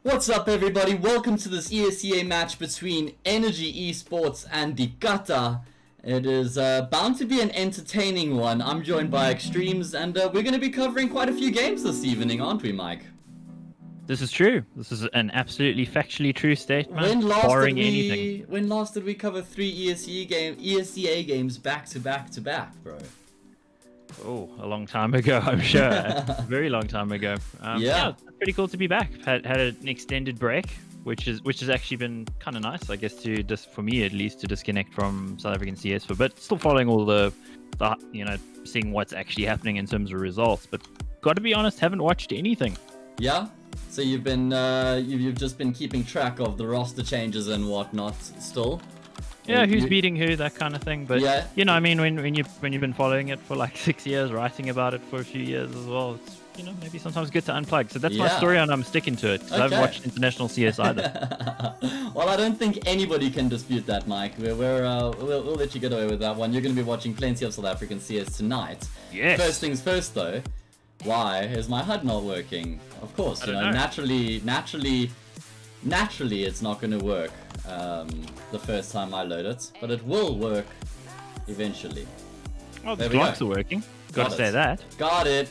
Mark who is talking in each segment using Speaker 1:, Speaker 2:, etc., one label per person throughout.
Speaker 1: What's up, everybody? Welcome to this ESEA match between Energy Esports and Dikata. It is bound to be an entertaining one. I'm joined by Extremes, and we're going to be covering quite a few games this evening, aren't we, Mike?
Speaker 2: This is true. This is an absolutely factually true statement.
Speaker 1: When last did we cover three ESEA games back to back to back, bro?
Speaker 2: Oh, a long time ago, I'm sure. A very long time ago. Yeah, it's pretty cool to be back. Had an extended break, which has actually been kind of nice, I guess, to just for me at least to disconnect from South African CS, but still following all the seeing what's actually happening in terms of results. But got to be honest, haven't watched anything.
Speaker 1: Yeah. So you've been you've just been keeping track of the roster changes and whatnot still.
Speaker 2: Yeah, who's beating who, that kind of thing. But
Speaker 1: yeah,
Speaker 2: I mean, when you've been following it for like 6 years, writing about it for a few years as well, it's maybe sometimes good to unplug. So that's my story, and I'm sticking to it because I haven't watched international CS either.
Speaker 1: Well, I don't think anybody can dispute that, Mike. We'll let you get away with that one. You're going to be watching plenty of South African CS tonight.
Speaker 2: Yes.
Speaker 1: First things first, though. Why is my HUD not working? Of course, naturally, it's not going to work the first time I load it, but it will work eventually.
Speaker 2: Well, the clocks are working. Got to say that.
Speaker 1: Got it.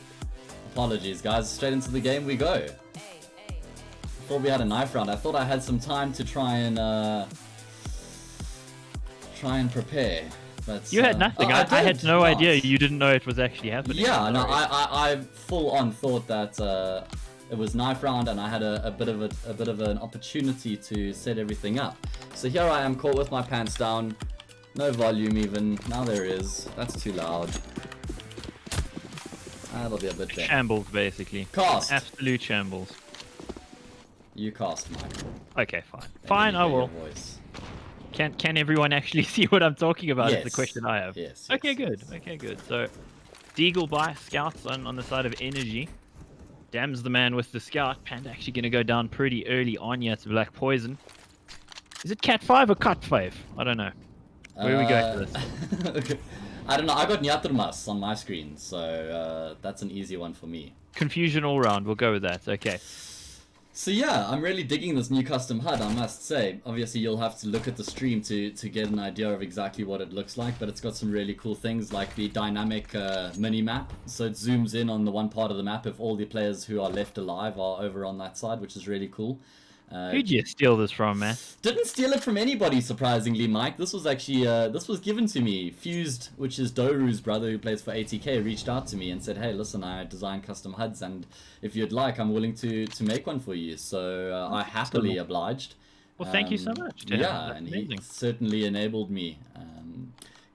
Speaker 1: Apologies, guys. Straight into the game we go. Thought we had a knife round. I thought I had some time to try and prepare. But,
Speaker 2: you had nothing. I had no idea. You didn't know it was actually happening.
Speaker 1: Yeah, no, I full on thought that it was knife round, and I had a bit of an opportunity to set everything up. So here I am, caught with my pants down, no volume even. Now there is. That's too loud. That'll be a bit better.
Speaker 2: Shambles, basically.
Speaker 1: Cast.
Speaker 2: Absolute shambles.
Speaker 1: You cast, Mike.
Speaker 2: Okay, fine. Fine, I will. Can everyone actually see what I'm talking about?
Speaker 1: Yes.
Speaker 2: Is the question I have.
Speaker 1: Yes.
Speaker 2: Okay, good. Okay, good. So, Deagle by Scouts on the side of Energy. Damns the man with the Scout. Panda actually going to go down pretty early on here to Black Poison. Is it Cat 5 or Cut 5? I don't know. Where do we go for this?
Speaker 1: I don't know. I got Nyaturmas on my screen, so that's an easy one for me.
Speaker 2: Confusion all round. We'll go with that. Okay.
Speaker 1: So yeah, I'm really digging this new custom HUD, I must say. Obviously, you'll have to look at the stream to get an idea of exactly what it looks like, but it's got some really cool things like the dynamic mini-map. So it zooms in on the one part of the map if all the players who are left alive are over on that side, which is really cool.
Speaker 2: Who'd you steal this from, man?
Speaker 1: Didn't steal it from anybody, surprisingly, Mike. This was actually this was given to me. Fused, which is Doru's brother who plays for ATK, reached out to me and said, "Hey, listen, I design custom HUDs, and if you'd like, I'm willing to make one for you." So I happily obliged.
Speaker 2: Well, thank you so much.
Speaker 1: Yeah, and he certainly enabled me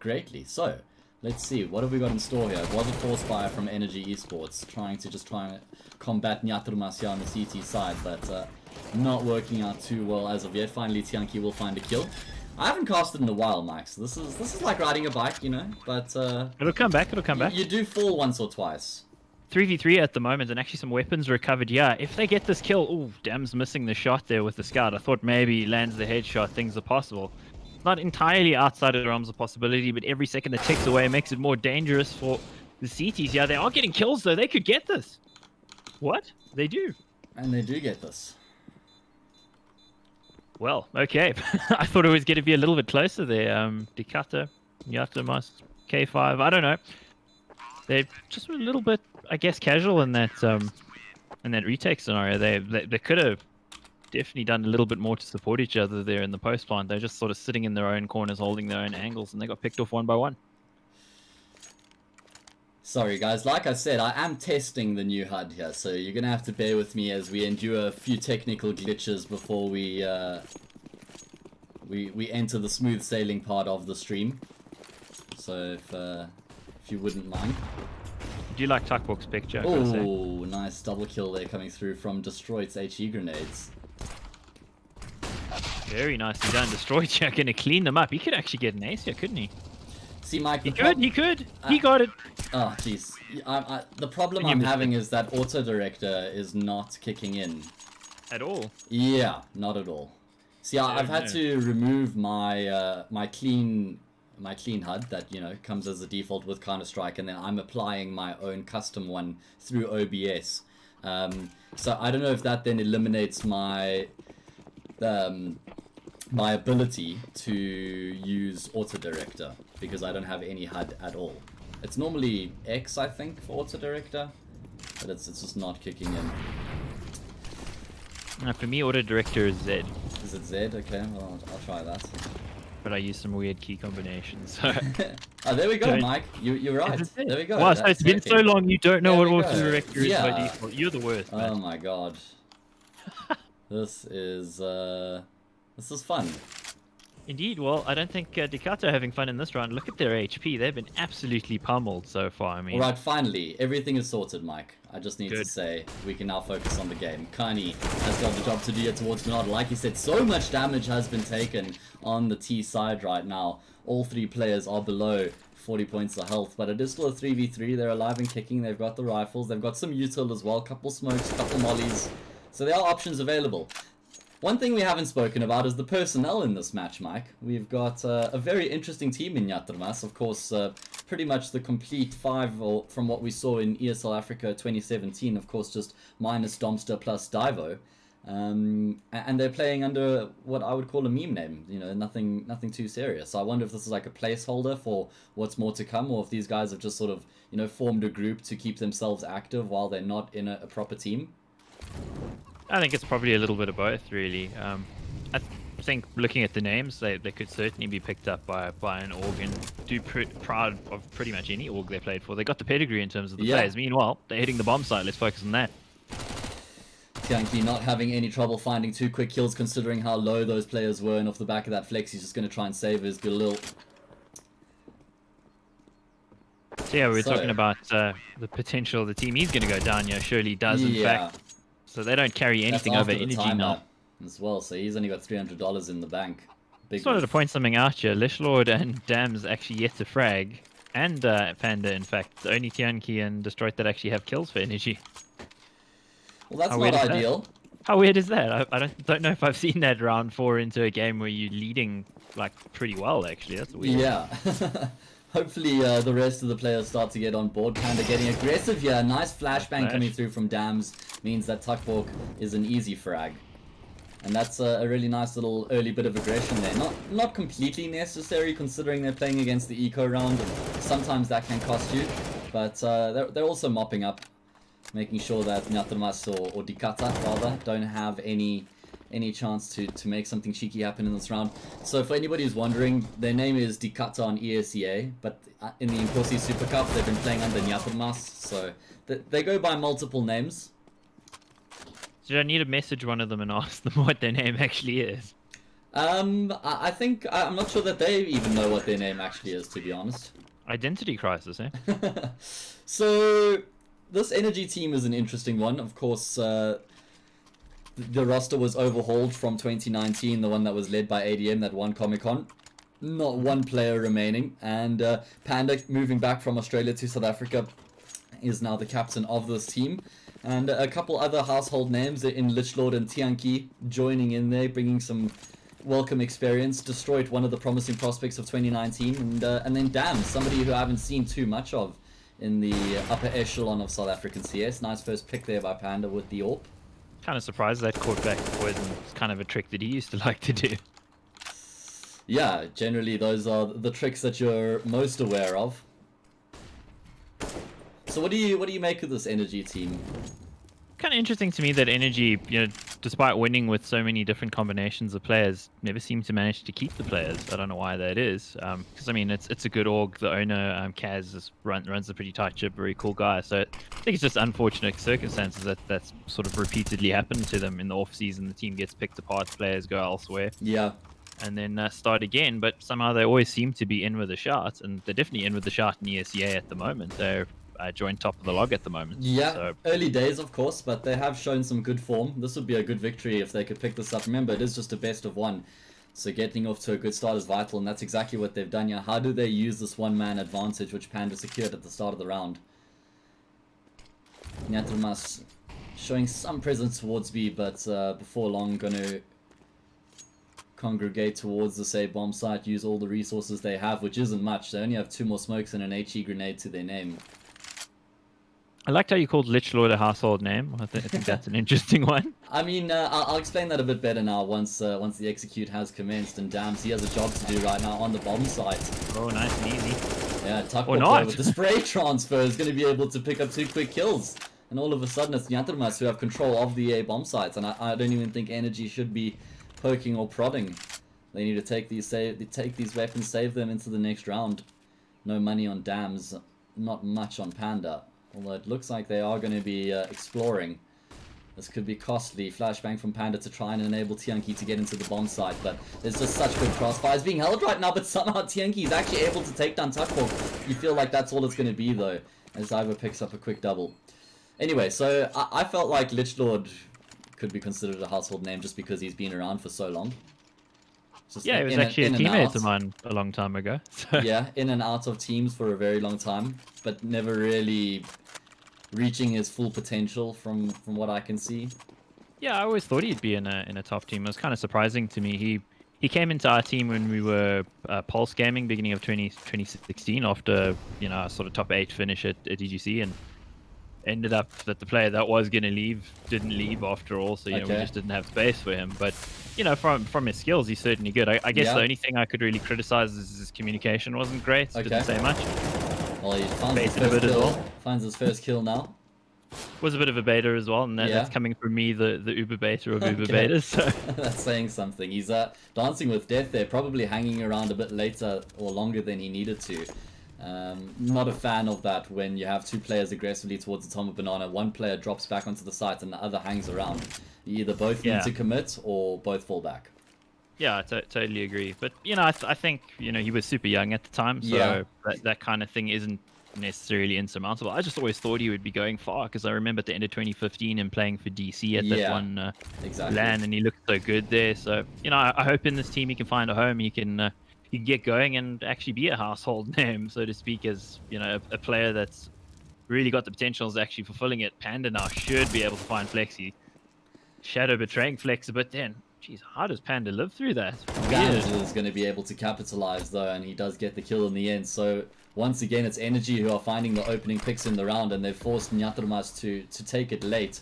Speaker 1: greatly. So let's see, what have we got in store here? It was a force fire from Energy Esports, trying to combat Nyaturmas here on the CT side, but not working out too well as of yet. Finally, Tianki will find a kill. I haven't casted in a while, Mike, so this is like riding a bike, but
Speaker 2: it'll come back. It'll come back.
Speaker 1: You do fall once or twice.
Speaker 2: 3v3 at the moment, and actually some weapons recovered. Yeah, if they get this kill, ooh, Dam's missing the shot there with the Scout. I thought maybe he lands the headshot, things are possible. Not entirely outside of the realms of possibility, but every second that ticks away makes it more dangerous for the CTs. Yeah, they are getting kills though. They could get this. What? They do. And
Speaker 1: they do get this.
Speaker 2: Well, okay. I thought it was going to be a little bit closer there. Dikata, Nyaturmas, K5. I don't know. They're just a little bit, I guess, casual in that retake scenario. They could have definitely done a little bit more to support each other there in the post plant. They're just sort of sitting in their own corners, holding their own angles, and they got picked off one by one.
Speaker 1: Sorry guys, like I said, I am testing the new HUD here, so you're gonna have to bear with me as we endure a few technical glitches before we enter the smooth sailing part of the stream. So if you wouldn't mind.
Speaker 2: Do you like Tuckbook's picture?
Speaker 1: Oh, nice double kill there coming through from Destroyed's HE grenades.
Speaker 2: Very nicely done. Destroyed, you're gonna clean them up. He could actually get an ace here, couldn't he?
Speaker 1: See, Mike,
Speaker 2: he could. He got it.
Speaker 1: Oh, jeez. The problem I'm having is that auto director is not kicking in.
Speaker 2: At all?
Speaker 1: Yeah, not at all. See, I've had to remove my my clean HUD that comes as a default with Counter-Strike, and then I'm applying my own custom one through OBS. So I don't know if that then eliminates my my ability to use auto director because I don't have any HUD at all. It's normally X, I think, for auto director, but it's just not kicking in.
Speaker 2: For me, auto director is Z,
Speaker 1: Is it Z? Okay, well I'll try that.
Speaker 2: but I use some weird key combinations. So.
Speaker 1: Oh, there we go,
Speaker 2: Don't-
Speaker 1: Mike. You're right. There we go.
Speaker 2: Wow, so it's been so long you don't know
Speaker 1: There
Speaker 2: what
Speaker 1: we
Speaker 2: auto
Speaker 1: go.
Speaker 2: director is by
Speaker 1: Yeah.
Speaker 2: default. You're the worst,
Speaker 1: Oh
Speaker 2: man.
Speaker 1: my god. This is fun.
Speaker 2: Indeed, well, I don't think Ducato are having fun in this round. Look at their HP. They've been absolutely pummeled so far. I mean,
Speaker 1: Alright, finally. Everything is sorted, Mike. I just need to
Speaker 2: Good.
Speaker 1: say we can now focus on the game. Kani has got the job to do here towards Bernard. Like you said, so much damage has been taken on the T side right now. All three players are below 40 points of health, but it is still a 3v3. They're alive and kicking. They've got the rifles. They've got some util as well. Couple smokes, couple mollies. So there are options available. One thing we haven't spoken about is the personnel in this match, Mike. We've got a very interesting team in Yatrmas. Of course, pretty much the complete 5 from what we saw in ESL Africa 2017. Of course, just minus Domster plus Divo. And they're playing under what I would call a meme name. You know, nothing too serious. So I wonder if this is like a placeholder for what's more to come, or if these guys have just sort of, you know, formed a group to keep themselves active while they're not in a proper team.
Speaker 2: I think it's probably a little bit of both, really. I think looking at the names, they could certainly be picked up by an org and do proud of pretty much any org they played for. They got the pedigree in terms of the players. Meanwhile, they're hitting the bomb site. Let's focus on that.
Speaker 1: Tianki not having any trouble finding 2 quick kills considering how low those players were, and off the back of that flex he's just going to try and save his Galil.
Speaker 2: So yeah, we were talking about the potential of the team. He's going to go down here. Surely does, in fact. So they don't carry anything over energy now.
Speaker 1: As well, so he's only got $300 in the bank.
Speaker 2: Just wanted to point something out here. Lishlord and Dams actually yet to frag. And Panda, in fact. The only Tianki and Destroyed that actually have kills for energy.
Speaker 1: Well, that's not ideal.
Speaker 2: How weird is that? I don't know if I've seen that round 4 into a game where you're leading like pretty well, actually. That's weird.
Speaker 1: Yeah. Hopefully the rest of the players start to get on board. Panda getting aggressive here. Nice flashbang coming through from Dams. Means that Tuckbork is an easy frag. And that's a really nice little early bit of aggression there. Not completely necessary considering they're playing against the eco round. And sometimes that can cost you. But they're also mopping up. Making sure that Nyatrumas or Dikata, rather, don't have any chance to make something cheeky happen in this round. So for anybody who's wondering, their name is Dikata on ESEA, but in the Inkosi Super Cup, they've been playing under Nyatrumas, so they go by multiple names.
Speaker 2: So I need to message one of them and ask them what their name actually is.
Speaker 1: I think, I'm not sure that they even know what their name actually is, to be honest.
Speaker 2: Identity crisis, eh?
Speaker 1: So, this energy team is an interesting one. Of course, the roster was overhauled from 2019, the one that was led by ADM, that won Comic-Con. Not one player remaining, and Panda, moving back from Australia to South Africa, is now the captain of this team. And a couple other household names in Lichlord and Tianki joining in there, bringing some welcome experience. Destroyed one of the promising prospects of 2019, and then Dam, somebody who I haven't seen too much of in the upper echelon of South African CS. Nice first pick there by Panda with the AWP.
Speaker 2: Kind of surprised that caught back the poison. It's kind of a trick that he used to like to do.
Speaker 1: Yeah, generally those are the tricks that you're most aware of. So what do you make of this energy team?
Speaker 2: Kind of interesting to me that Energy, you know, despite winning with so many different combinations of players, never seem to manage to keep the players. I don't know why that is. Because I mean, it's a good org. The owner, Kaz, runs a pretty tight ship, very cool guy. So I think it's just unfortunate circumstances that's sort of repeatedly happened to them in the off season. The team gets picked apart, players go elsewhere.
Speaker 1: Yeah.
Speaker 2: And then start again. But somehow they always seem to be in with a shot, and they're definitely in with the shot in ESEA at the moment. They're joined top of the log at the moment.
Speaker 1: Yeah,
Speaker 2: so.
Speaker 1: Early days, of course, but they have shown some good form. This would be a good victory if they could pick this up. Remember, it is just a best of one, so getting off to a good start is vital, and that's exactly what they've done here. How do they use this one-man advantage which Panda secured at the start of the round? Nyatrumas showing some presence towards B, but before long going to congregate towards the say bomb site, use all the resources they have, which isn't much. They only have 2 more smokes and an HE grenade to their name.
Speaker 2: I liked how you called Lich Lord a household name. I think that's an interesting one.
Speaker 1: I mean, I'll explain that a bit better now once the execute has commenced. And Dams, he has a job to do right now on the bomb site.
Speaker 2: Oh, nice and easy.
Speaker 1: Yeah,
Speaker 2: Or
Speaker 1: Tuckbook
Speaker 2: not.
Speaker 1: with the spray transfer is going to be able to pick up 2 quick kills. And all of a sudden it's Nyatrmas who have control of the A bomb sites. And I don't even think Energy should be poking or prodding. They need to take these weapons, save them into the next round. No money on Dams, not much on Panda. Although it looks like they are going to be exploring. This could be costly. Flashbang from Panda to try and enable Tianqi to get into the bomb site, but there's just such good crossfires being held right now, but somehow Tianqi is actually able to take down Tuckbook. You feel like that's all it's going to be though, as Zyber picks up a quick double. Anyway, so I felt like Lich Lord could be considered a household name just because he's been around for so long. Just
Speaker 2: Yeah, he was actually a teammate of mine a long time ago. So.
Speaker 1: Yeah, in and out of teams for a very long time, but never really reaching his full potential from what I can see.
Speaker 2: Yeah, I always thought he'd be in a top team. It was kind of surprising to me. He came into our team when we were Pulse Gaming, beginning of 2016, after a sort of top 8 finish at EGC, and ended up that the player that was going to leave didn't leave after all. So we just didn't have space for him. But from his skills, he's certainly good. I guess the only thing I could really criticize is his communication wasn't great. Didn't say much.
Speaker 1: Well, he finds his first kill now.
Speaker 2: Was a bit of a beta as well, and that's coming from me, the Uber beta of Uber betas. So.
Speaker 1: That's saying something. He's dancing with death there, probably hanging around a bit later or longer than he needed to. Not a fan of that when you have 2 players aggressively towards the top of Banana. One player drops back onto the site and the other hangs around. You either both need to commit or both fall back.
Speaker 2: Yeah, I totally agree. But, I think, he was super young at the time, so that kind of thing isn't necessarily insurmountable. I just always thought he would be going far, because I remember at the end of 2015 him playing for DC at that one LAN, and he looked so good there. So, I hope in this team he can find a home, he can get going and actually be a household name, so to speak, as, a player that's really got the potential is actually fulfilling it. Panda now should be able to find Flexi. Shadow betraying Flexi, but then, jeez, how does Panda live through that?
Speaker 1: Dams is going to be able to capitalize though, and he does get the kill in the end. So once again, it's Energy who are finding the opening picks in the round, and they've forced Nyatrmas to take it late.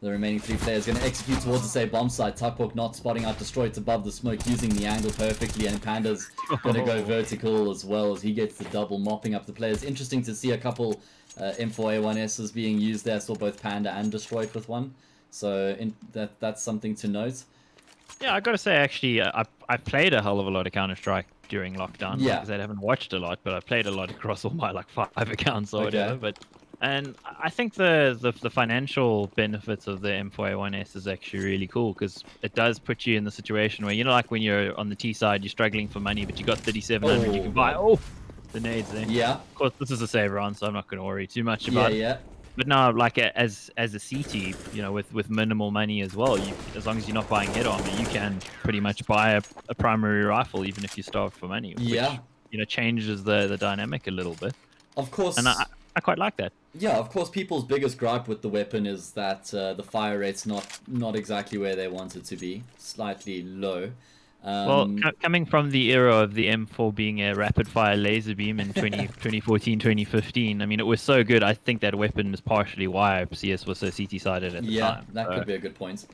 Speaker 1: The remaining 3 players going to execute towards the same bomb site. Tuckbook not spotting out Destroyed above the smoke, using the angle perfectly, and Panda's going to go vertical as well as he gets the double, mopping up the players. Interesting to see a couple M4A1Ss being used there. I saw both Panda and Destroyed with one. So that's something to note.
Speaker 2: Yeah, I gotta say, actually, I played a hell of a lot of Counter-Strike during lockdown.
Speaker 1: Yeah.
Speaker 2: Because I haven't watched a lot, but I played a lot across all my 5 accounts or whatever. And I think the financial benefits of the M4A1S is actually really cool, because it does put you in the situation where, like when you're on the T side, you're struggling for money, but you got 3,700, you can buy the nades there. Yeah. Of course, this is a save round, so I'm not going to worry too much about it. But no, like as a CT, with minimal money as well, as long as you're not buying head armor, you can pretty much buy a primary rifle, even if you starve for money. Which, changes the dynamic a little bit.
Speaker 1: Of course.
Speaker 2: And I quite like that.
Speaker 1: Yeah, of course, people's biggest gripe with the weapon is that the fire rate's not exactly where they want it to be. Slightly low.
Speaker 2: Well, coming from the era of the M4 being a rapid-fire laser beam in 2014, 2015, I mean, it was so good. I think that weapon is partially why CS was so CT-sided at the time.
Speaker 1: Yeah, that could be a good point.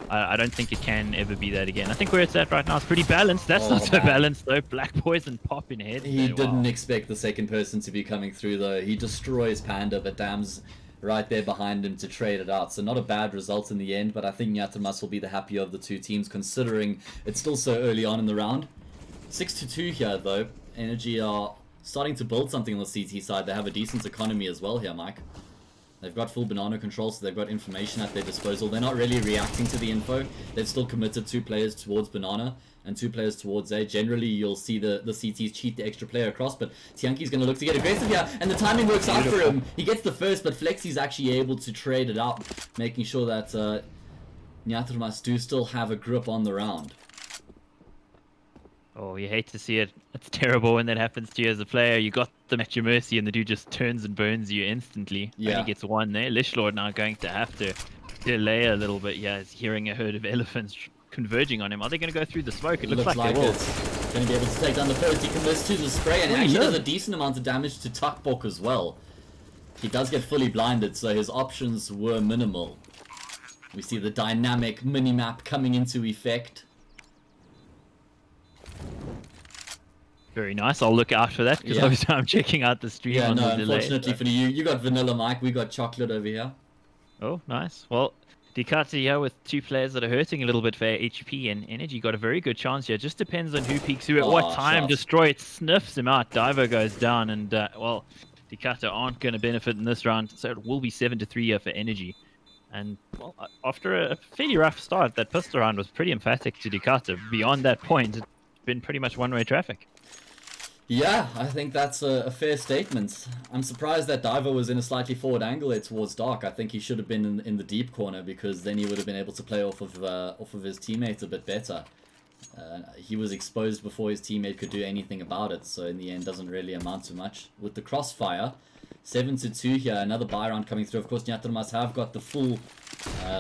Speaker 2: I don't think it can ever be that again. I think where it's at right now is pretty balanced. That's not so balanced, though. Black Poison popping head.
Speaker 1: He didn't expect the second person to be coming through, though. He destroys Panda, but Dam's right there behind him to trade it out. So not a bad result in the end, but I think Nyatrmas will be the happier of the 2 teams, considering it's still so early on in the round. 6-2 here, though. Energy are starting to build something on the CT side. They have a decent economy as well here, Mike. They've got full banana control, so they've got information at their disposal. They're not really reacting to the info. They've still committed 2 players towards banana and 2 players towards A. Generally, you'll see the CTs cheat the extra player across, but Tianqi's going to look to get aggressive here, and the timing works out for him. He gets the first, but Flexi's actually able to trade it out, making sure that Nyatrmas do still have a grip on the round.
Speaker 2: Oh, you hate to see it. It's terrible when that happens to you as a player. You got them at your mercy, and the dude just turns and burns you instantly. Yeah. And he gets one there. Lich Lord now going to have to delay a little bit. Yeah, he's hearing a herd of elephants converging on him. Are they going to go through the smoke? It looks like they will.
Speaker 1: Going to be able to take down the first. He commits to the spray, and actually does a decent amount of damage to Tuckbook as well. He does get fully blinded, so his options were minimal. We see the dynamic minimap coming into effect.
Speaker 2: Very nice. I'll look out for that because
Speaker 1: Yeah.
Speaker 2: obviously I'm checking out the stream
Speaker 1: Yeah,
Speaker 2: on
Speaker 1: no,
Speaker 2: the delay.
Speaker 1: unfortunately for you got vanilla, Mike. We got chocolate over here.
Speaker 2: Oh, nice. Well, Ducati here with two players that are hurting a little bit for HP and Energy got a very good chance here. Just depends on who peeks who at what time.
Speaker 1: Shot.
Speaker 2: Destroy it sniffs him out. Diver goes down, and well, Ducati aren't going to benefit in this round, so it will be 7-3 here for Energy. And well, after a fairly rough start, that pistol round was pretty emphatic to Ducati. Beyond that point, it's been pretty much one-way traffic.
Speaker 1: Yeah, I think that's a fair statement. I'm surprised that Diver was in a slightly forward angle there towards Dark. I think he should have been in the deep corner because then he would have been able to play off of his teammate a bit better. He was exposed before his teammate could do anything about it, so in the end doesn't really amount to much. With the crossfire, 7-2 here, another buy round coming through. Of course, Nyatrumas have got the full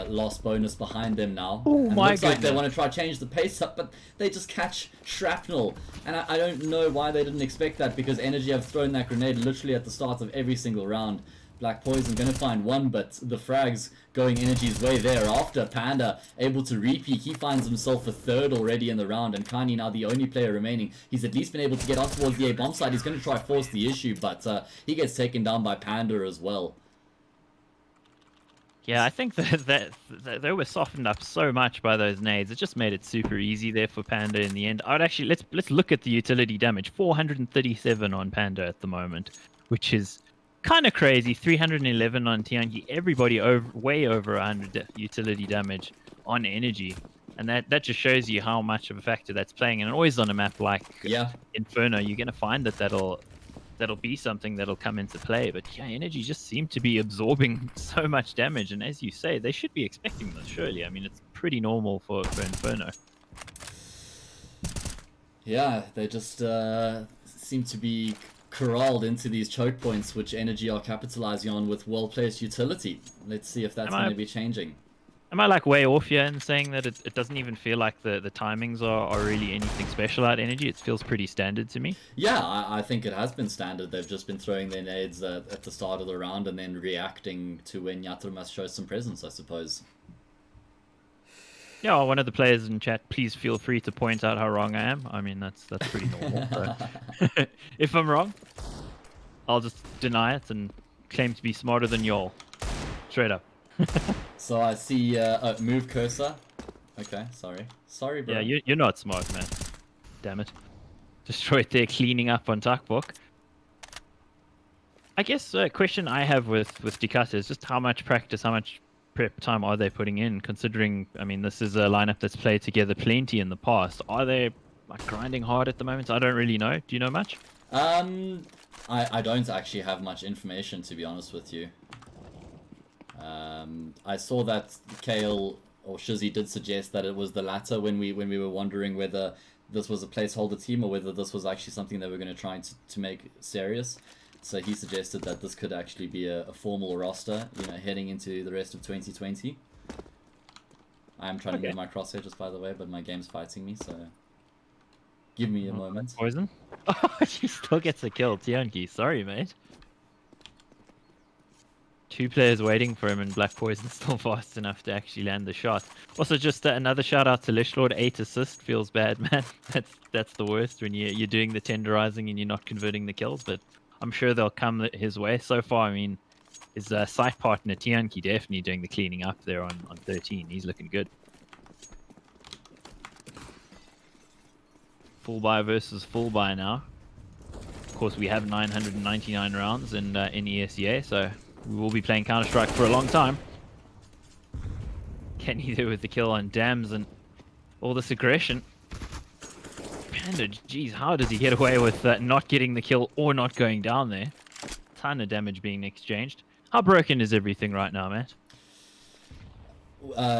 Speaker 1: loss bonus behind them now.
Speaker 2: Oh
Speaker 1: and
Speaker 2: my
Speaker 1: looks like they
Speaker 2: goodness.
Speaker 1: want to try change the pace up, but they just catch shrapnel. And I don't know why they didn't expect that, because Energy have thrown that grenade literally at the start of every single round. Black Poison going to find one, but the frags going Energy's way there. After Panda able to repeat, he finds himself a third already in the round, and Kani now the only player remaining. He's at least been able to get on towards the A-bomb side. He's going to try force the issue, but he gets taken down by Panda as well.
Speaker 2: Yeah, I think that they were softened up so much by those nades. It just made it super easy there for Panda in the end. I would actually let's look at the utility damage. 437 on Panda at the moment, which is kind of crazy. 311 on Tianqi. Everybody way over 100 utility damage on Energy, and that just shows you how much of a factor that's playing. And always on a map like Inferno, you're gonna find that'll be something that'll come into play. But yeah, Energy just seem to be absorbing so much damage, and as you say, they should be expecting this, surely. I mean, it's pretty normal for Inferno.
Speaker 1: Yeah, they just seem to be corralled into these choke points, which Energy are capitalizing on with well-placed utility. Let's see if that's going to be changing.
Speaker 2: Am I like way off here in saying that it doesn't even feel like the timings are really anything special at Energy? It feels pretty standard to me.
Speaker 1: Yeah, I think it has been standard. They've just been throwing their nades at the start of the round and then reacting to when Nyatrumas shows some presence, I suppose.
Speaker 2: Yeah, well, one of the players in chat, please feel free to point out how wrong I am. I mean, that's pretty normal. So. If I'm wrong, I'll just deny it and claim to be smarter than y'all. Straight up.
Speaker 1: So I see move cursor. Okay, sorry bro.
Speaker 2: Yeah, you're not smart, man. Damn it. Destroyed there, cleaning up on Takbok. I guess a question I have with Ducati is just how much practice, how much prep time are they putting in, considering, I mean, this is a lineup that's played together plenty in the past. Are they like grinding hard at the moment? I don't really know. Do you know much?
Speaker 1: I don't actually have much information, to be honest with you. I saw that Kale or Shizzy did suggest that it was the latter when we were wondering whether this was a placeholder team or whether this was actually something they were going to try to make serious. So he suggested that this could actually be a formal roster, you know, heading into the rest of 2020. I am trying to move my crosshair just by the way, but my game's fighting me, so give me a moment.
Speaker 2: Poison? Oh, he still gets a kill, Tianqi. Sorry, mate. 2 players waiting for him, and Black Poison still fast enough to actually land the shot. Also, just another shout out to Lishlord. 8 assist feels bad, man. That's the worst when you're doing the tenderizing and you're not converting the kills. But I'm sure they'll come his way. So far, I mean, his site partner Tianqi definitely doing the cleaning up there on 13. He's looking good. Full buy versus full buy now. Of course, we have 999 rounds in ESEA, so we will be playing Counter-Strike for a long time. Kenny there with the kill on Dams and all this aggression. Panda, geez, how does he get away with not getting the kill or not going down there? Ton of damage being exchanged. How broken is everything right now, Matt?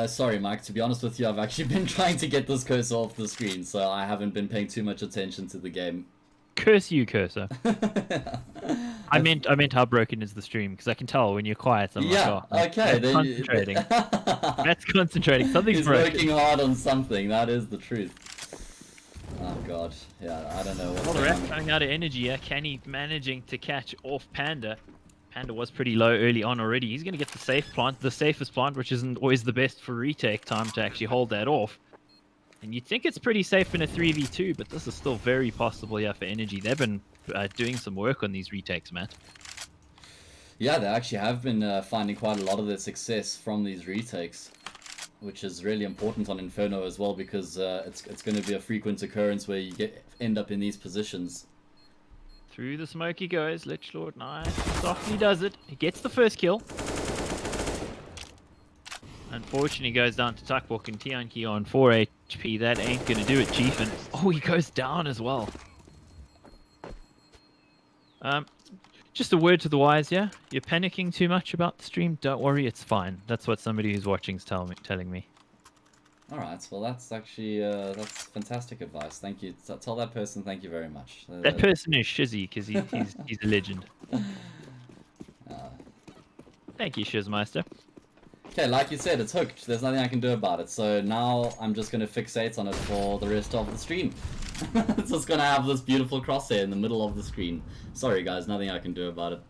Speaker 1: Sorry, Mike. To be honest with you, I've actually been trying to get this cursor off the screen, so I haven't been paying too much attention to the game.
Speaker 2: Curse you, cursor. I meant how broken is the stream, because I can tell when you're quiet. I'm
Speaker 1: yeah,
Speaker 2: like, oh,
Speaker 1: okay.
Speaker 2: that's concentrating. That's concentrating. Something's
Speaker 1: He's
Speaker 2: broken.
Speaker 1: working hard on something. That is the truth. Oh god, yeah, I don't know what's
Speaker 2: Well, the
Speaker 1: going
Speaker 2: ref
Speaker 1: on.
Speaker 2: running out of energy. Kenny managing to catch off Panda. Panda was pretty low early on already. He's going to get the safe plant, the safest plant, which isn't always the best for retake time to actually hold that off. And you'd think it's pretty safe in a 3v2, but this is still very possible here for Energy. They've been doing some work on these retakes, Matt.
Speaker 1: Yeah, they actually have been finding quite a lot of their success from these retakes, which is really important on Inferno as well, because it's going to be a frequent occurrence where you end up in these positions.
Speaker 2: Through the smoke he goes, Lich Lord, nice. Softly does it. He gets the first kill. Unfortunately, goes down to Tuckbook and Tianqi on 4 HP. That ain't gonna do it, Chief. And oh, he goes down as well. Just a word to the wise, yeah? You're panicking too much about the stream? Don't worry, it's fine. That's what somebody who's watching's telling me.
Speaker 1: Alright, well that's actually, that's fantastic advice. Thank you. Tell that person thank you very much.
Speaker 2: That person is Shizzy, because he's a legend. Thank you, Shizmeister.
Speaker 1: Okay, like you said, it's hooked. There's nothing I can do about it. So now I'm just going to fixate on it for the rest of the stream. It's just going to have this beautiful crosshair in the middle of the screen. Sorry guys, nothing I can do about it.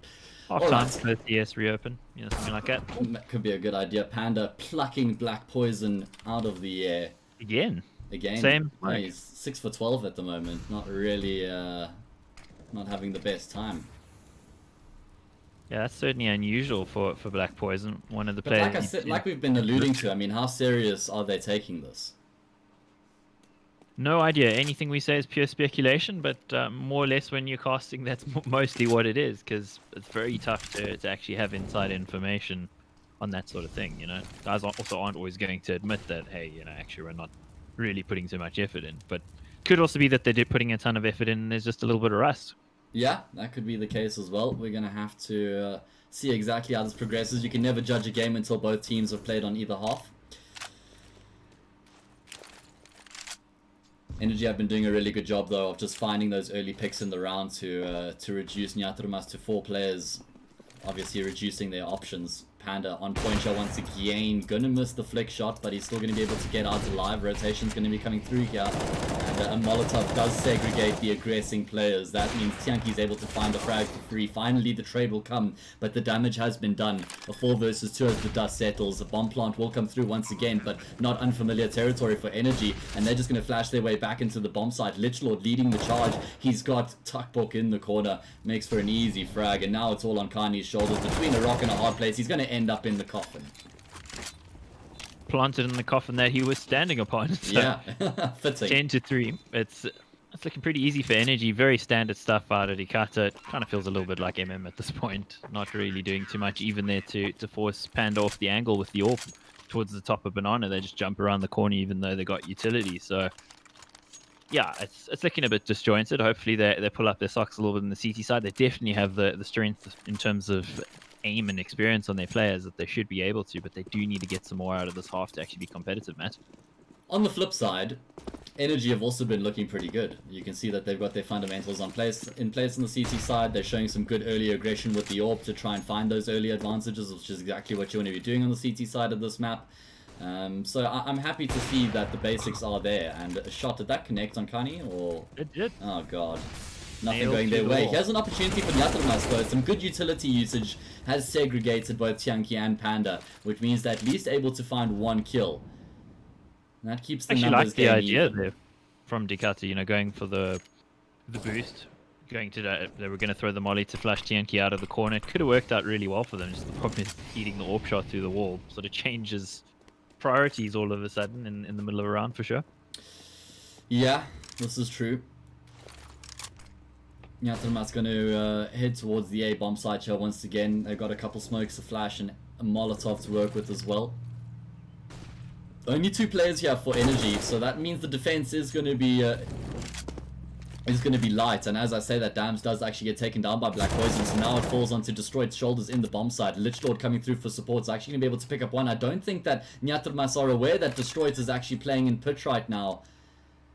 Speaker 2: Half time, both ES reopen. You know, something like that.
Speaker 1: That could be a good idea. Panda plucking black poison out of the air.
Speaker 2: Again.
Speaker 1: Yeah,
Speaker 2: Same.
Speaker 1: he's 6 for 12 at the moment. Not really, not having the best time.
Speaker 2: Yeah, that's certainly unusual for Black Poison. One of the
Speaker 1: But
Speaker 2: players.
Speaker 1: like I said, like we've been alluding to, I mean, how serious are they taking this?
Speaker 2: No idea. Anything we say is pure speculation, but more or less when you're casting, that's mostly what it is, because it's very tough to actually have inside information on that sort of thing, you know. Guys also aren't always going to admit that, hey, you know, actually we're not really putting too much effort in. But could also be that they're putting a ton of effort in and there's just a little bit of rust.
Speaker 1: Yeah, that could be the case as well. We're going to have to see exactly how this progresses. You can never judge a game until both teams have played on either half. Energy have been doing a really good job, though, of just finding those early picks in the round to reduce Nyatrumas to 4 players. Obviously reducing their options. Panda on point shot once again. Gonna miss the flick shot, but he's still gonna be able to get out alive. Rotation's gonna be coming through here. And a Molotov does segregate the aggressing players. That means Tianqi's able to find a frag for free. Finally, the trade will come, but the damage has been done. A 4 versus 2 as the dust settles. A bomb plant will come through once again, but not unfamiliar territory for Energy. And they're just gonna flash their way back into the bomb site. Lichlord leading the charge. He's got Tuckbook in the corner. Makes for an easy frag, and now it's all on Kani's shoulders. Between a rock and a hard place, he's gonna end up in the coffin.
Speaker 2: Planted in the coffin that he was standing upon. So
Speaker 1: Yeah, fitting.
Speaker 2: 10 to 3. It's looking pretty easy for Energy. Very standard stuff out of Ikata. It kind of feels a little bit like MM at this point. Not really doing too much even there to force Panda off the angle with the AWP towards the top of Banana. They just jump around the corner even though they got utility. So yeah, it's looking a bit disjointed. Hopefully they pull up their socks a little bit in the CT side. They definitely have the strength in terms of aim and experience on their players that they should be able to, but they do need to get some more out of this half to actually be competitive, Matt.
Speaker 1: On the flip side, Energy have also been looking pretty good. You can see that they've got their fundamentals in place on the CT side. They're showing some good early aggression with the AWP to try and find those early advantages, which is exactly what you want to be doing on the CT side of this map. So I'm happy to see that the basics are there. And a shot, did that connect on Kani? Or...
Speaker 2: It did.
Speaker 1: Oh god. Nothing
Speaker 2: Nailed
Speaker 1: going their
Speaker 2: to the
Speaker 1: way.
Speaker 2: wall.
Speaker 1: He has an opportunity for Nyatrumas though. Some good utility usage has segregated both Tianqi and Panda, which means they're at least able to find 1 kill. And that keeps the
Speaker 2: Actually
Speaker 1: numbers
Speaker 2: like the
Speaker 1: game
Speaker 2: idea
Speaker 1: even.
Speaker 2: there from Ducati, you know, going for the boost. Going to they were going to throw the molly to flash Tianqi out of the corner. It could have worked out really well for them. Just the problem is eating the AWP shot through the wall sort of changes priorities all of a sudden in the middle of a round for sure.
Speaker 1: Yeah, this is true. Nyatrumas going to head towards the A bomb site here once again. They've got a couple smokes to flash and a Molotov to work with as well. Only 2 players here for Energy, so that means the defense is going to be light. And as I say, that Dams does actually get taken down by Black Poison, so now it falls onto Destroyed's shoulders in the bomb site. Lichlord coming through for support is actually going to be able to pick up 1. I don't think that Nyatrumas are aware that Destroyed is actually playing in pitch right now.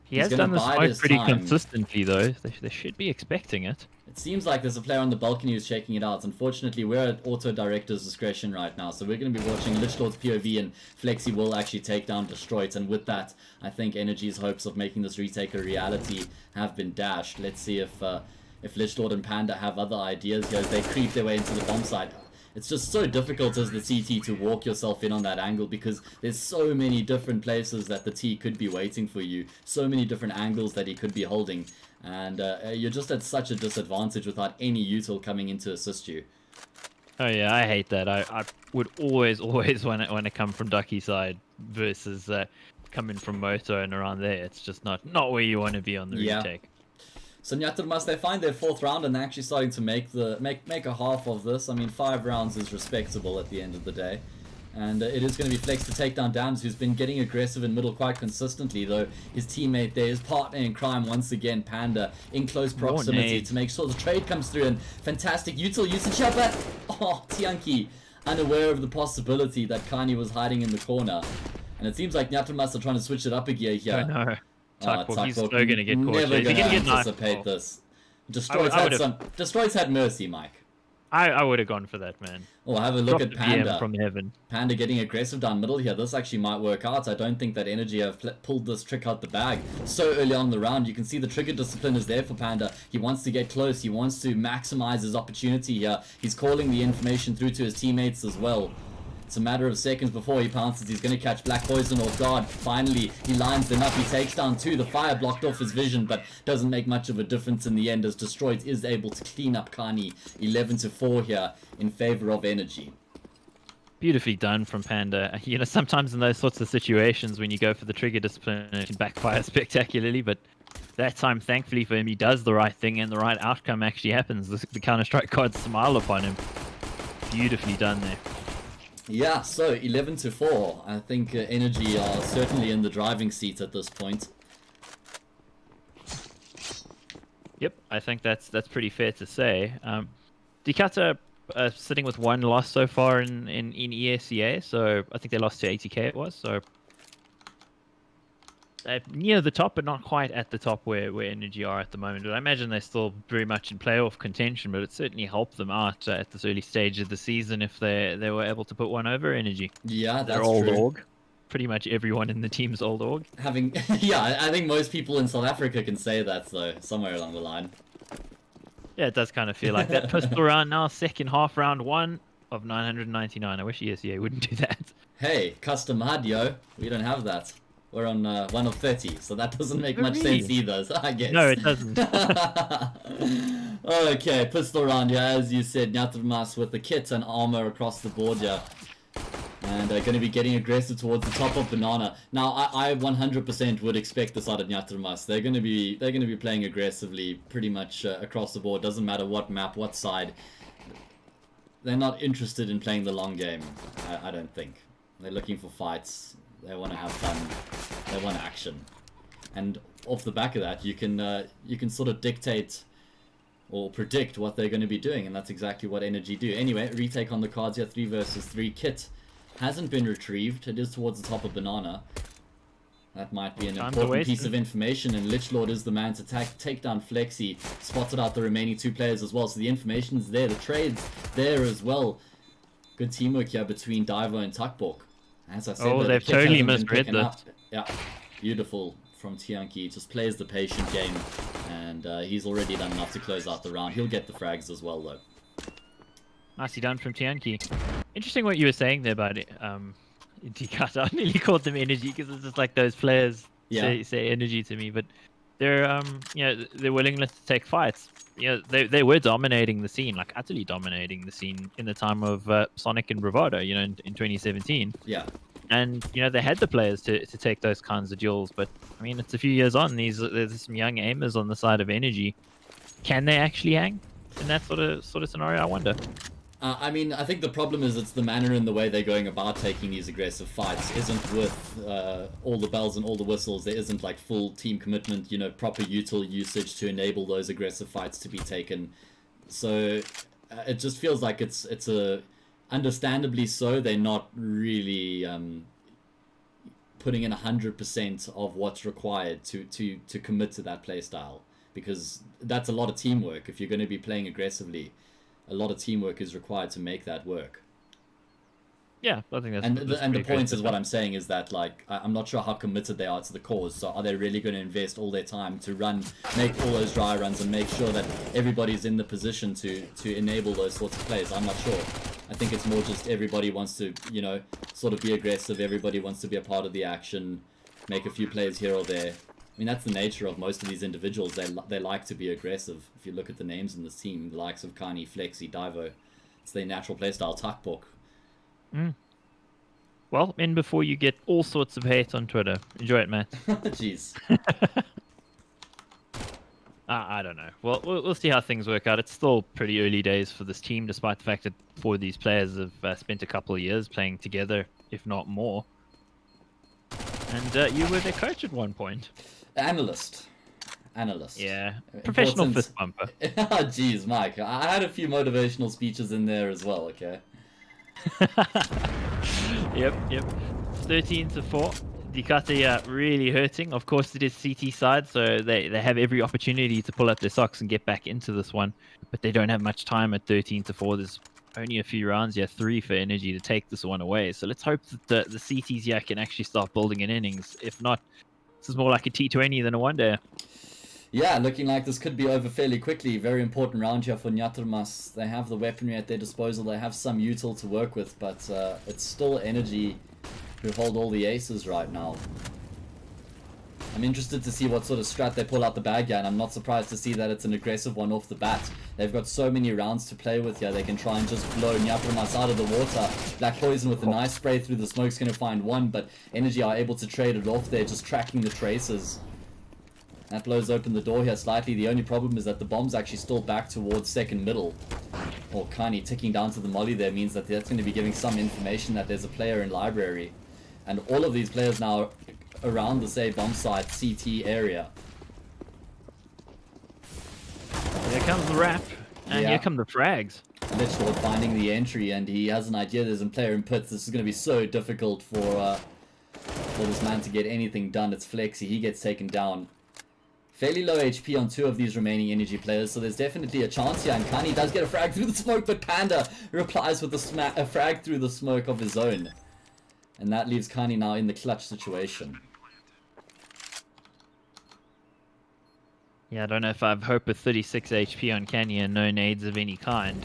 Speaker 2: He has done the smoke pretty consistently though. They should be expecting it.
Speaker 1: It seems like there's a player on the balcony who's checking it out. Unfortunately, we're at auto director's discretion right now, so we're going to be watching Lichlord's POV, and Flexi will actually take down Destroyed. And with that, I think Energy's hopes of making this retake a reality have been dashed. Let's see if if Lichlord and Panda have other ideas here as they creep their way into the bomb site. It's just so difficult as the CT to walk yourself in on that angle because there's so many different places that the T could be waiting for you, so many different angles that he could be holding, and you're just at such a disadvantage without any util coming in to assist you.
Speaker 2: Oh yeah, I hate that. I would always want to come from Ducky side versus coming from Moto and around there. It's just not where you want to be on the retake.
Speaker 1: So Nyattermas, they find their 4th round and they're actually starting to make a half of this. I mean, 5 rounds is respectable at the end of the day. And it is going to be Flex to take down Dams, who's been getting aggressive in middle quite consistently, though his teammate there, his partner in crime, once again, Panda, in close proximity to make sure the trade comes through, and fantastic util usage here, but Tianki, unaware of the possibility that Kani was hiding in the corner. And it seems like Nyattermas are trying to switch it up a gear here.
Speaker 2: I know. Tuckbook, he's so going to get caught.
Speaker 1: Never going to
Speaker 2: anticipate
Speaker 1: knife. This. Destroy's had mercy, Mike.
Speaker 2: I would have gone for that, man.
Speaker 1: Well, have a look at Panda.
Speaker 2: From heaven.
Speaker 1: Panda getting aggressive down middle here. This actually might work out. I don't think that Energy have pulled this trick out the bag so early on in the round. You can see the trigger discipline is there for Panda. He wants to get close. He wants to maximize his opportunity here. He's calling the information through to his teammates as well. It's a matter of seconds before he pounces. He's going to catch Black Poison off guard. Finally, he lines them up. He takes down 2. The fire blocked off his vision, but doesn't make much of a difference in the end as Destroyed is able to clean up Kani. 11-4 here in favor of Energy.
Speaker 2: Beautifully done from Panda. You know, sometimes in those sorts of situations when you go for the trigger discipline, it can backfire spectacularly, but that time, thankfully for him, he does the right thing and the right outcome actually happens. The Counter-Strike gods smile upon him. Beautifully done there.
Speaker 1: Yeah, so 11-4. I think Energy are certainly in the driving seat at this point.
Speaker 2: Yep, I think that's pretty fair to say. Dikata sitting with 1 loss so far in ESEA, so I think they lost to ATK it was, so near the top, but not quite at the top where Energy are at the moment. But I imagine they're still very much in playoff contention, but it certainly helped them out at this early stage of the season if they were able to put one over Energy.
Speaker 1: Yeah, that's
Speaker 2: They're old
Speaker 1: true.
Speaker 2: org. Pretty much everyone in the team's old org.
Speaker 1: Yeah, I think most people in South Africa can say that, though, somewhere along the line.
Speaker 2: Yeah, it does kind of feel like that. Pistol round now, second half, round 1 of 999. I wish ESEA wouldn't do that.
Speaker 1: Hey, custom HUD, yo. We don't have that. We're on 1 of 30, so that doesn't make much sense either, so I guess.
Speaker 2: No, it doesn't.
Speaker 1: Okay, pistol round, yeah, as you said, Nyattermas with the kit and armor across the board, yeah. And going to be getting aggressive towards the top of Banana. Now, I 100% would expect this out of Nyattermas. They're going to be playing aggressively pretty much across the board. Doesn't matter what map, what side. They're not interested in playing the long game, I don't think. They're looking for fights. They want to have fun. They want action. And off the back of that, you can sort of dictate or predict what they're going to be doing, and that's exactly what Energy do. Anyway, retake on the cards here, 3 versus 3. Kit hasn't been retrieved. It is towards the top of Banana. That might be an important piece of information, and Lichlord is the man to take down Flexi. Spotted out the remaining 2 players as well, so the information's there. The trade's there as well. Good teamwork here between Divo and Tuckbook. As I said,
Speaker 2: they've totally misread this.
Speaker 1: Yeah, beautiful from Tianki. Just plays the patient game, and he's already done enough to close out the round. He'll get the frags as well, though.
Speaker 2: Nicely done from Tianki. Interesting what you were saying there about Dikata. I nearly called them Energy because it's just like those players say Energy to me, but their their willingness to take fights. They were dominating the scene, like utterly dominating the scene in the time of Sonic and Bravado, in 2017.
Speaker 1: Yeah.
Speaker 2: And they had the players to take those kinds of duels, but I mean it's a few years on. There's some young aimers on the side of Energy. Can they actually hang in that sort of scenario? I wonder.
Speaker 1: I mean, I think the problem is it's the manner and the way they're going about taking these aggressive fights isn't with all the bells and all the whistles. There isn't like full team commitment, proper util usage to enable those aggressive fights to be taken. So it just feels like it's understandably so. They're not really putting in 100% of what's required to commit to that play style, because that's a lot of teamwork. If you're going to be playing aggressively, a lot of teamwork is required to make that work.
Speaker 2: Yeah, I think that's
Speaker 1: And
Speaker 2: that's
Speaker 1: the
Speaker 2: pretty
Speaker 1: point
Speaker 2: good.
Speaker 1: is, what I'm saying is that, like, I'm not sure how committed they are to the cause. So are they really going to invest all their time to make all those dry runs and make sure that everybody's in the position to enable those sorts of plays? I'm not sure. I think it's more just everybody wants to, you know, sort of be aggressive. Everybody wants to be a part of the action, make a few plays here or there. I mean, that's the nature of most of these individuals. They like to be aggressive. If you look at the names in this team, the likes of Kani, Flexi, Divo, it's their natural playstyle. Takbok.
Speaker 2: Mm. Well, in before you get all sorts of hate on Twitter. Enjoy it, Matt.
Speaker 1: Jeez.
Speaker 2: I don't know. Well, we'll see how things work out. It's still pretty early days for this team, despite the fact that 4 of these players have spent a couple of years playing together, if not more. And you were their coach at one point.
Speaker 1: Analyst.
Speaker 2: Yeah. Professional
Speaker 1: Important.
Speaker 2: fist bumper.
Speaker 1: Jeez, Mike. I had a few motivational speeches in there as well, okay?
Speaker 2: Yep. 13-4. Ducati really hurting. Of course, it is CT side, so they have every opportunity to pull up their socks and get back into this one. But they don't have much time at 13-4. There's only a few rounds, 3 for Energy to take this one away. So let's hope that the CTs here can actually start building an innings. If not, this is more like a T20 than a one-day.
Speaker 1: Yeah, looking like this could be over fairly quickly. Very important round here for Nyaturmas. They have the weaponry at their disposal. They have some util to work with, but it's still Energy who hold all the aces right now. I'm interested to see what sort of strat they pull out the bag here, and I'm not surprised to see that it's an aggressive one off the bat. They've got so many rounds to play with here. They can try and just blow Nyaturmas out of the water. Black Poison with a nice spray through the smoke's going to find one, but Energy are able to trade it off there, just tracking the traces. That blows open the door here slightly. The only problem is that the bomb's actually still back towards second middle. Or Kani ticking down to the molly there means that that's going to be giving some information that there's a player in library. And all of these players now around the say bomb site CT area.
Speaker 2: Here comes the wrap, and here come the frags.
Speaker 1: Litchfield finding the entry, and he has an idea there's a player in pits. This is going to be so difficult for this man to get anything done. It's Flexi. He gets taken down. Fairly low HP on 2 of these remaining Energy players, so there's definitely a chance here. And Kani does get a frag through the smoke, but Panda replies with a frag through the smoke of his own. And that leaves Kani now in the clutch situation.
Speaker 2: Yeah, I don't know if I have hope with 36 HP on Kanye and no nades of any kind.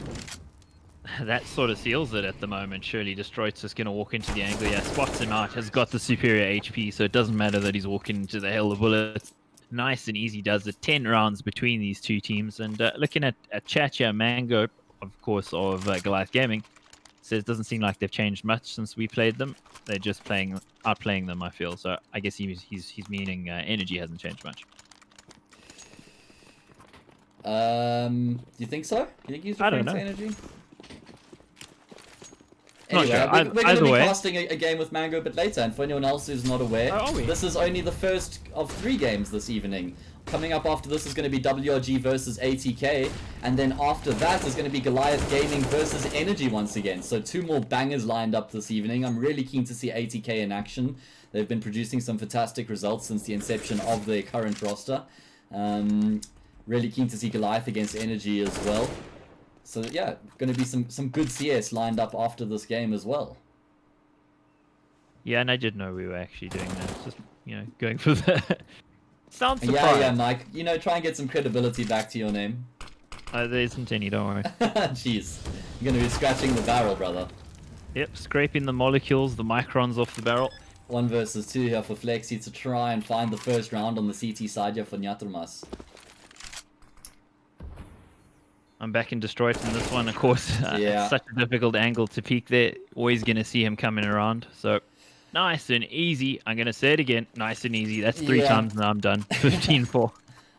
Speaker 2: That sort of seals it at the moment. Surely Destroyed's just going to walk into the angle. Yeah, spots him out, has got the superior HP, so it doesn't matter that he's walking into the hell of bullets. Nice and easy does it. 10 rounds between these two teams. And looking at Chacha Mango, of course, of Goliath Gaming, says doesn't seem like they've changed much since we played them. They're just outplaying them, I feel. So I guess he's meaning Energy hasn't changed much.
Speaker 1: Do you think so? Do you think he's referring to Energy?
Speaker 2: Anyway,
Speaker 1: sure. We're going to be casting a game with Mango a bit later, and for anyone else who's not aware, this is only the first of 3 games this evening. Coming up after this is going to be WRG versus ATK, and then after that is going to be Goliath Gaming versus Energy once again. So 2 more bangers lined up this evening. I'm really keen to see ATK in action. They've been producing some fantastic results since the inception of their current roster. Really keen to see Goliath against Energy as well. So yeah, going to be some good CS lined up after this game as well.
Speaker 2: Yeah, and I did know we were actually doing that. Just, going for the... Sounds surprised.
Speaker 1: Yeah, Mike. Try and get some credibility back to your name.
Speaker 2: There isn't any, don't worry.
Speaker 1: Jeez. You're going to be scratching the barrel, brother.
Speaker 2: Yep, scraping the molecules, the microns off the barrel.
Speaker 1: 1 versus 2 here for Flexi to try and find the first round on the CT side here for Nyaturmas.
Speaker 2: I'm back in Destroyed in this one, of course. It's such a difficult angle to peek there. Always going to see him coming around. So, nice and easy. I'm going to say it again. Nice and easy. That's 3 times now I'm done. 15-4.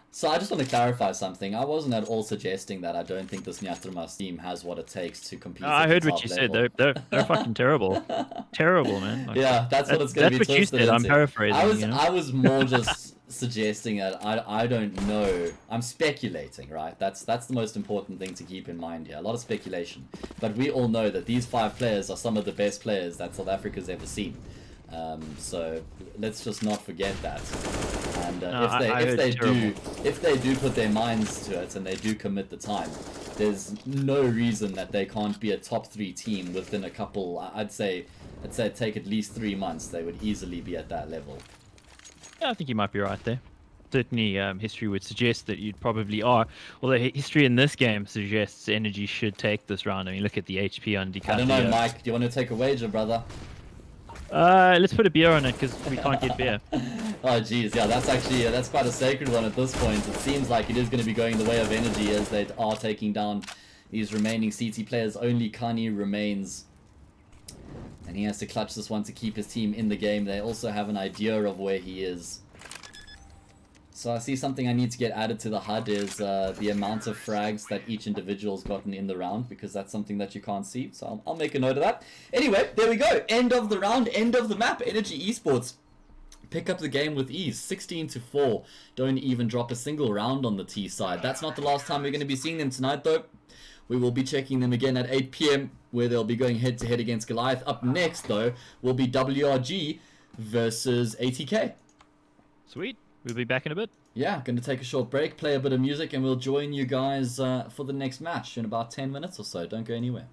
Speaker 1: So I just want to clarify something. I wasn't at all suggesting that I don't think this Nyaturmas team has what it takes to compete.
Speaker 2: I heard what you said. They're fucking terrible. Terrible, man. Like,
Speaker 1: yeah, that's what it's going to be.
Speaker 2: That's what you said. I'm paraphrasing.
Speaker 1: I was more just suggesting that I don't know. I'm speculating, right? That's the most important thing to keep in mind here. A lot of speculation, but we all know that these 5 players are some of the best players that South Africa's ever seen. So let's just not forget that. And if they do put their minds to it and they do commit the time, there's no reason that they can't be a top 3 team within a couple. I'd say it'd take at least 3 months. They would easily be at that level.
Speaker 2: Yeah, I think you might be right there. Certainly, history would suggest that you'd probably are. Although history in this game suggests Energy should take this round. I mean, look at the HP on Decathlon.
Speaker 1: I don't know, Mike. Do you want to take a wager, brother?
Speaker 2: Let's put a beer on it because we can't get beer.
Speaker 1: Oh, geez. Yeah, that's quite a sacred one at this point. It seems like it is going to be going the way of Energy as they are taking down these remaining CT players. Only Kani remains. And he has to clutch this one to keep his team in the game. They also have an idea of where he is. So I see something I need to get added to the HUD is the amount of frags that each individual's gotten in the round, because that's something that you can't see. So I'll make a note of that. Anyway, there we go. End of the round, end of the map. Energy Esports pick up the game with ease, 16-4. Don't even drop a single round on the T side. That's not the last time we're going to be seeing them tonight, though. We will be checking them again at 8 PM, where they'll be going head-to-head against Goliath. Up next, though, will be WRG versus ATK.
Speaker 2: Sweet. We'll be back in a bit.
Speaker 1: Yeah, going to take a short break, play a bit of music, and we'll join you guys for the next match in about 10 minutes or so. Don't go anywhere.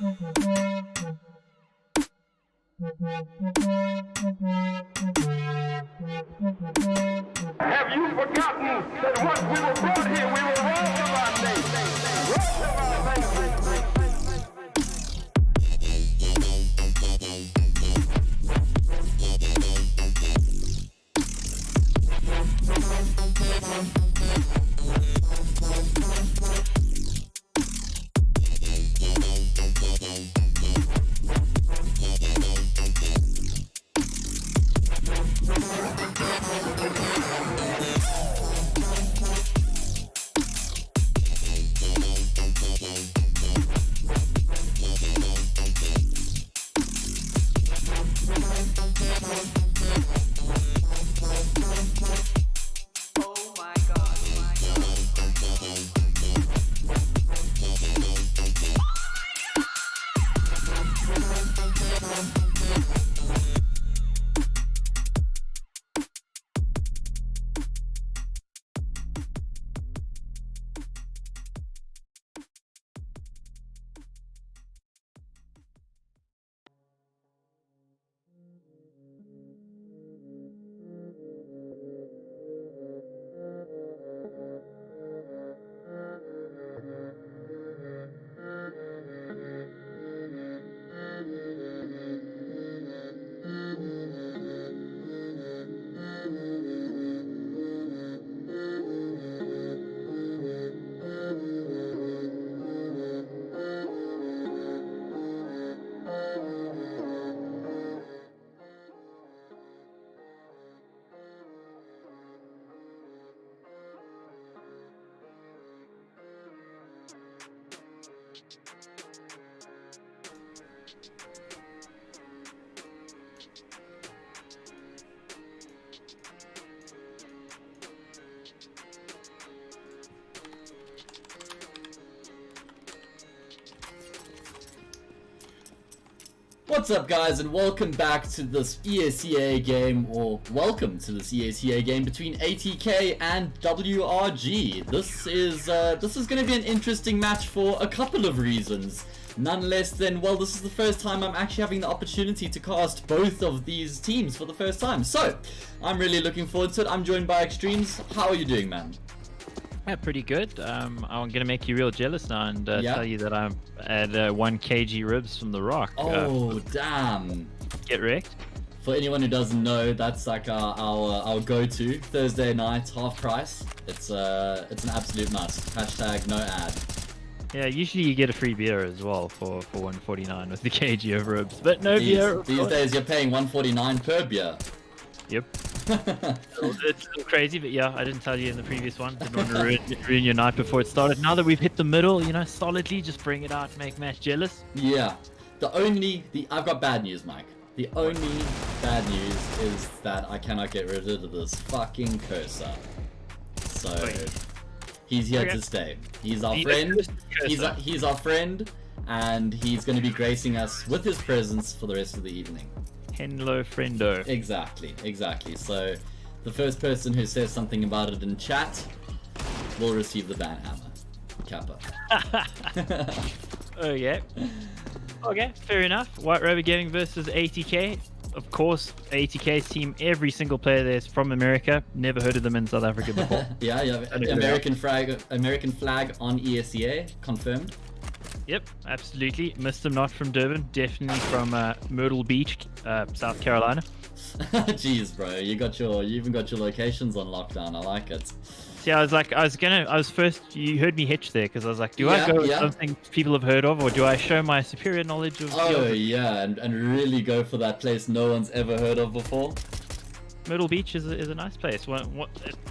Speaker 3: Have you forgotten that once we were brought here, we were robbed of our nation? Robbed of our
Speaker 1: What's up, guys, and welcome back to this ESEA game, or welcome to this ESEA game between ATK and WRG. This is going to be an interesting match for a couple of reasons. None less than, well, this is the first time I'm actually having the opportunity to cast both of these teams for the first time. So, I'm really looking forward to it. I'm joined by Extremes. How are you doing, man?
Speaker 2: Yeah, pretty good. I'm gonna make you real jealous now and tell you that I'm at 1 kg ribs from the rock.
Speaker 1: Oh, damn.
Speaker 2: Get wrecked.
Speaker 1: For anyone who doesn't know, that's like our go-to Thursday night half price. It's an absolute must. Hashtag no ad.
Speaker 2: Yeah, usually you get a free beer as well for 149 with the kg of ribs, but no beer.
Speaker 1: These days you're paying 149 per beer.
Speaker 2: Yep. It's still crazy, but yeah, I didn't tell you in the previous one. Didn't want to ruin your night before it started. Now that we've hit the middle, you know, solidly, just bring it out, make Matt jealous.
Speaker 1: Yeah. I've got bad news, Mike. The only bad news is that I cannot get rid of this fucking cursor. So, he's here to stay. He's our friend. He's our friend, and he's going to be gracing us with his presence for the rest of the evening.
Speaker 2: Hello, friendo.
Speaker 1: Exactly. So, the first person who says something about it in chat will receive the ban hammer. Kappa.
Speaker 2: Okay, fair enough. White Rabbit Gaming versus ATK. Of course, ATK's team, every single player there is from America. Never heard of them in South Africa before.
Speaker 1: yeah, American flag on ESEA, confirmed.
Speaker 2: Yep, absolutely. Missed them not from Durban, definitely from Myrtle Beach, South Carolina.
Speaker 1: Jeez, bro, you even got your locations on lockdown. I like it.
Speaker 2: See, you heard me hitch there because I was like, do I go with something people have heard of, or do I show my superior knowledge of?
Speaker 1: Oh yeah, and really go for that place no one's ever heard of before.
Speaker 2: Myrtle Beach is a nice place.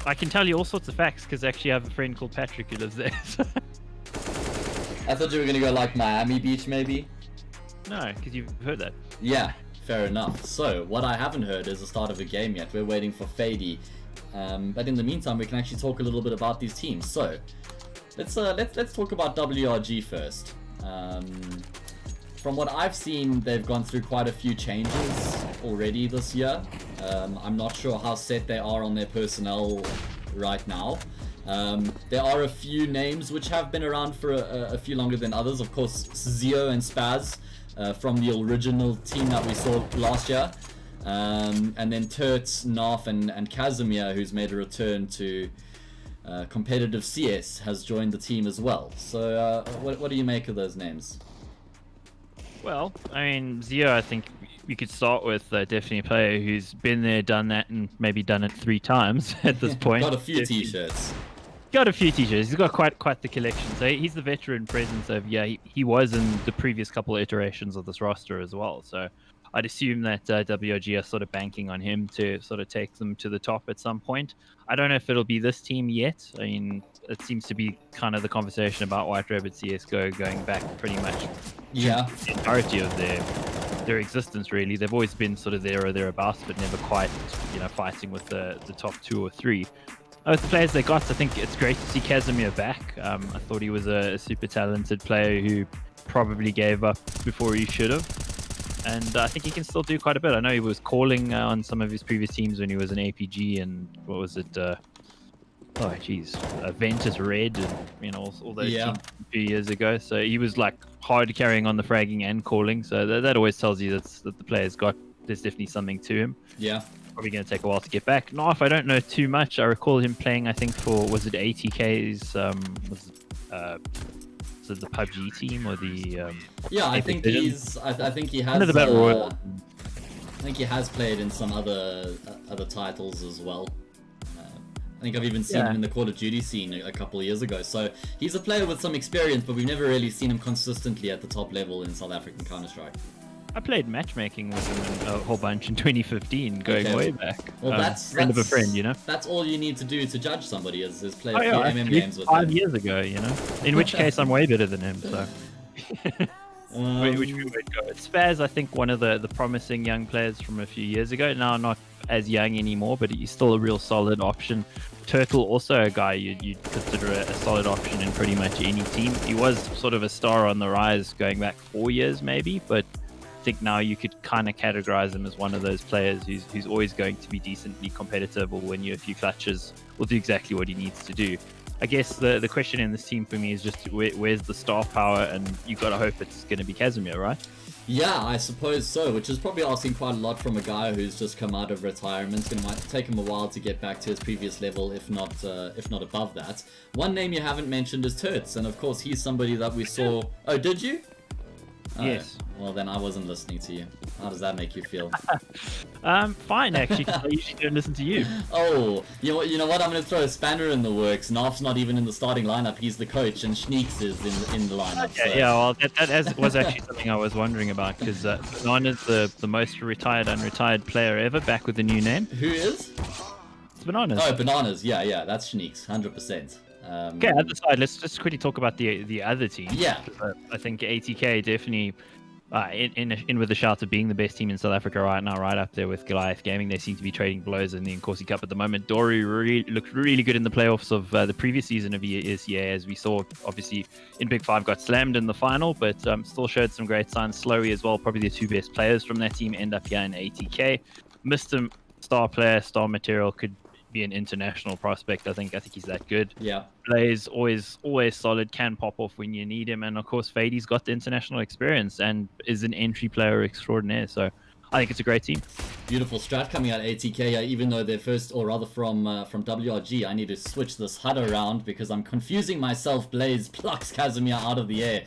Speaker 2: I can tell you all sorts of facts because actually I have a friend called Patrick who lives there.
Speaker 1: I thought you were gonna go like Miami Beach, maybe.
Speaker 2: No, because you've heard that.
Speaker 1: Yeah, fair enough. So what I haven't heard is the start of a game yet. We're waiting for Fady. But in the meantime, we can actually talk a little bit about these teams. So let's talk about WRG first. From what I've seen, they've gone through quite a few changes already this year. I'm not sure how set they are on their personnel right now. There are a few names which have been around for a few longer than others. Of course, Zio and Spaz from the original team that we saw last year. And then Turts, Narf, and Casimir, who's made a return to competitive CS, has joined the team as well. So what do you make of those names?
Speaker 2: Well, I mean, Zio, I think we could start with definitely a player who's been there, done that, and maybe done it 3 times at this point.
Speaker 1: Got a few t-shirts.
Speaker 2: Got a few t-shirts. He's got quite the collection. So he's the veteran presence of, he was in the previous couple of iterations of this roster as well. So I'd assume that WRG are sort of banking on him to sort of take them to the top at some point. I don't know if it'll be this team yet. I mean, it seems to be kind of the conversation about White Rabbit CSGO going back pretty much
Speaker 1: Yeah.
Speaker 2: the entirety of their existence, really. They've always been sort of there or thereabouts, but never quite, fighting with the top 2 or 3. With the players they got, I think it's great to see Casimir back. I thought he was a super talented player who probably gave up before he should have. And I think he can still do quite a bit. I know he was calling on some of his previous teams when he was an APG and what was it? Ventus Red and all those teams a few years ago. So he was like hard carrying on the fragging and calling. So that always tells you that the player's there's definitely something to him.
Speaker 1: Yeah.
Speaker 2: Probably going to take a while to get back. Narf, I don't know too much. I recall him playing, I think, was it ATK's was it the PUBG team or the
Speaker 1: I think I think he has
Speaker 2: under the Battle Royale.
Speaker 1: I think he has played in some other titles as well. I think I've even seen him in the Call of Duty scene a couple of years ago. So he's a player with some experience, but we've never really seen him consistently at the top level in South African Counter-Strike.
Speaker 2: I played matchmaking with him a whole bunch in 2015, going way back.
Speaker 1: Well, that's
Speaker 2: friend of a friend,
Speaker 1: That's all you need to do to judge somebody is play a few
Speaker 2: yeah,
Speaker 1: MM games with
Speaker 2: 5
Speaker 1: him.
Speaker 2: years ago, In which case, I'm way better than him. So, which we would go. Spaz, I think one of the promising young players from a few years ago. Now not as young anymore, but he's still a real solid option. Turtle, also a guy you'd consider a solid option in pretty much any team. He was sort of a star on the rise going back 4 years, maybe, but I think now you could kind of categorize him as one of those players who's always going to be decently competitive, or win you a few clutches, will do exactly what he needs to do. I guess the question in this team for me is just where's the star power, and you've got to hope it's going to be Casimir, right?
Speaker 1: Yeah, I suppose so, which is probably asking quite a lot from a guy who's just come out of retirement. It's going to take him a while to get back to his previous level, if not above that. One name you haven't mentioned is Turts, and of course he's somebody that we saw... Oh, did you?
Speaker 2: Yes.
Speaker 1: Well, then I wasn't listening to you. How does that make you feel?
Speaker 2: Fine, actually, 'cause I usually don't listen to you.
Speaker 1: Oh, you know what? I'm going to throw a spanner in the works. Narf's not even in the starting lineup. He's the coach, and Schneeks is in the lineup.
Speaker 2: Okay,
Speaker 1: so.
Speaker 2: yeah, well, that was actually something I was wondering about, because Banana's the most retired, unretired player ever, back with a new name.
Speaker 1: Who is?
Speaker 2: It's Bananas.
Speaker 1: Oh, Bananas. Yeah, that's Schneeks, 100%.
Speaker 2: Okay, other side, let's just quickly talk about the other team.
Speaker 1: Yeah.
Speaker 2: I think ATK definitely in with the shout of being the best team in South Africa right now, right up there with Goliath Gaming. They seem to be trading blows in the Nkosi Cup at the moment. Dory looked really good in the playoffs of the previous season of ESEA, as we saw, obviously, in Big 5 got slammed in the final, but still showed some great signs. Slowly as well, probably the 2 best players from that team end up here in ATK. Mr. Star player, star material, could be an international prospect. I think he's that good.
Speaker 1: Yeah.
Speaker 2: Plays always solid, can pop off when you need him, and of course Fady's got the international experience and is an entry player extraordinaire. So I think it's a great team.
Speaker 1: Beautiful strat coming out ATK, even though they're first, or rather from WRG. I need to switch this HUD around because I'm confusing myself. Blaze plucks Casimir out of the air.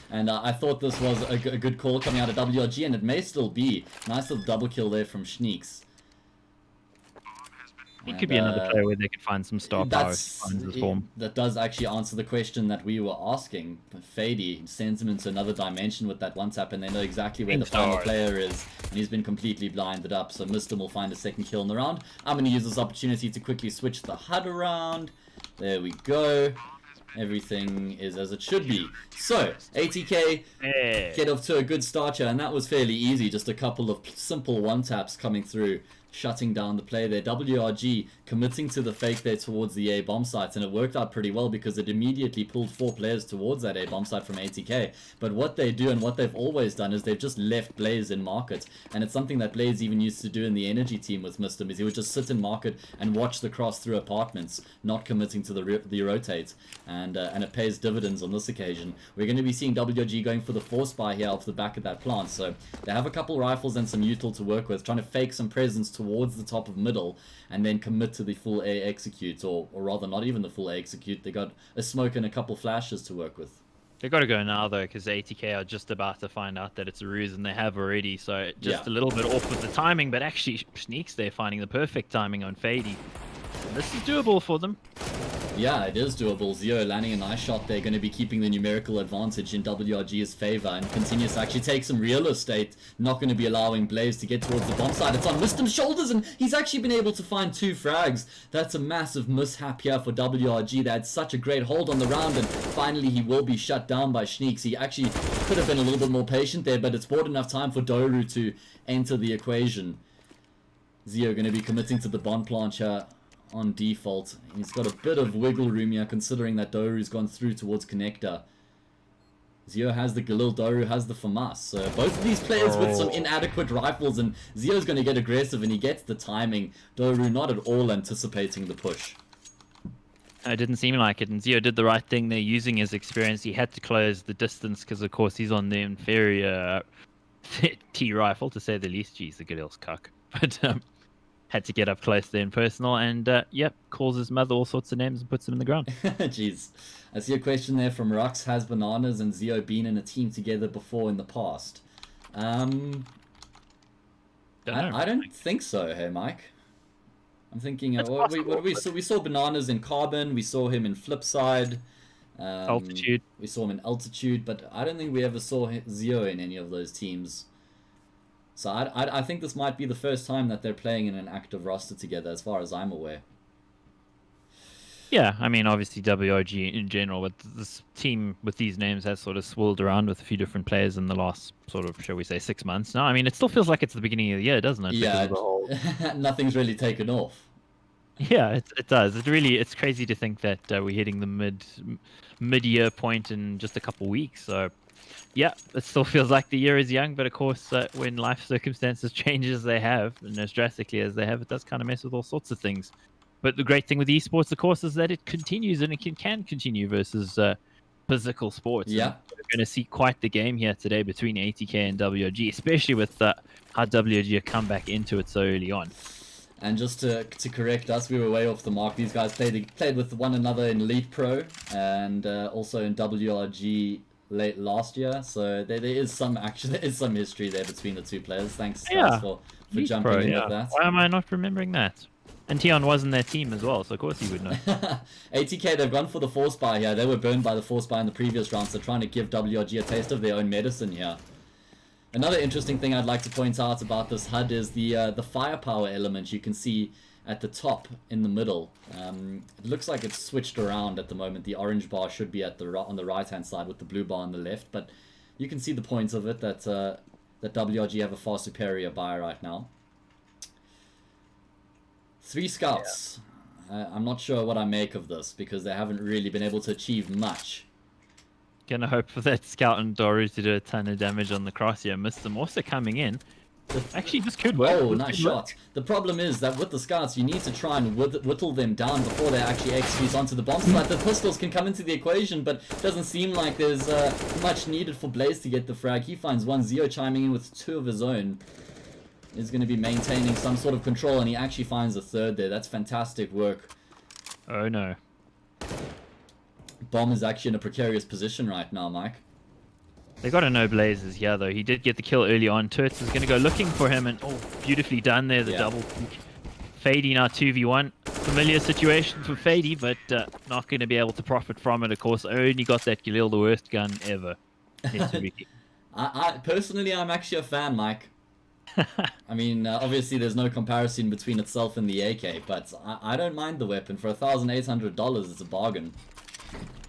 Speaker 1: And I thought this was a good call coming out of WRG, and it may still be. Nice little double kill there from Schneeks.
Speaker 2: He could be another player where they could find some star power if he finds his form.
Speaker 1: That does actually answer the question that we were asking. Fady sends him into another dimension with that one tap, and they know exactly where the final player is, and he's been completely blinded up. So Mistim will find a second kill in the round. I'm going to use this opportunity to quickly switch the HUD around. There we go. Everything is as it should be. So, ATK get off to a good start here, and that was fairly easy. Just a couple of simple one-taps coming through shutting down the play there. WRG committing to the fake there towards the A bomb sites, and it worked out pretty well because it immediately pulled 4 players towards that A bomb site from ATK. But what they do and what they've always done is they've just left Blaze in market, and it's something that Blaze even used to do in the energy team with Mr. is he would just sit in market and watch the cross through apartments, not committing to the rotate, and it pays dividends on this occasion. We're going to be seeing WRG going for the force buy here off the back of that plant, so they have a couple rifles and some util to work with, trying to fake some presence towards the top of middle and then commit to the full A execute, or rather not even the full A execute. They got a smoke and a couple flashes to work with.
Speaker 2: They've got to go now though, because ATK are just about to find out that it's a ruse, and they have already. So just a little bit off with the timing, but actually Sneaks there finding the perfect timing on Fady. This is doable for them.
Speaker 1: Yeah, it is doable. Zeo landing a nice shot there, going to be keeping the numerical advantage in WRG's favor, and continues to actually take some real estate, not going to be allowing Blaze to get towards the bomb side. It's on Wisdom's shoulders, and he's actually been able to find 2 frags. That's a massive mishap here for WRG. They had such a great hold on the round, and finally he will be shut down by Sneaks. He actually could have been a little bit more patient there, but it's bought enough time for Doru to enter the equation. Zeo going to be committing to the bomb plant here on default. He's got a bit of wiggle room here, considering that Doru's gone through towards connector. Zeo has the Galil, Doru has the FAMAS. So both of these players with some inadequate rifles, and Zeo's going to get aggressive, and he gets the timing. Doru not at all anticipating the push.
Speaker 2: It didn't seem like it, and Zeo did the right thing there, using his experience. He had to close the distance because, of course, he's on the inferior T rifle, to say the least. Jeez, the Galil's cuck. But had to get up close there in personal, and yep, calls his mother all sorts of names and puts him in the ground.
Speaker 1: Jeez. I see a question there from Rux. Has Bananas and Zeo been in a team together before in the past? I don't think so, hey Mike. I'm thinking, we saw Bananas in Carbon, we saw him in Flipside,
Speaker 2: Altitude.
Speaker 1: We saw him in Altitude, but I don't think we ever saw Zeo in any of those teams. So I think this might be the first time that they're playing in an active roster together, as far as I'm aware.
Speaker 2: Yeah, I mean, obviously WRG in general, but this team with these names has sort of swirled around with a few different players in the last sort of, shall we say, 6 months. No, I mean, it still feels like it's the beginning of the year, doesn't it?
Speaker 1: Yeah, nothing's really taken off.
Speaker 2: Yeah, it does. It's crazy to think that we're hitting the mid-year point in just a couple weeks. So, yeah, it still feels like the year is young, but of course, when life circumstances change as they have, and as drastically as they have, it does kind of mess with all sorts of things. But the great thing with esports, of course, is that it continues, and it can continue versus physical sports.
Speaker 1: Yeah.
Speaker 2: And we're going to see quite the game here today between ATK and WRG, especially with how WRG have come back into it so early on.
Speaker 1: And just to correct us, we were way off the mark. These guys played with one another in Elite Pro and also in WRG late last year. So there is some history there between the two players. Thanks guys, for jumping in with that.
Speaker 2: Why am I not remembering that? And Tion was in their team as well, so of course he would know.
Speaker 1: ATK, they've gone for the force buy here. They were burned by the force buy in the previous round, so trying to give WRG a taste of their own medicine here. Another interesting thing I'd like to point out about this HUD is the firepower element you can see at the top in the middle. It looks like it's switched around at the moment. The orange bar should be at on the right-hand side with the blue bar on the left, but you can see the points of it that WRG have a far superior buy right now. 3 scouts. Yeah. I'm not sure what I make of this because they haven't really been able to achieve much.
Speaker 2: Gonna hope for that scout and Doru to do a ton of damage on the cross here. Missed them also coming in. Actually, this could work.
Speaker 1: Oh, nice shot. The problem is that with the scouts, you need to try and whittle them down before they actually execute onto the bomb site. The pistols can come into the equation, but it doesn't seem like there's much needed for Blaze to get the frag. He finds one. Zeo chiming in with 2 of his own. Is going to be maintaining some sort of control, and he actually finds a 3rd there. That's fantastic work.
Speaker 2: Oh no.
Speaker 1: Bomb is actually in a precarious position right now, Mike.
Speaker 2: They got to know Blazes here, though. He did get the kill early on. Turts is going to go looking for him, and oh, beautifully done there, the double peek. Fady now 2v1. Familiar situation for Fady, but not going to be able to profit from it, of course. Only got that Galil, the worst gun ever.
Speaker 1: Personally, I'm actually a fan, Mike. I mean, obviously there's no comparison between itself and the AK, but I don't mind the weapon. For $1,800, it's a bargain.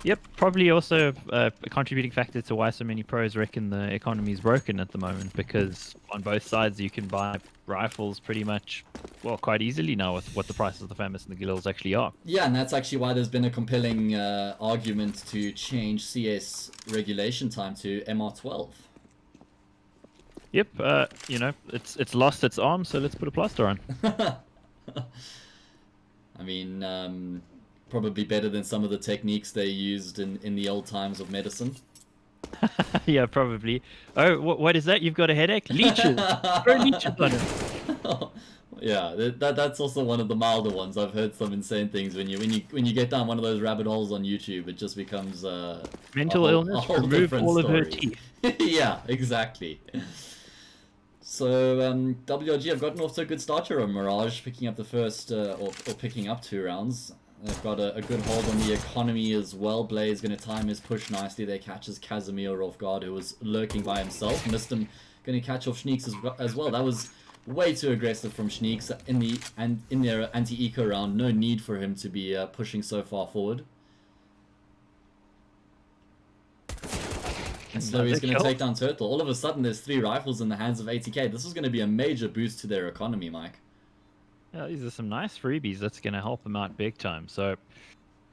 Speaker 2: Yep, probably also a contributing factor to why so many pros reckon the economy is broken at the moment, because on both sides you can buy rifles pretty much, well, quite easily now with what the prices of the FAMAS and the Galils actually are.
Speaker 1: Yeah, and that's actually why there's been a compelling argument to change CS regulation time to MR12.
Speaker 2: Yep, you know, it's lost its arm, so let's put a plaster on.
Speaker 1: I mean, probably better than some of the techniques they used in the old times of medicine.
Speaker 2: Yeah, probably. Oh, what is that? You've got a headache? Leeches. Throw leeches on it.
Speaker 1: Yeah, that's also one of the milder ones. I've heard some insane things when you get down one of those rabbit holes on YouTube. It just becomes
Speaker 2: mental illness. Remove
Speaker 1: different
Speaker 2: all of her
Speaker 1: story.
Speaker 2: teeth.
Speaker 1: Yeah, exactly. So WRG have gotten off to a good start here on Mirage, picking up the first or picking up 2 rounds. They've got a good hold on the economy as well. Blaze going to time his push nicely. There catches Casimir off guard, who was lurking by himself. Missed him. Going to catch off Schneeks as well. That was way too aggressive from Schneeks in their anti-eco round. No need for him to be pushing so far forward. And so he's going to take down Turtle. All of a sudden, there's 3 rifles in the hands of ATK. This is going to be a major boost to their economy, Mike.
Speaker 2: Yeah, these are some nice freebies. That's going to help them out big time. So,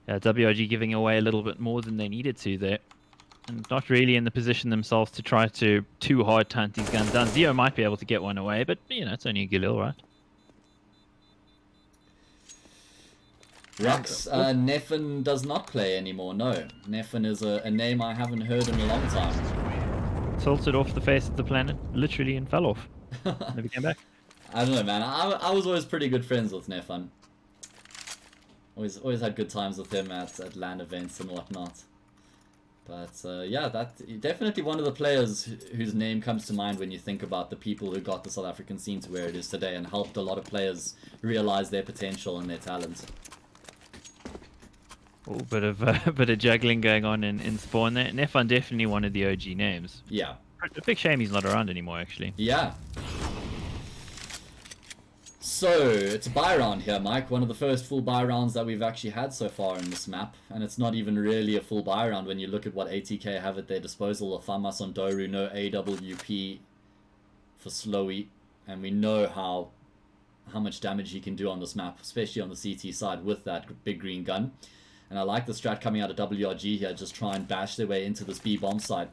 Speaker 2: yeah, WRG giving away a little bit more than they needed to there. And not really in the position themselves to try to too hard hunt these guns down. Zeo might be able to get one away, but, you know, it's only a Galil, right?
Speaker 1: Rux, Neffen does not play anymore, no. Neffen is a name I haven't heard in a long time.
Speaker 2: Tilted off the face of the planet, literally, and fell off. Never came back.
Speaker 1: I don't know, man. I was always pretty good friends with Neffen. Always had good times with him at LAN events and whatnot. But yeah, that definitely one of the players whose name comes to mind when you think about the people who got the South African scene to where it is today and helped a lot of players realize their potential and their talent.
Speaker 2: Oh, bit of juggling going on in spawn there. Nefan definitely one of the OG names.
Speaker 1: Yeah.
Speaker 2: A big shame he's not around anymore, actually.
Speaker 1: Yeah. So, it's a buy round here, Mike. One of the first full buy rounds that we've actually had so far in this map. And it's not even really a full buy round when you look at what ATK have at their disposal. A Famas on Doru, no AWP for Slowy. And we know how much damage he can do on this map, especially on the CT side with that big green gun. And I like the strat coming out of WRG here, just try and bash their way into this B bomb site.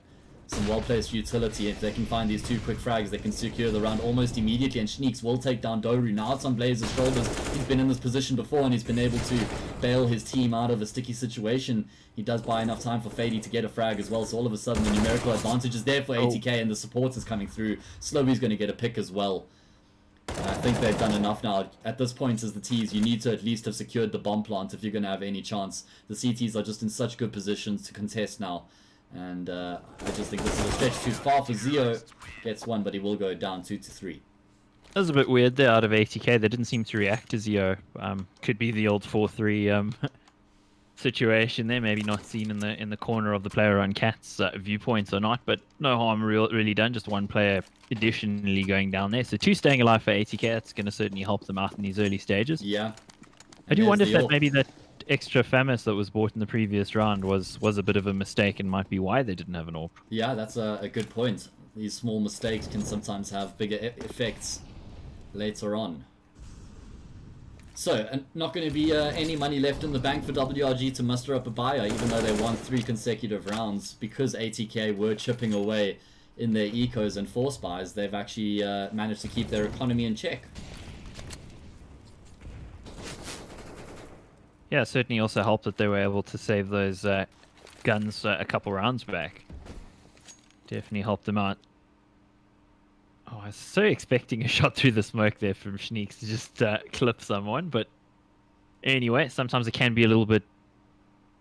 Speaker 1: Some well-placed utility. If they can find these 2 quick frags, they can secure the round almost immediately, and Schneeks will take down Doru. Now it's on Blaze's shoulders. He's been in this position before, and he's been able to bail his team out of a sticky situation. He does buy enough time for Fady to get a frag as well, so all of a sudden the numerical advantage is there for ATK, and the support is coming through. Slowy's going to get a pick as well. And I think they've done enough now. At this point, as the Ts, you need to at least have secured the bomb plant if you're going to have any chance. The CTs are just in such good positions to contest now. And I just think this is a stretch too far for Zeo. Gets one, but he will go down 2-3.
Speaker 2: That was a bit weird there out of ATK. They didn't seem to react to Zeo. Could be the old 4-3 situation there. Maybe not seen in the corner of the player on Cat's viewpoints or not, but no harm really done. Just one player additionally going down there. So 2 staying alive for ATK. That's going to certainly help them out in these early stages.
Speaker 1: Yeah.
Speaker 2: I do wonder if that maybe that extra FAMAS that was bought in the previous round was a bit of a mistake and might be why they didn't have an AWP.
Speaker 1: Yeah, that's a good point. These small mistakes can sometimes have bigger effects later on. So, not going to be any money left in the bank for WRG to muster up a buyer, even though they won 3 consecutive rounds. Because ATK were chipping away in their ecos and force buys, they've actually managed to keep their economy in check.
Speaker 2: Yeah, it certainly also helped that they were able to save those guns a couple rounds back. Definitely helped them out. Oh, I was so expecting a shot through the smoke there from Schneeks to just clip someone, but anyway, sometimes it can be a little bit,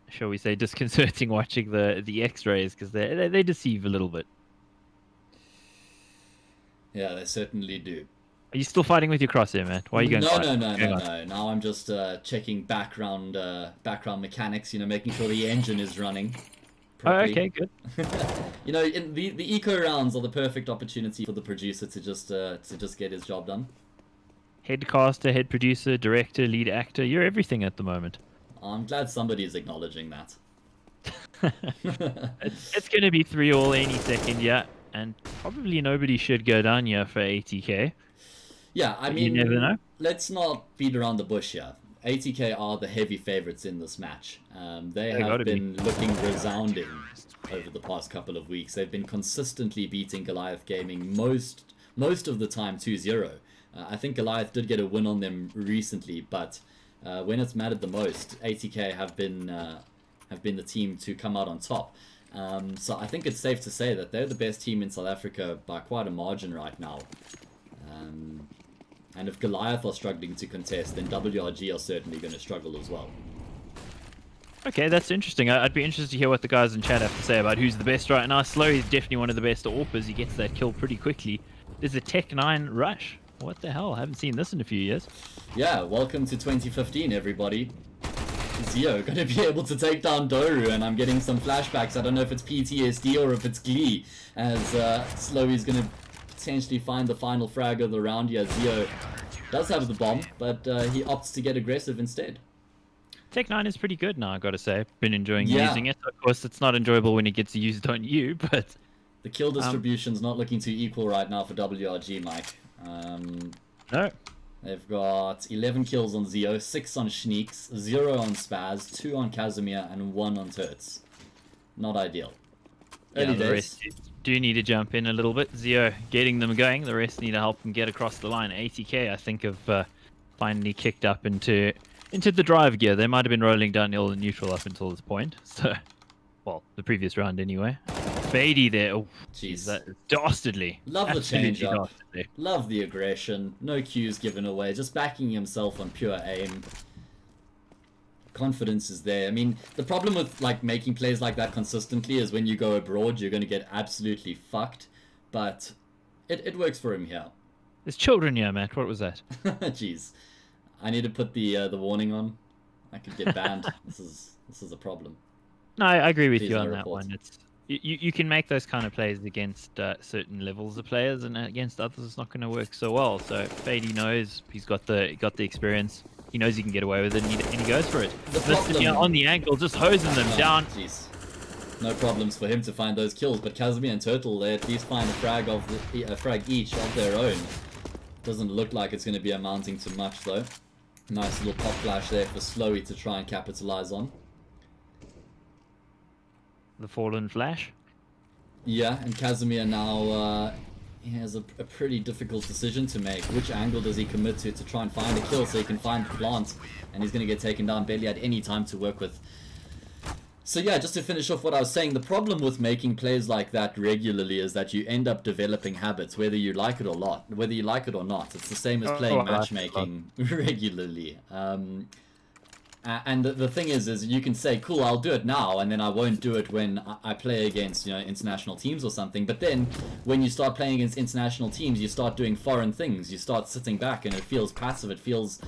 Speaker 2: shall we say, disconcerting watching the X-rays because they deceive a little bit.
Speaker 1: Yeah, they certainly do.
Speaker 2: Are you still fighting with your crosshair, man? Why are you going?
Speaker 1: No. Now I'm just checking background mechanics. You know, making sure the engine is running properly.
Speaker 2: Oh, okay, good.
Speaker 1: You know, in the eco rounds are the perfect opportunity for the producer to just get his job done.
Speaker 2: Head caster, head producer, director, lead actor. You're everything at the moment.
Speaker 1: I'm glad somebody is acknowledging that.
Speaker 2: It's going to be 3-all any second, yeah. And probably nobody should go down here for ATK.
Speaker 1: Yeah, I
Speaker 2: But
Speaker 1: mean,
Speaker 2: you never know.
Speaker 1: let's not beat around the bush here. ATK are the heavy favorites in this match. They have
Speaker 2: gotta be.
Speaker 1: been looking resounding over the past couple of weeks. They've been consistently beating Goliath Gaming most of the time 2-0. I think Goliath did get a win on them recently, but when it's mattered the most, ATK have been the team to come out on top. So I think it's safe to say that they're the best team in South Africa by quite a margin right now. And if Goliath are struggling to contest, then WRG are certainly going to struggle as well.
Speaker 2: Okay, that's interesting. I'd be interested to hear what the guys in chat have to say about who's the best right now. Slow is definitely one of the best AWPers. He gets that kill pretty quickly. There's a Tech 9 rush. What the hell? I haven't seen this in a few years.
Speaker 1: Yeah, welcome to 2015, everybody. Zio going to be able to take down Doru, and I'm getting some flashbacks. I don't know if it's PTSD or if it's Glee, as Slowy's going to potentially find the final frag of the round here. Zio does have the bomb, but he opts to get aggressive instead.
Speaker 2: Tech 9 is pretty good now, I gotta say. Been enjoying
Speaker 1: Yeah.
Speaker 2: using it. Of course, it's not enjoyable when it gets used on you, but
Speaker 1: The kill distribution's not looking too equal right now for WRG, Mike.
Speaker 2: no.
Speaker 1: They've got 11 kills on Zio, 6 on Schneeks, 0 on Spaz, 2 on Casimir, and 1 on Turts. Not ideal. Early
Speaker 2: the
Speaker 1: days.
Speaker 2: rest do need to jump in a little bit. Zio getting them going. The rest need to help them get across the line. ATK, I think, have finally kicked up into the drive gear. They might have been rolling downhill and neutral up until this point. So, well, the previous round anyway. Fady there. Oh,
Speaker 1: Jeez.
Speaker 2: that is dastardly.
Speaker 1: Love the
Speaker 2: Absolutely
Speaker 1: change up.
Speaker 2: dastardly.
Speaker 1: Love the aggression. No cues given away. Just backing himself on pure aim. Confidence is there. I mean, the problem with like making plays like that consistently is when you go abroad, you're going to get absolutely fucked. But it works for him here.
Speaker 2: There's children here, Matt. What was that?
Speaker 1: Jeez. I need to put the warning on. I could get banned. This is a problem.
Speaker 2: No, I agree with
Speaker 1: Please
Speaker 2: you
Speaker 1: no
Speaker 2: on that
Speaker 1: report.
Speaker 2: one. It's you can make those kind of plays against certain levels of players, and against others, it's not going to work so well. So Fady knows he's got the experience. He knows he can get away with it, and he goes for it.
Speaker 1: The
Speaker 2: Mr. Here on the angle, just hosing them down.
Speaker 1: Jeez. No problems for him to find those kills, but Casimir and Turtle, they at least find a frag each of their own. Doesn't look like it's going to be amounting to much though. Nice little pop flash there for Slowy to try and capitalize on.
Speaker 2: The fallen flash.
Speaker 1: Yeah, and Casimir now he has a pretty difficult decision to make. Which angle does he commit to try and find a kill so he can find the plant? And he's going to get taken down. Barely had any time to work with. So yeah, just to finish off what I was saying, the problem with making plays like that regularly is that you end up developing habits, whether you like it or not. Whether you like it or not, it's the same as playing
Speaker 2: I like it a lot.
Speaker 1: matchmaking regularly. And the thing is you can say, cool, I'll do it now, and then I won't do it when I play against, international teams or something. But then, when you start playing against international teams, you start doing foreign things. You start sitting back, and it feels passive. It feels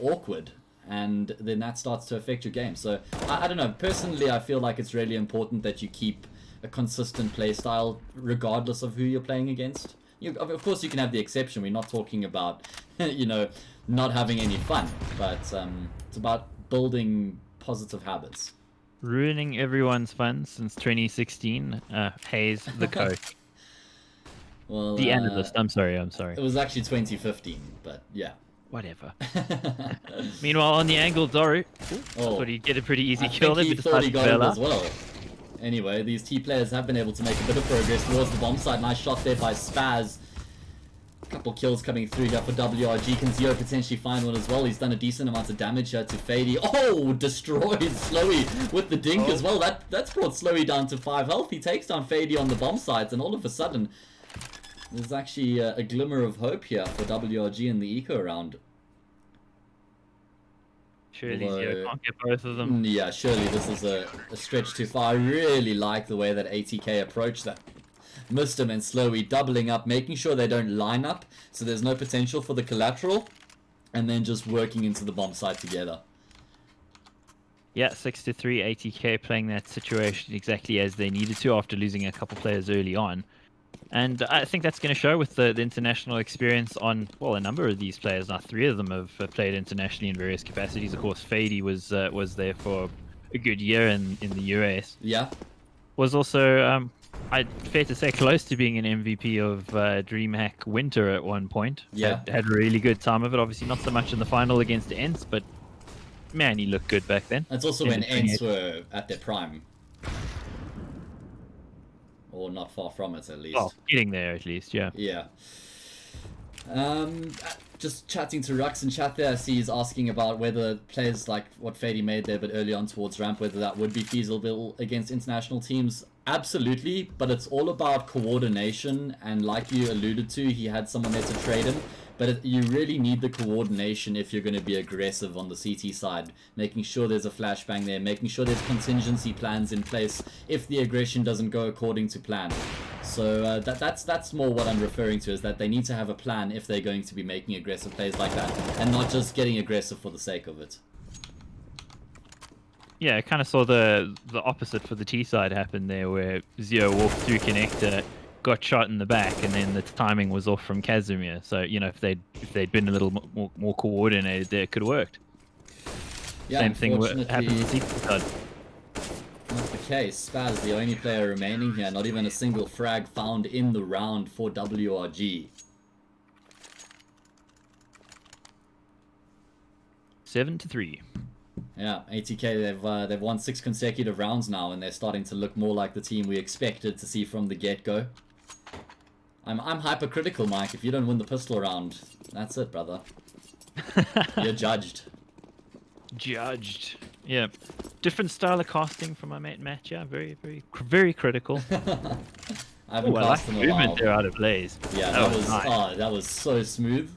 Speaker 1: awkward, and then that starts to affect your game. So I don't know. Personally, I feel like it's really important that you keep a consistent play style, regardless of who you're playing against. Of course, you can have the exception. We're not talking about, not having any fun, but it's about building positive habits.
Speaker 2: Ruining everyone's fun since 2016. Hayes, the coach.
Speaker 1: Well,
Speaker 2: The analyst. I'm sorry.
Speaker 1: It was actually 2015, but yeah.
Speaker 2: Whatever. Meanwhile, on the angle, Doru.
Speaker 1: Oh,
Speaker 2: Thought he'd get a pretty easy
Speaker 1: I
Speaker 2: kill
Speaker 1: think
Speaker 2: there,
Speaker 1: he
Speaker 2: but
Speaker 1: thought he
Speaker 2: decided to
Speaker 1: got
Speaker 2: bail
Speaker 1: it
Speaker 2: out.
Speaker 1: as well. Anyway, these T players have been able to make a bit of progress towards the bomb site. Nice shot there by Spaz. Couple kills coming through here for WRG. Can Zio potentially find one as well? He's done a decent amount of damage here to Fady. Oh, destroyed Slowy with the dink as well. That's brought Slowy down to 5 health. He takes down Fady on the bomb sites, and all of a sudden, there's actually a glimmer of hope here for WRG in the eco round.
Speaker 2: Surely
Speaker 1: Although-
Speaker 2: Zio can't get both of them.
Speaker 1: Yeah, surely this is a stretch too far. I really like the way that ATK approached that. Missed him and Slowy doubling up, making sure they don't line up, so there's no potential for the collateral, and then just working into the bomb site together.
Speaker 2: Yeah, 6-3 ATK playing that situation exactly as they needed to after losing a couple players early on. And I think that's going to show with the international experience on, well, a number of these players. Now, 3 of them have played internationally in various capacities. Of course, Fady was there for a good year in the US.
Speaker 1: Yeah.
Speaker 2: Was also, fair to say, close to being an MVP of DreamHack Winter at one point.
Speaker 1: Yeah.
Speaker 2: Had a really good time of it. Obviously, not so much in the final against Ents, but man, he looked good back then.
Speaker 1: That's also
Speaker 2: In
Speaker 1: when
Speaker 2: the
Speaker 1: Ents
Speaker 2: 28.
Speaker 1: were at their prime. Or not far from it, at least.
Speaker 2: Well, getting there at least, yeah.
Speaker 1: Yeah. Just chatting to Rux in chat there, I see he's asking about whether players like what Fady made there, but early on towards ramp, whether that would be feasible against international teams. Absolutely, but it's all about coordination, and like you alluded to, he had someone there to trade him. But you really need the coordination if you're going to be aggressive on the CT side, making sure there's a flashbang there, making sure there's contingency plans in place if the aggression doesn't go according to plan. So that's more what I'm referring to, is that they need to have a plan if they're going to be making aggressive plays like that, and not just getting aggressive for the sake of it.
Speaker 2: Yeah, I kind of saw the opposite for the T side happen there, where Zio walked through connector, got shot in the back, and then the timing was off from Casimir. So if they'd been a little more coordinated, there it could have worked.
Speaker 1: Yeah,
Speaker 2: Same thing happened on the CT side.
Speaker 1: Not the case. Spaz, the only player remaining here, not even a single frag found in the round for WRG.
Speaker 2: 7-3.
Speaker 1: Yeah, ATK, they've won 6 consecutive rounds now, and they're starting to look more like the team we expected to see from the get-go. I'm hypercritical, Mike. If you don't win the pistol round, that's it, brother. You're judged.
Speaker 2: Judged. Yeah. Different style of casting from my mate Matt. Yeah, very critical.
Speaker 1: I haven't
Speaker 2: I
Speaker 1: cast
Speaker 2: like
Speaker 1: in a while.
Speaker 2: movement there out of Blaze.
Speaker 1: Yeah, that was so smooth.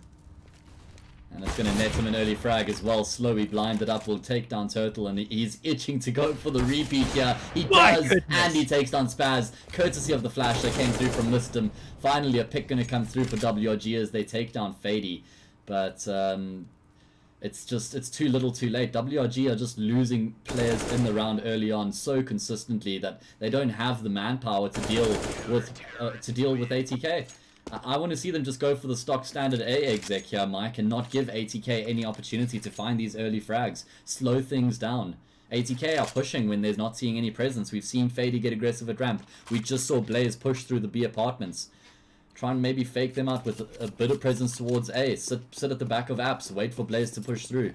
Speaker 1: And it's going to net him an early frag as well. Slowly blinded up, will take down Turtle, and he's itching to go for the repeat here. He does, and he takes down Spaz, courtesy of the flash that came through from Listum. Finally, a pick going to come through for WRG as they take down Fady. But it's too little too late. WRG are just losing players in the round early on so consistently that they don't have the manpower to deal with ATK. I want to see them just go for the stock standard A exec here, Mike, and not give ATK any opportunity to find these early frags. Slow things down. ATK are pushing when there's not seeing any presence. We've seen Fady get aggressive at ramp. We just saw Blaze push through the B apartments. Try and maybe fake them out with a bit of presence towards A. Sit at the back of apps. Wait for Blaze to push through.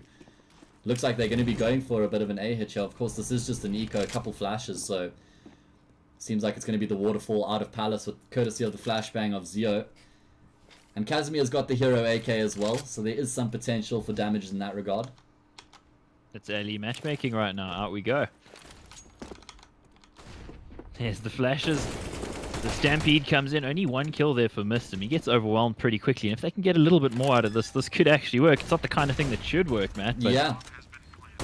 Speaker 1: Looks like they're going to be going for a bit of an A hit here. Of course, this is just an eco, a couple flashes, so... Seems like it's going to be the waterfall out of Palace with courtesy of the flashbang of Zio. And Casimir's got the hero AK as well, so there is some potential for damage in that regard.
Speaker 2: It's early matchmaking right now. Out we go. There's the flashes. The Stampede comes in. Only 1 kill there for Mistim. He gets overwhelmed pretty quickly. And if they can get a little bit more out of this, this could actually work. It's not the kind of thing that should work, Matt. But
Speaker 1: yeah.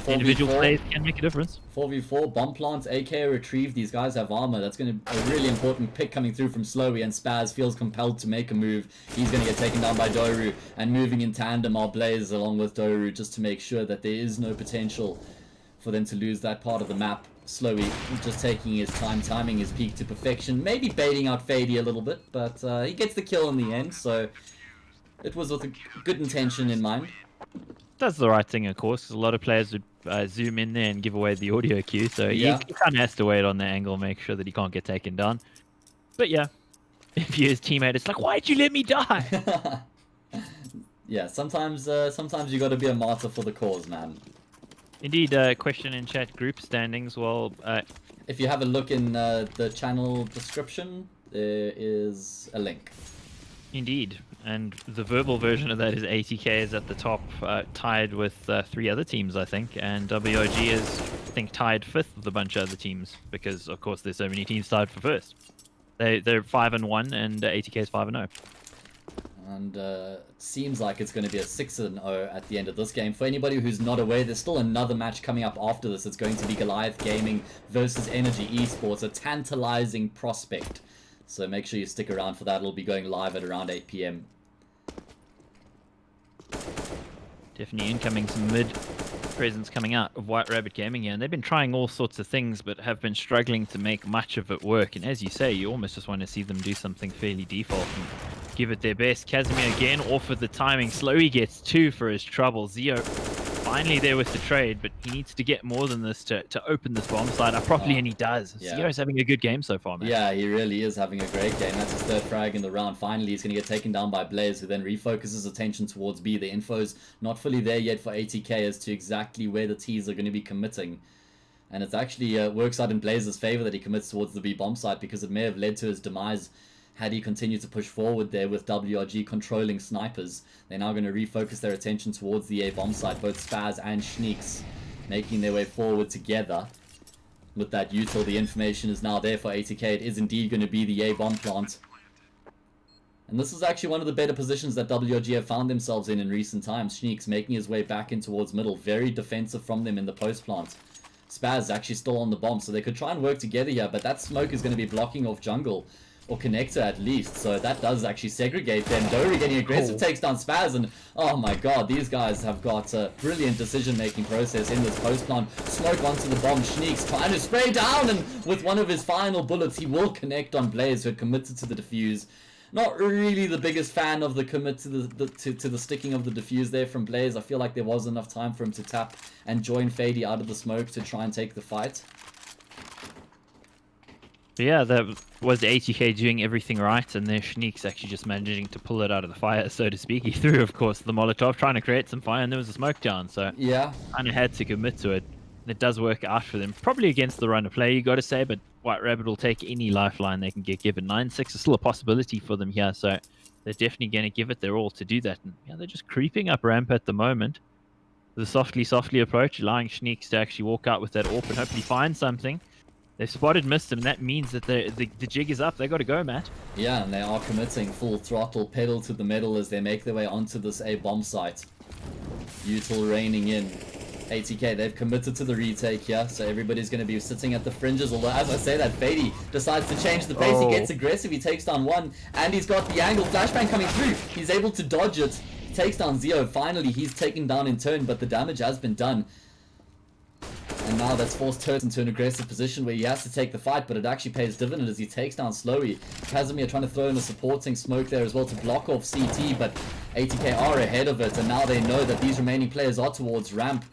Speaker 2: individual plays can make a difference.
Speaker 1: 4v4, bomb plants, AK retrieve. These guys have armor. That's going to be a really important pick coming through from Slowy, and Spaz feels compelled to make a move. He's going to get taken down by Doru, and moving in tandem are Blaze along with Doru just to make sure that there is no potential for them to lose that part of the map. Slowy just taking his time, timing his peak to perfection, maybe baiting out Fady a little bit, but he gets the kill in the end, so it was with a good intention in mind.
Speaker 2: That's the right thing, of course, because a lot of players would zoom in there and give away the audio cue, so
Speaker 1: Yeah.
Speaker 2: he kind of has to wait on the angle, make sure that he can't get taken down. But yeah, if you're his teammate, it's like, why'd you let me die?
Speaker 1: Yeah, sometimes you got to be a martyr for the cause, man.
Speaker 2: Indeed, question in chat, group standings. Well,
Speaker 1: If you have a look in the channel description, there is a link.
Speaker 2: indeed. And the verbal version of that is ATK is at the top, tied with 3 other teams, I think. And WRG is, I think, tied 5th with a bunch of other teams, because, of course, there's so many teams tied for 1st. They're 5-1, and ATK is 5-0.
Speaker 1: And it seems like it's going to be a 6-0 at the end of this game. For anybody who's not aware, there's still another match coming up after this. It's going to be Goliath Gaming versus Energy Esports, a tantalizing prospect. So make sure you stick around for that. It'll be going live at around 8 PM.
Speaker 2: Definitely incoming some mid-presence coming out of White Rabbit Gaming here. And they've been trying all sorts of things, but have been struggling to make much of it work. And as you say, you almost just want to see them do something fairly default and give it their best. Casimir again off of the timing. Slowly gets 2 for his trouble. Zio finally there with the trade, but he needs to get more than this to open this bomb site up properly, and he does.
Speaker 1: Yeah.
Speaker 2: CSGO is having a good game so far, man.
Speaker 1: Yeah, he really is having a great game. That's his third frag in the round. Finally, he's going to get taken down by Blaze, who then refocuses attention towards B. The info's not fully there yet for ATK as to exactly where the T's are going to be committing. And it's actually works out in Blaze's favor that he commits towards the B bomb site, because it may have led to his demise had he continued to push forward there with WRG controlling snipers. They're now going to refocus their attention towards the A bomb site, both Spaz and Schneeks making their way forward together. With that util, the information is now there for ATK. It is indeed going to be the A bomb plant. And this is actually one of the better positions that WRG have found themselves in recent times. Schneeks making his way back in towards middle. Very defensive from them in the post plant. Spaz is actually still on the bomb, so they could try and work together here, but that smoke is going to be blocking off jungle. Or connector at least, so that does actually segregate them. Dory getting aggressive takes down Spaz, and oh my god, these guys have got a brilliant decision-making process in this post plant. Smoke onto the bomb. Schneeks trying to spray down, and with one of his final bullets, he will connect on Blaze, who had committed to the defuse. Not really the biggest fan of the commit to the sticking of the defuse there from Blaze. I feel like there was enough time for him to tap and join Fady out of the smoke to try and take the fight.
Speaker 2: Yeah, that was ATK doing everything right, and their Schneeks actually just managing to pull it out of the fire, so to speak. He threw, of course, the Molotov, trying to create some fire, and there was a smoke down, so
Speaker 1: yeah,
Speaker 2: kind of had to commit to it. It does work out for them. Probably against the run of play, you got to say, but White Rabbit will take any lifeline they can get given. 9-6 is still a possibility for them here, so they're definitely going to give it their all to do that. And yeah, they're just creeping up ramp at the moment. The softly approach, allowing Schneeks to actually walk out with that AWP and hopefully find something. They've spotted missed him, and that means that the jig is up. They got to go, Matt.
Speaker 1: Yeah, and they are committing full throttle, pedal to the metal as they make their way onto this A bomb site. Util raining in. ATK, they've committed to the retake here, so everybody's going to be sitting at the fringes. Although, as I say that, Fady decides to change the pace. He gets aggressive, he takes down one, and he's got the angle. Flashbang coming through. He's able to dodge it. He takes down Zeo. Finally, he's taken down in turn, but the damage has been done. And now that's forced Turtle into an aggressive position where he has to take the fight, but it actually pays dividend as he takes down Slowey. Casimir trying to throw in a supporting smoke there as well to block off CT, but ATK are ahead of it, and now they know that these remaining players are towards ramp.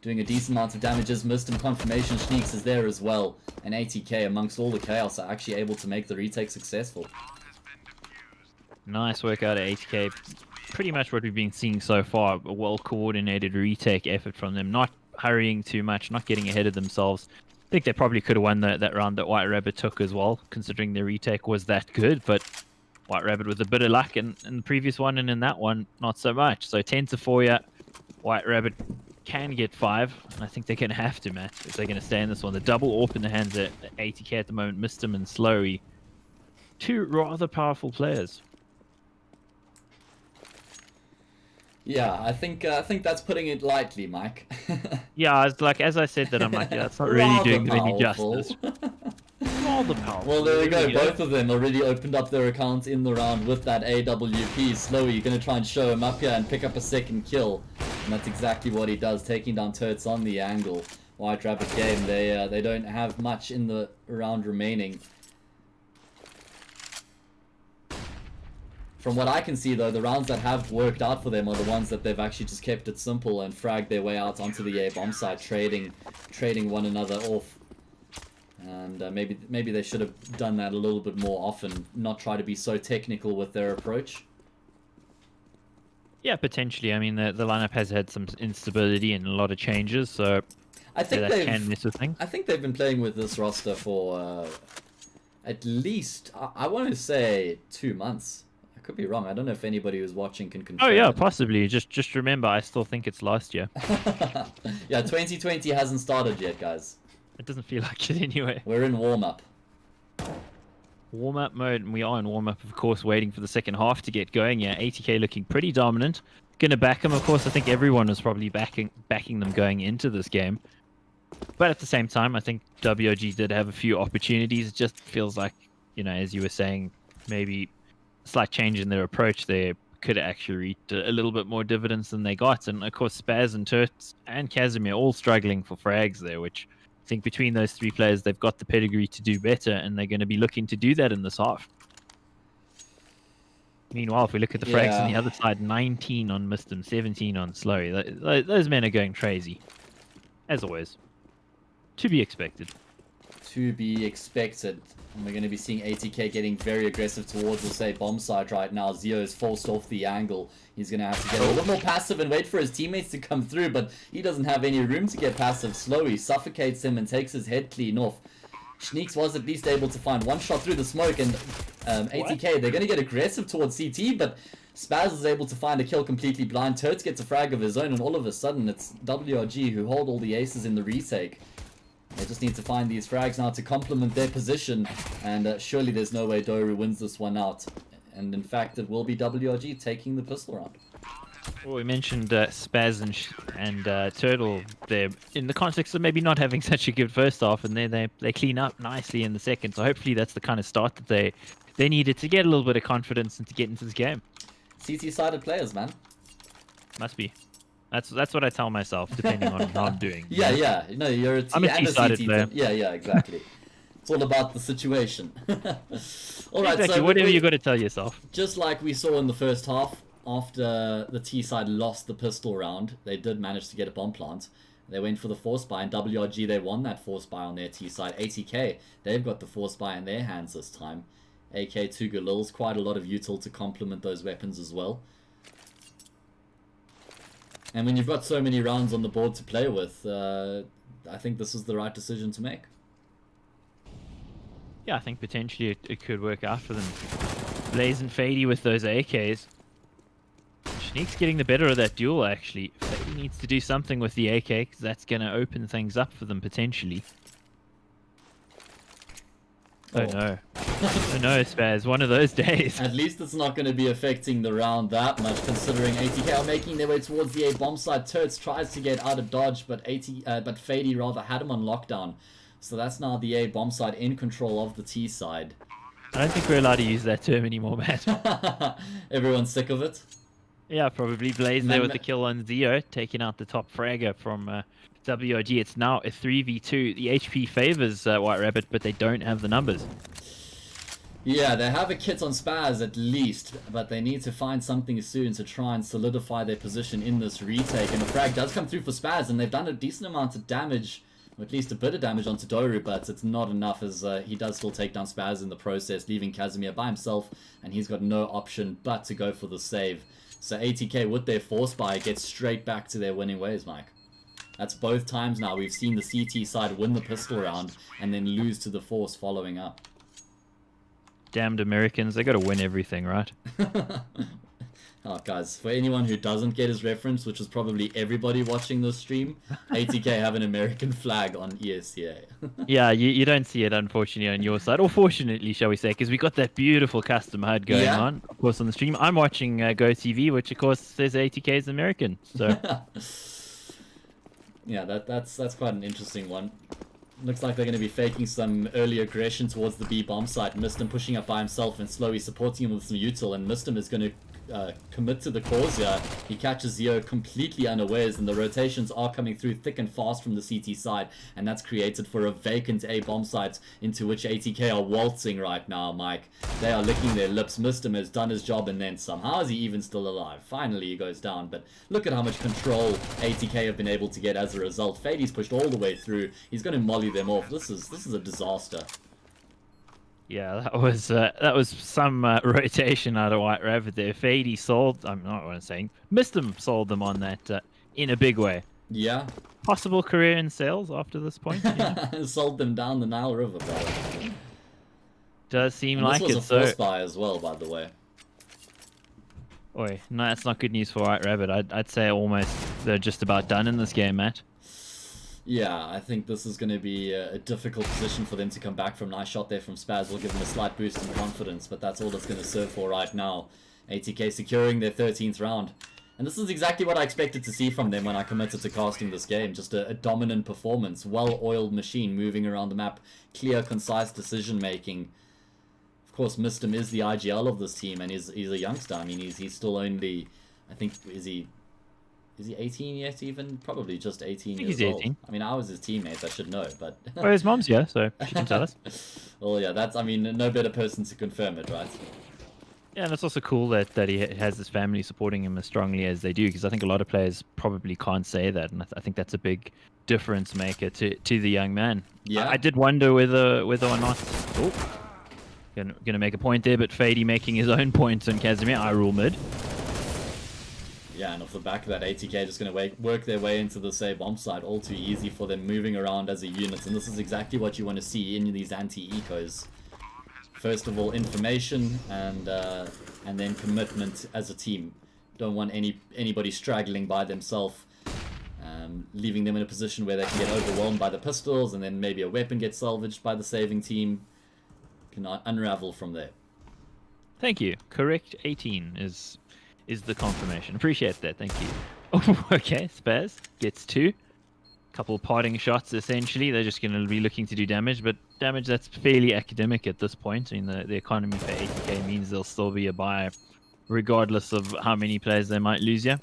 Speaker 1: Doing a decent amount of damages. Missed him. Confirmation Schneeks is there as well. And ATK, amongst all the chaos, are actually able to make the retake successful.
Speaker 2: Nice work out of ATK. Pretty much what we've been seeing so far. A well-coordinated retake effort from them. Not hurrying too much, not getting ahead of themselves. I think they probably could have won that round that White Rabbit took as well, considering their retake was that good. But White Rabbit with a bit of luck in the previous one, and in that one, not so much. So 10-4, yeah. White Rabbit can get 5, and I think they're going to have to, Matt, if they're going to stay in this one. The double AWP in the hands of ATK at the moment, missed him and Slowey. Two rather powerful players.
Speaker 1: Yeah, I think that's putting it lightly, Mike.
Speaker 2: Yeah, I was like, as I said that, I'm like, yeah, that's not really doing them any justice. Rather powerful.
Speaker 1: Well, there we go. Both of them already opened up their accounts in the round with that AWP. Slowey going to try and show him up here and pick up a second kill. And that's exactly what he does, taking down Turts on the angle. White Rabbit game, they don't have much in the round remaining. From what I can see, though, the rounds that have worked out for them are the ones that they've actually just kept it simple and fragged their way out onto the A bomb site, trading one another off. And maybe they should have done that a little bit more often, not try to be so technical with their approach.
Speaker 2: Yeah, potentially. I mean, the lineup has had some instability and a lot of changes, so
Speaker 1: I think
Speaker 2: that can miss a thing.
Speaker 1: I think they've been playing with this roster for at least, I want to say, 2 months. I could be wrong. I don't know if anybody who's watching can confirm.
Speaker 2: Oh yeah,
Speaker 1: it.
Speaker 2: possibly. Just remember, I still think it's last year.
Speaker 1: Yeah, 2020 hasn't started yet, guys.
Speaker 2: It doesn't feel like it anyway.
Speaker 1: We're in warm-up.
Speaker 2: Warm-up mode, and we are in warm-up, of course, waiting for the second half to get going. Yeah, ATK looking pretty dominant. Gonna back them, of course. I think everyone was probably backing them going into this game. But at the same time, I think WRG did have a few opportunities. It just feels like, you know, as you were saying, maybe a slight change in their approach there could actually reap a little bit more dividends than they got. And of course, Spaz and Turts and Casimir all struggling for frags there, which I think between those three players, they've got the pedigree to do better, and they're going to be looking to do that in this half. Meanwhile, if we look at the frags on the other side, 19 on Mistum, 17 on Slurry. Those men are going crazy. As always. To be expected.
Speaker 1: To be expected. And we're going to be seeing ATK getting very aggressive towards the say bomb site right now. Zio is forced off the angle. He's going to have to get a little more passive and wait for his teammates to come through, but he doesn't have any room to get passive. Slowly suffocates him and takes his head clean off. Schneeks was at least able to find one shot through the smoke, and ATK, they're going to get aggressive towards CT, but Spaz is able to find a kill completely blind. Turts gets a frag of his own, and all of a sudden it's WRG who hold all the aces in the retake. They just need to find these frags now to complement their position, and surely there's no way Doru wins this one out. And in fact, it will be WRG taking the pistol round.
Speaker 2: Well, we mentioned Spaz and Turtle there in the context of maybe not having such a good first half, and then they clean up nicely in the second. So hopefully that's the kind of start that they needed to get a little bit of confidence and to get into this game.
Speaker 1: CT-sided players, man.
Speaker 2: Must be. That's what I tell myself, depending on how I'm doing.
Speaker 1: Yeah. No, you're a T
Speaker 2: I'm a
Speaker 1: and a
Speaker 2: T-sided
Speaker 1: CT.
Speaker 2: player.
Speaker 1: Yeah, exactly. It's all about the situation. All right,
Speaker 2: Exactly,
Speaker 1: so
Speaker 2: whatever you got to tell yourself.
Speaker 1: just like we saw in the first half, after the T side lost the pistol round, they did manage to get a bomb plant. They went for the force buy, and WRG, they won that force buy on their T side. ATK, they've got the force buy in their hands this time. AK 2 Galils, quite a lot of util to complement those weapons as well. And when you've got so many rounds on the board to play with, I think this is the right decision to make.
Speaker 2: Yeah, I think potentially it could work out for them. Blaze and Fady with those AKs. Schneek's getting the better of that duel, actually. Fady needs to do something with the AK, because that's going to open things up for them, potentially. Oh no. Oh no, Spaz, one of those days.
Speaker 1: At least it's not going to be affecting the round that much, considering ATK are making their way towards the A bomb site. Turts tries to get out of dodge, but Fady rather had him on lockdown. So that's now the A bomb site in control of the T side.
Speaker 2: I don't think we're allowed to use that term anymore, Matt.
Speaker 1: Everyone's sick of it.
Speaker 2: Yeah, probably Blaze there with the kill on Zio, taking out the top fragger from WRG. It's now a 3v2. The HP favors White Rabbit, but they don't have the numbers.
Speaker 1: Yeah, they have a kit on Spaz at least, but they need to find something soon to try and solidify their position in this retake. And the frag does come through for Spaz, and they've done a decent amount of damage, or at least a bit of damage onto Doru, but it's not enough, as he does still take down Spaz in the process, leaving Casimir by himself, and he's got no option but to go for the save. So ATK, with their force buy, gets straight back to their winning ways, Mike. That's both times now we've seen the CT side win the pistol round and then lose to the force following up.
Speaker 2: Damned Americans, they got to win everything, right?
Speaker 1: Oh, guys, for anyone who doesn't get his reference, which is probably everybody watching this stream, ATK have an American flag on ESEA.
Speaker 2: Yeah, you don't see it, unfortunately, on your side. Or fortunately, shall we say, because we got that beautiful custom HUD going on, of course, on the stream. I'm watching GoTV, which, of course, says ATK is American, so...
Speaker 1: Yeah, that's quite an interesting one. Looks like they're going to be faking some early aggression towards the B bomb site. Mistum pushing up by himself and slowly supporting him with some util, and Mistum is going to commit to the cause here. He catches Zio completely unawares, and the rotations are coming through thick and fast from the CT side, and that's created for a vacant A bomb site into which ATK are waltzing right now, Mike. They are licking their lips. Mistum has done his job and then some. How is he even still alive? Finally he goes down, but look at how much control ATK have been able to get as a result. Fady's pushed all the way through. He's going to molly them off. This is a disaster.
Speaker 2: Yeah, that was some rotation out of White Rabbit there. Fady sold, I'm not what I'm saying, Mistum sold them on that in a big way.
Speaker 1: Yeah.
Speaker 2: Possible career in sales after this point. Yeah.
Speaker 1: Sold them down the Nile River, brother.
Speaker 2: Does seem
Speaker 1: And
Speaker 2: like
Speaker 1: this
Speaker 2: it.
Speaker 1: was a force buy as well, by the way.
Speaker 2: Oi, no, that's not good news for White Rabbit. I'd say almost they're just about done in this game, Matt.
Speaker 1: Yeah, I think this is going to be a difficult position for them to come back from. Nice shot there from Spaz will give them a slight boost in confidence, but that's all that's going to serve for right now. ATK securing their 13th round. And this is exactly what I expected to see from them when I committed to casting this game. Just a dominant performance, well-oiled machine moving around the map, clear, concise decision-making. Of course, Mistum is the IGL of this team, and he's a youngster. I mean, he's still only, I think, is he 18 yet even? Probably just 18 years old.
Speaker 2: 18.
Speaker 1: I mean, I was his teammate, I should know, but...
Speaker 2: Well, his mom's here, so she can tell us.
Speaker 1: Well, yeah, that's, I mean, no better person to confirm it, right?
Speaker 2: Yeah, and it's also cool that he has his family supporting him as strongly as they do, because I think a lot of players probably can't say that, and I think that's a big difference maker to the young man.
Speaker 1: Yeah.
Speaker 2: I did wonder whether or not. Oh, gonna make a point there, but Fady making his own points on Casimir. I rule mid.
Speaker 1: Yeah, and off the back of that, ATK just going to work their way into the say bomb site. All too easy for them, moving around as a unit, and this is exactly what you want to see in these anti-ecos. First of all, information, and then commitment as a team. Don't want anybody straggling by themselves, leaving them in a position where they can get overwhelmed by the pistols, and then maybe a weapon gets salvaged by the saving team. Can unravel from there.
Speaker 2: Thank you. Correct 18 is the confirmation. Appreciate that. Thank you. Oh, okay. Spaz gets 2. Couple parting shots, essentially. They're just going to be looking to do damage, but damage that's fairly academic at this point. I mean, the economy for ATK means there'll still be a buy regardless of how many players they might lose you.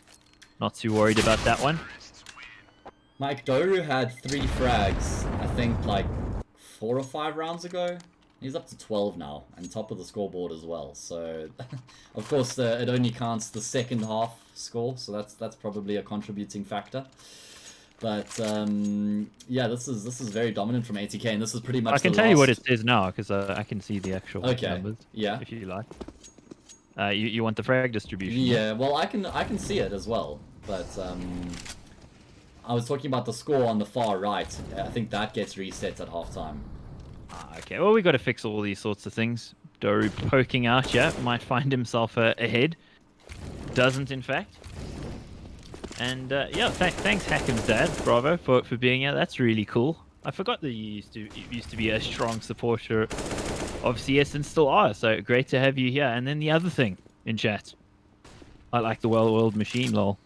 Speaker 2: Not too worried about that one.
Speaker 1: Mike, Doru had 3 frags, I think, like 4 or 5 rounds ago. He's up to 12 now, and top of the scoreboard as well. So, of course, it only counts the second half score, so that's probably a contributing factor. But yeah, this is very dominant from ATK, and this is pretty much.
Speaker 2: I can tell you what it says now because I can see the actual numbers.
Speaker 1: Yeah.
Speaker 2: If you like. You want the frag distribution?
Speaker 1: Yeah. Well, I can see it as well, but I was talking about the score on the far right. I think that gets reset at halftime.
Speaker 2: Okay, well, we got to fix all these sorts of things. Doru poking out, yeah, might find himself ahead. Doesn't, in fact. And yeah, thanks Hackham's dad, bravo, for being here. That's really cool. I forgot that you used to be a strong supporter of CS and still are. So great to have you here. And then the other thing in chat, I like the well-oiled machine, lol.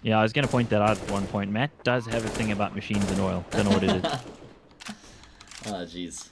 Speaker 2: Yeah, I was going to point that out at one point. Matt does have a thing about machines and oil. Don't know what it is.
Speaker 1: Oh, jeez.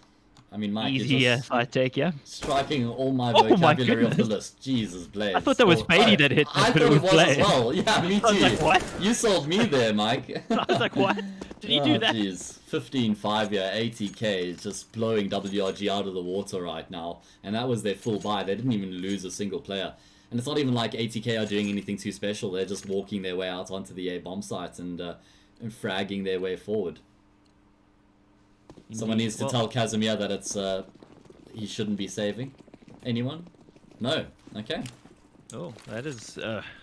Speaker 1: I mean, Mike,
Speaker 2: easy, yes, I take you.
Speaker 1: Striking all my vocabulary off the list. Jesus, Blaze.
Speaker 2: I thought that was Fady that hit.
Speaker 1: I thought it was as well. Yeah, me too.
Speaker 2: I was like, what?
Speaker 1: You sold me there, Mike.
Speaker 2: I was like, what? Did he do that?
Speaker 1: Jeez. 15-5 here, ATK just blowing WRG out of the water right now. And that was their full buy. They didn't even lose a single player. And it's not even like ATK are doing anything too special. They're just walking their way out onto the A bomb site and fragging their way forward. Someone needs to tell Casimir that it's he shouldn't be saving anyone. No. Okay.
Speaker 2: Oh, that is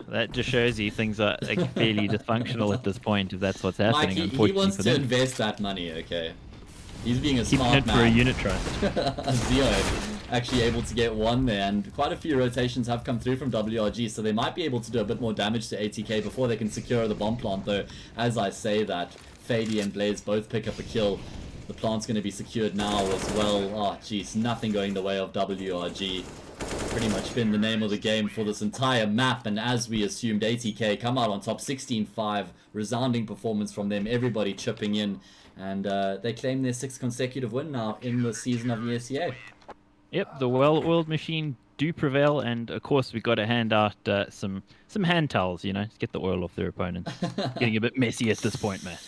Speaker 2: that just shows you things are fairly dysfunctional at this point. If that's what's happening,
Speaker 1: Mike, he wants to invest that money. Okay. He's being a smart
Speaker 2: man. For a unit trust.
Speaker 1: Zio actually able to get one there, and quite a few rotations have come through from WRG, so they might be able to do a bit more damage to ATK before they can secure the bomb plant. Though, as I say that, Fady and Blaze both pick up a kill. The plant's going to be secured now as well. Oh, jeez, nothing going the way of WRG. Pretty much been the name of the game for this entire map, and as we assumed, ATK come out on top 16-5. Resounding performance from them, everybody chipping in, and they claim their 6th consecutive win now in the season of the ESEA.
Speaker 2: Yep, the well-oiled machine do prevail, and of course we've got to hand out some hand towels, you know, to get the oil off their opponents. Getting a bit messy at this point, Matt.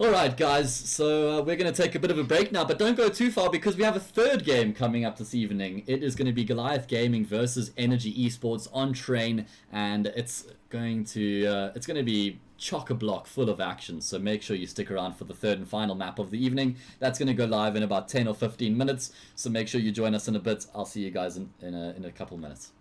Speaker 1: Alright guys, so we're going to take a bit of a break now, but don't go too far because we have a third game coming up this evening. It is going to be Goliath Gaming versus Energy Esports on Train, and it's going to be chock-a-block full of action, so make sure you stick around for the third and final map of the evening. That's going to go live in about 10 or 15 minutes, so make sure you join us in a bit. I'll see you guys in a couple minutes.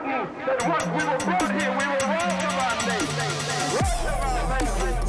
Speaker 3: forgotten that once we were brought here, we were robbed of our nation, robbed of our language.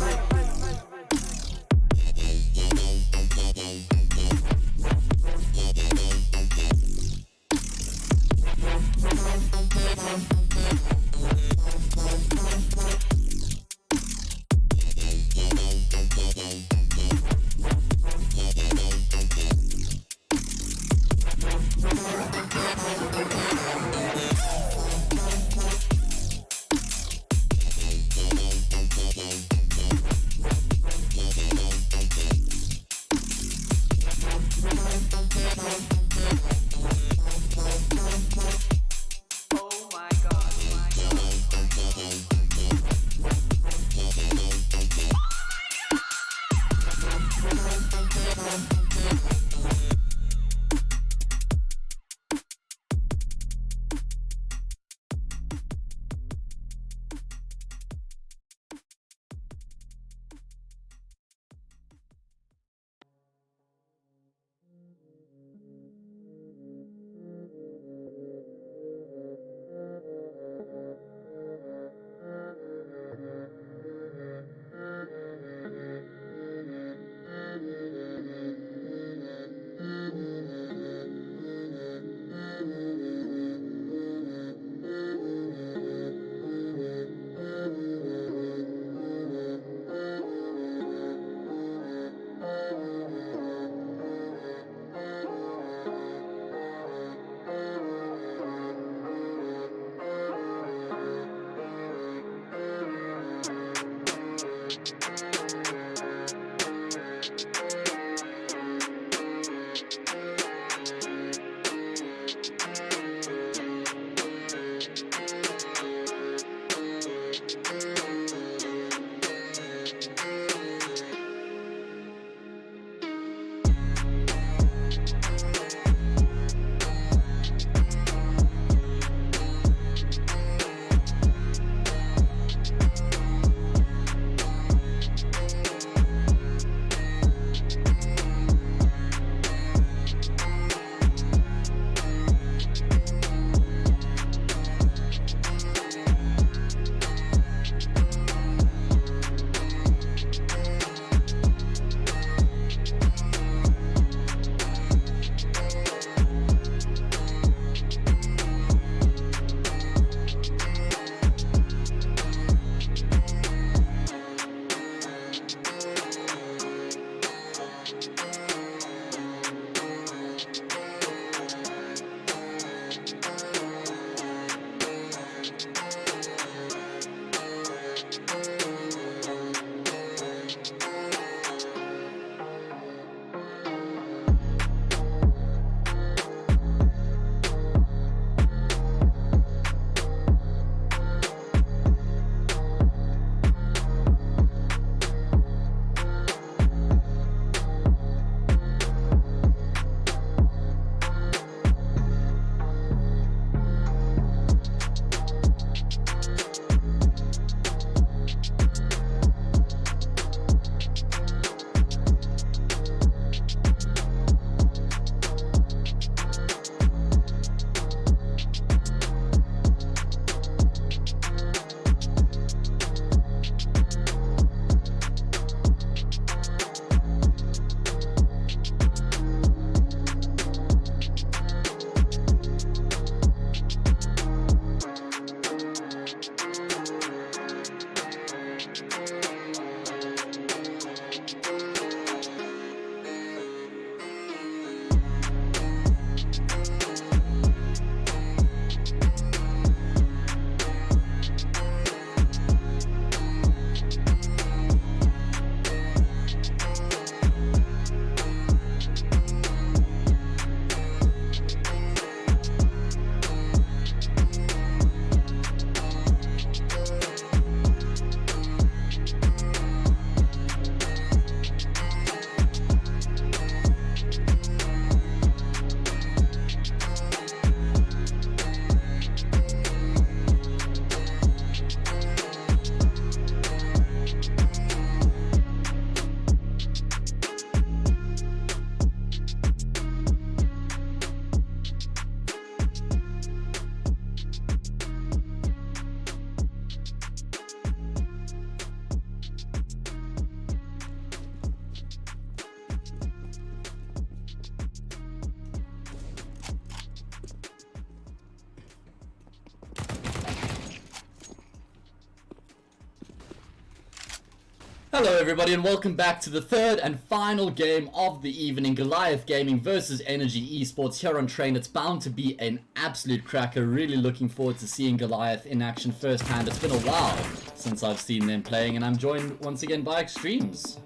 Speaker 1: Hello everybody and welcome back to the third and final game of the evening. Goliath Gaming versus Energy Esports here on Train. It's bound to be an absolute cracker. Really looking forward to seeing Goliath in action firsthand. It's been a while since I've seen them playing, and I'm joined once again by Extremes.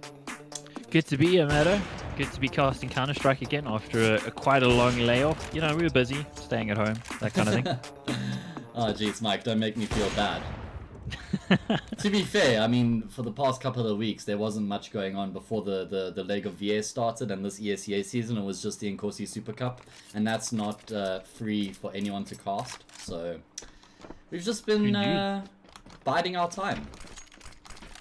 Speaker 2: Good to be here, Matto. Good to be casting Counter-Strike again after quite a long layoff. You know, we were busy, staying at home, that kind of thing.
Speaker 1: Oh jeez, Mike, don't make me feel bad. To be fair, I mean, for the past couple of weeks, there wasn't much going on before the leg of VS started, and this ESEA season, it was just the Nkosi Super Cup, and that's not free for anyone to cast, so we've just been biding our time.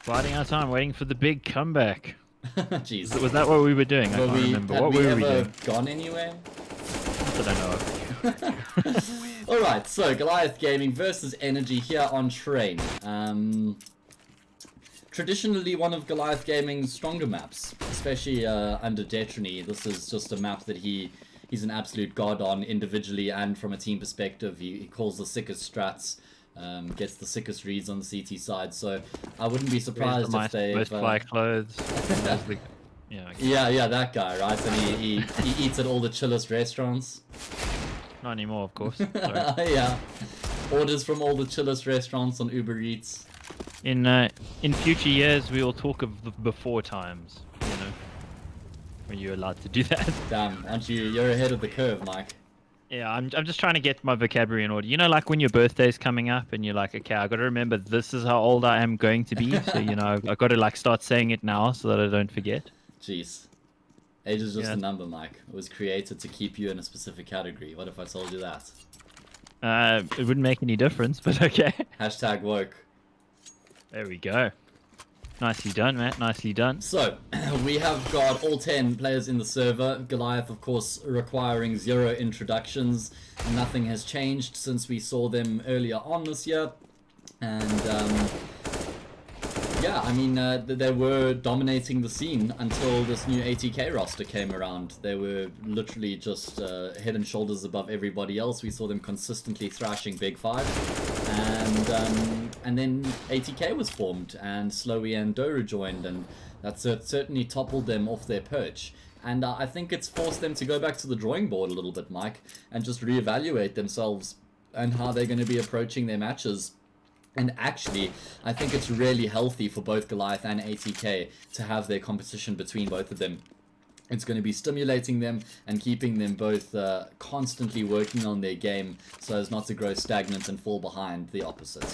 Speaker 2: Biding our time, waiting for the big comeback.
Speaker 1: Jeez.
Speaker 2: Was that what we were doing? I can't remember. What were we doing?
Speaker 1: Gone anywhere?
Speaker 2: I don't know.
Speaker 1: Alright, so Goliath Gaming versus Energy here on Train. Traditionally one of Goliath Gaming's stronger maps, especially under Detrony. This is just a map that he's an absolute god on individually and from a team perspective. He calls the sickest strats, gets the sickest reads on the CT side, so I wouldn't be surprised if they...
Speaker 2: Most fly clothes.
Speaker 1: Yeah, that guy, right? And he eats at all the chillest restaurants.
Speaker 2: Not anymore, of course.
Speaker 1: Yeah. Orders from all the chillest restaurants on Uber Eats.
Speaker 2: In future years, we will talk of the before times, you know, when you're allowed to do that.
Speaker 1: Damn, you're ahead of the curve, Mike.
Speaker 2: Yeah, I'm just trying to get my vocabulary in order. You know, like when your birthday's coming up and you're like, okay, I got to remember this is how old I am going to be. So, you know, I got to like start saying it now so that I don't forget.
Speaker 1: Jeez. Age is just a number, Mike. It was created to keep you in a specific category. What if I told you that?
Speaker 2: It wouldn't make any difference, but okay.
Speaker 1: Hashtag woke.
Speaker 2: There we go. Nicely done, Matt. Nicely done.
Speaker 1: So, we have got all 10 players in the server. Goliath, of course, requiring 0 introductions. Nothing has changed since we saw them earlier on this year. And, yeah, I mean, they were dominating the scene until this new ATK roster came around. They were literally just head and shoulders above everybody else. We saw them consistently thrashing Big Five. And then ATK was formed, and Slowy and Doru joined, and that certainly toppled them off their perch. And I think it's forced them to go back to the drawing board a little bit, Mike, and just reevaluate themselves and how they're going to be approaching their matches. And actually, I think it's really healthy for both Goliath and ATK to have their competition between both of them. It's going to be stimulating them and keeping them both constantly working on their game so as not to grow stagnant and fall behind the opposite.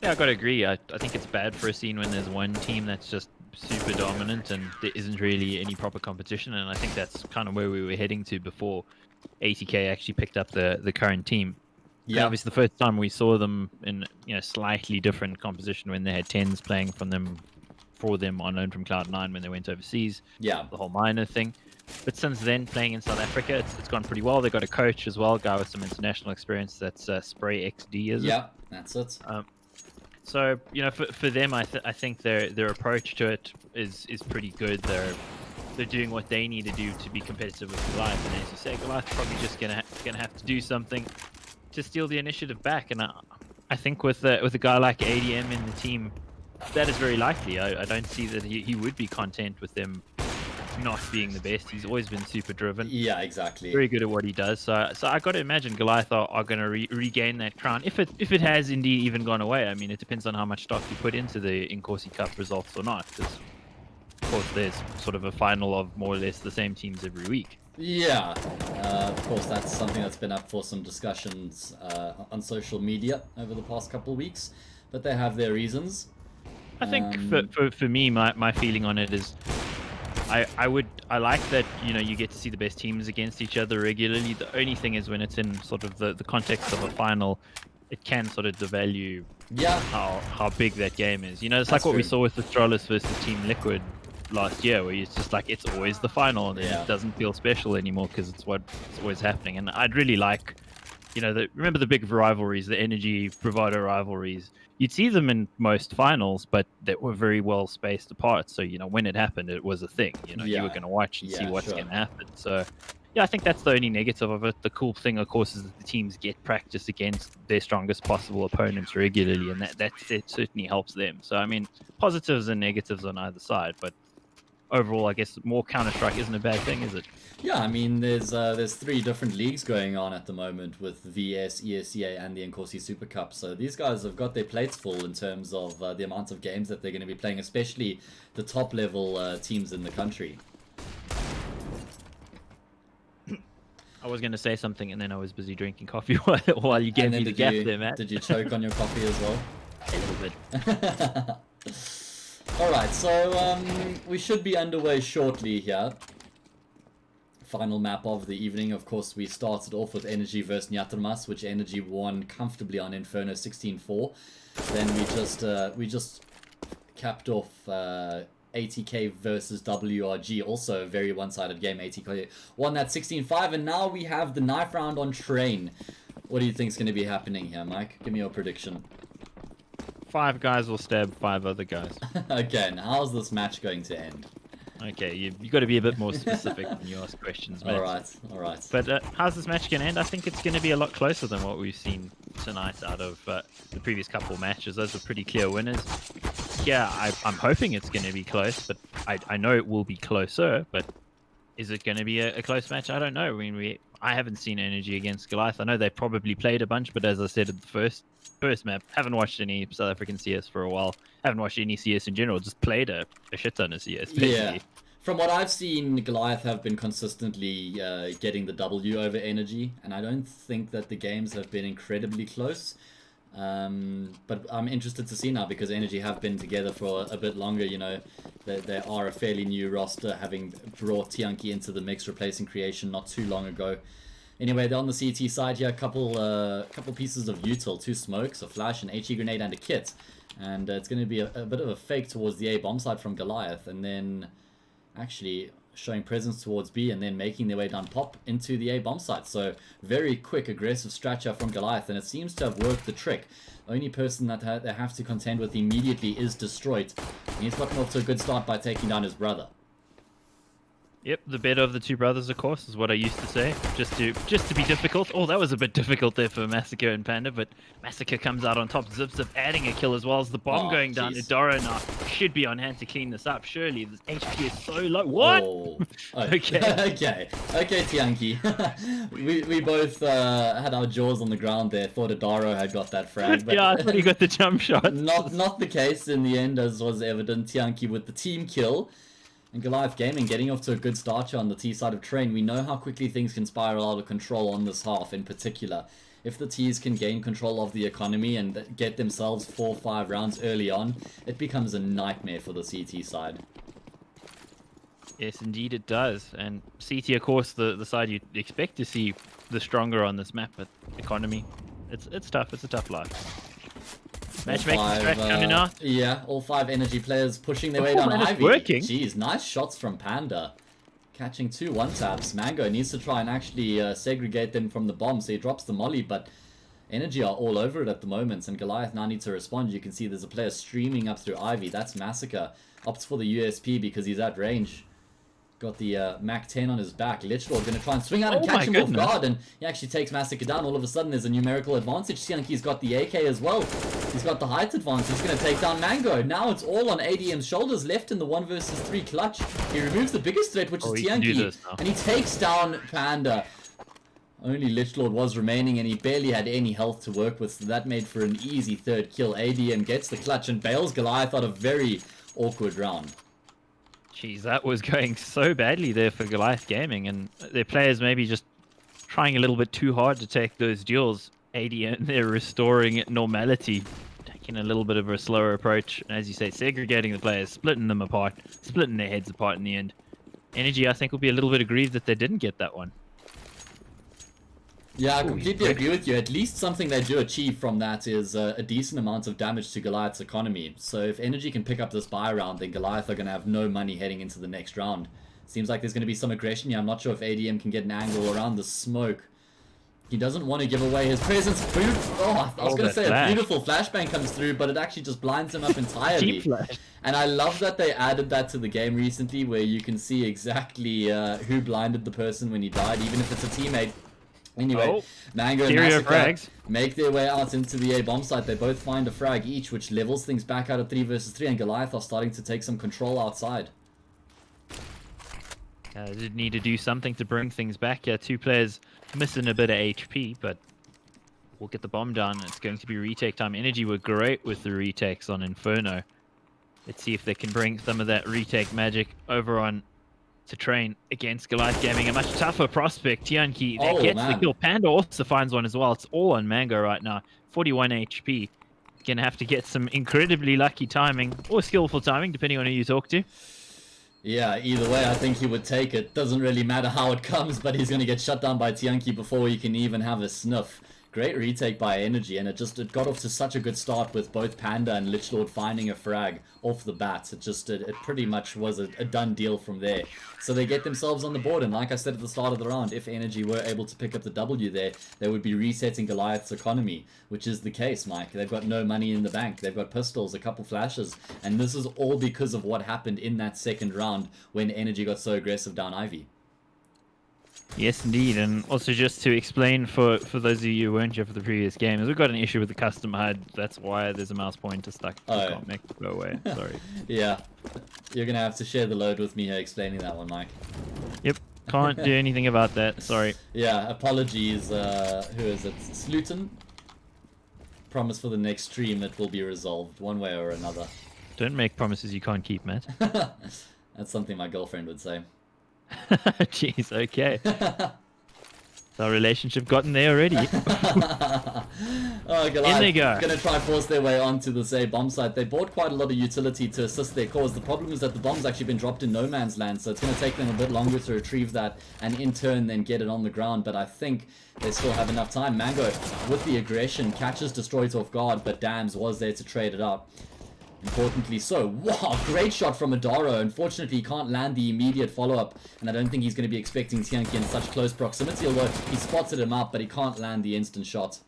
Speaker 2: Yeah, I gotta agree. I think it's bad for a scene when there's one team that's just super dominant and there isn't really any proper competition, and I think that's kind of where we were heading to before ATK actually picked up the current team. Yeah, obviously the first time we saw them in slightly different composition when they had 10s playing for them on loan from Cloud9 when they went overseas. Yeah, the whole minor thing. But since then, playing in South Africa, it's gone pretty well. They got a coach as well, a guy with some international experience. That's Spray XD, is it?
Speaker 1: Yeah, that's it.
Speaker 2: So for them, I think their approach to it is pretty good. They're doing what they need to do to be competitive with Goliath, and as you say, Goliath's probably just gonna have to do something to steal the initiative back. And I think with a guy like ADM in the team, that is very likely. I don't see that he would be content with them not being the best. He's always been super driven.
Speaker 1: Yeah, exactly.
Speaker 2: Very good at what he does. So I got to imagine Goliath are going to regain that crown if it has indeed even gone away. I mean, it depends on how much stock you put into the Nkosi Cup results or not. Because of course there's sort of a final of more or less the same teams every week.
Speaker 1: Yeah, of course that's something that's been up for some discussions on social media over the past couple of weeks, but they have their reasons.
Speaker 2: I think for me, my feeling on it is I like that you get to see the best teams against each other regularly. The only thing is when it's in sort of the context of a final, it can sort of devalue how big that game is. It's like what we saw with the Astralis versus Team Liquid last year, where it's just like it's always the final, and it doesn't feel special anymore because it's what's always happening. And I'd really like, remember the big rivalries, the Energy Bravado rivalries. You'd see them in most finals, but they were very well spaced apart. So when it happened, it was a thing. You were going to watch and see what's going to happen. So Yeah, I think that's the only negative of it. The cool thing, of course, is that the teams get practice against their strongest possible opponents regularly, and that certainly helps them. So, I mean, positives and negatives on either side, but overall, I guess more Counter-Strike isn't a bad thing, is it?
Speaker 1: Yeah, I mean, there's 3 different leagues going on at the moment with VS, ESEA, and the Nkosi Super Cup. So these guys have got their plates full in terms of the amount of games that they're going to be playing, especially the top level teams in the country.
Speaker 2: I was going to say something, and then I was busy drinking coffee while you gave
Speaker 1: And then
Speaker 2: me the gap there, Matt.
Speaker 1: Did you choke on your coffee as well?
Speaker 2: A little bit.
Speaker 1: Alright, so we should be underway shortly here. Final map of the evening. Of course, we started off with Energy versus Nyatramas, which Energy won comfortably on Inferno 16-4. Then we just capped off ATK versus WRG, also a very one-sided game. ATK won that 16-5, and now we have the knife round on Train. What do you think is going to be happening here, Mike? Give me your prediction.
Speaker 2: 5 guys will stab 5 other guys.
Speaker 1: Okay, and how's this match going to end?
Speaker 2: Okay, you got to be a bit more specific when you ask questions, Matt.
Speaker 1: Alright.
Speaker 2: But how's this match going to end? I think it's going to be a lot closer than what we've seen tonight out of the previous couple of matches. Those were pretty clear winners. Yeah, I'm hoping it's going to be close, but I know it will be closer, but is it going to be a close match? I don't know. I mean, I haven't seen Energy against Goliath. I know they probably played a bunch, but as I said at the first map, haven't watched any South African CS for a while. Haven't watched any CS in general. Just played a shit ton of CS, basically.
Speaker 1: Yeah. From what I've seen, Goliath have been consistently getting the W over Energy, and I don't think that the games have been incredibly close. But I'm interested to see now, because Energy have been together for a bit longer. You know, they are a fairly new roster, having brought Tianki into the mix, replacing Creation not too long ago. Anyway, they're on the CT side here. A couple pieces of util, 2 smokes, a flash, an HE grenade, and a kit. And it's going to be a bit of a fake towards the A bomb side from Goliath, and then actually showing presence towards B, and then making their way down pop into the A bomb site. So very quick, aggressive stratcher from Goliath, and it seems to have worked the trick. The only person that they have to contend with immediately is Destroyed. And he's gotten off to a good start by taking down his brother.
Speaker 2: Yep, the better of the 2 brothers, of course, is what I used to say, just to be difficult. Oh, that was a bit difficult there for Massacre and Panda, but Massacre comes out on top. Zip adding a kill as well as the bomb going down. Idoro now should be on hand to clean this up. Surely this HP is so low. What?
Speaker 1: Oh.
Speaker 2: Okay.
Speaker 1: okay, Tianki. we both had our jaws on the ground there. Thought Idoro had got that frag, but
Speaker 2: yeah, I thought he got the jump shot.
Speaker 1: not the case in the end, as was evident. Tianki with the team kill. And Goliath Gaming getting off to a good start here on the T side of Train. We know how quickly things can spiral out of control on this half in particular. If the T's can gain control of the economy and get themselves 4 or 5 rounds early on, it becomes a nightmare for the CT side.
Speaker 2: Yes, indeed it does. And CT, of course, the side you'd expect to see the stronger on this map, but economy, it's tough. It's a tough life. Matchmaking strat coming out.
Speaker 1: Yeah, all 5 Energy players pushing their way down Ivy.
Speaker 2: Working.
Speaker 1: Jeez, nice shots from Panda. Catching 2 one-taps. Mango needs to try and actually segregate them from the bomb, so he drops the molly, but Energy are all over it at the moment, and Goliath now needs to respond. You can see there's a player streaming up through Ivy. That's Massacre. Opts for the USP because he's at range. Got the Mac 10 on his back. Lichtlord going to try and swing out and catch him off guard, and he actually takes Massacre down. All of a sudden, there's a numerical advantage. Tianki's got the AK as well. He's got the height advantage. He's going to take down Mango. Now it's all on ADM's shoulders, left in the 1 versus 3 clutch. He removes the biggest threat, which is Tianki, and he takes down Panda. Only Lichtlord was remaining, and he barely had any health to work with, so that made for an easy 3rd kill. ADM gets the clutch and bails Goliath out a very awkward round.
Speaker 2: Jeez, that was going so badly there for Goliath Gaming, and their players maybe just trying a little bit too hard to take those duels. ADM, they're restoring normality, taking a little bit of a slower approach, and as you say, segregating the players, splitting them apart, splitting their heads apart in the end. Energy, I think, will be a little bit aggrieved that they didn't get that one.
Speaker 1: Yeah, I completely agree with you. At least something they do achieve from that is a decent amount of damage to Goliath's economy. So if Energy can pick up this buy round, then Goliath are going to have no money heading into the next round. Seems like there's going to be some aggression here. I'm not sure if ADM can get an angle around the smoke. He doesn't want to give away his presence. I was going to say
Speaker 2: flash.
Speaker 1: a beautiful flashbang comes through, but it actually just blinds him up entirely.
Speaker 2: Cheap flash.
Speaker 1: And I love that they added that to the game recently, where you can see exactly who blinded the person when he died, even if it's a teammate. Anyway, Mango and Massacre make their way out into the A bomb site. They both find a frag each, which levels things back out of 3 versus 3, and Goliath are starting to take some control outside.
Speaker 2: Did need to do something to bring things back. Yeah, 2 players missing a bit of HP, but we'll get the bomb down. It's going to be retake time. Energy were great with the retakes on Inferno. Let's see if they can bring some of that retake magic over on to train against Goliath Gaming. A much tougher prospect. Tianqi that gets the kill. Panda also finds one as well. It's all on Mango right now. 41 HP. Gonna have to get some incredibly lucky timing or skillful timing, depending on who you talk to.
Speaker 1: Yeah, either way, I think he would take it. Doesn't really matter how it comes, but he's going to get shut down by Tianqi before he can even have a sniff. Great retake by Energy, and it got off to such a good start with both Panda and Lich Lord finding a frag off the bat. It pretty much was a done deal from there. So they get themselves on the board, and like I said at the start of the round, if Energy were able to pick up the W there, they would be resetting Goliath's economy, which is the case, Mike. They've got no money in the bank. They've got pistols, a couple flashes, and this is all because of what happened in that second round when Energy got so aggressive down Ivy.
Speaker 2: Yes, indeed. And also just to explain for those of you who weren't here for the previous game, is we've got an issue with the custom HUD. That's why there's a mouse pointer stuck. Can't make it go away. Sorry.
Speaker 1: Yeah. You're going to have to share the load with me here explaining that one, Mike.
Speaker 2: Yep. Can't do anything about that. Sorry.
Speaker 1: Yeah, apologies. Who is it? Sluton? Promise for the next stream it will be resolved one way or another.
Speaker 2: Don't make promises you can't keep, Matt.
Speaker 1: That's something my girlfriend would say.
Speaker 2: Jeez, okay. Our relationship gotten there already.
Speaker 1: Oh, Goliath,
Speaker 2: in they go.
Speaker 1: Gonna try force their way onto the say bomb site. They bought quite a lot of utility to assist their cause. The problem is that the bomb's actually been dropped in no man's land, so it's gonna take them a bit longer to retrieve that and in turn then get it on the ground. But I think they still have enough time. Mango, with the aggression, catches Destroyed off guard, but Dams was there to trade it out. Importantly so. Wow, great shot from Adaro. Unfortunately, he can't land the immediate follow-up, and I don't think he's going to be expecting Tianqi in such close proximity, although he spotted him up, but he can't land the instant shot.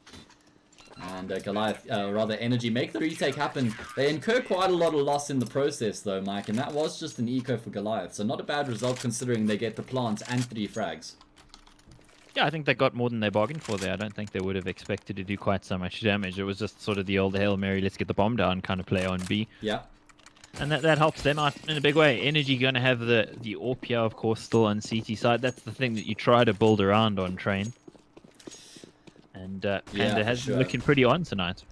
Speaker 1: And Goliath, rather Energy, make the retake happen. They incur quite a lot of loss in the process, though, Mike, and that was just an eco for Goliath, so not a bad result considering they get the plant and 3 frags.
Speaker 2: Yeah, I think they got more than they bargained for there. I don't think they would have expected to do quite so much damage. It was just sort of the old Hail Mary, let's get the bomb down kind of play on B.
Speaker 1: Yeah.
Speaker 2: And that helps them out in a big way. Energy going to have the AWP here, of course, still on CT side. That's the thing that you try to build around on Train. And Panda has been looking pretty on tonight.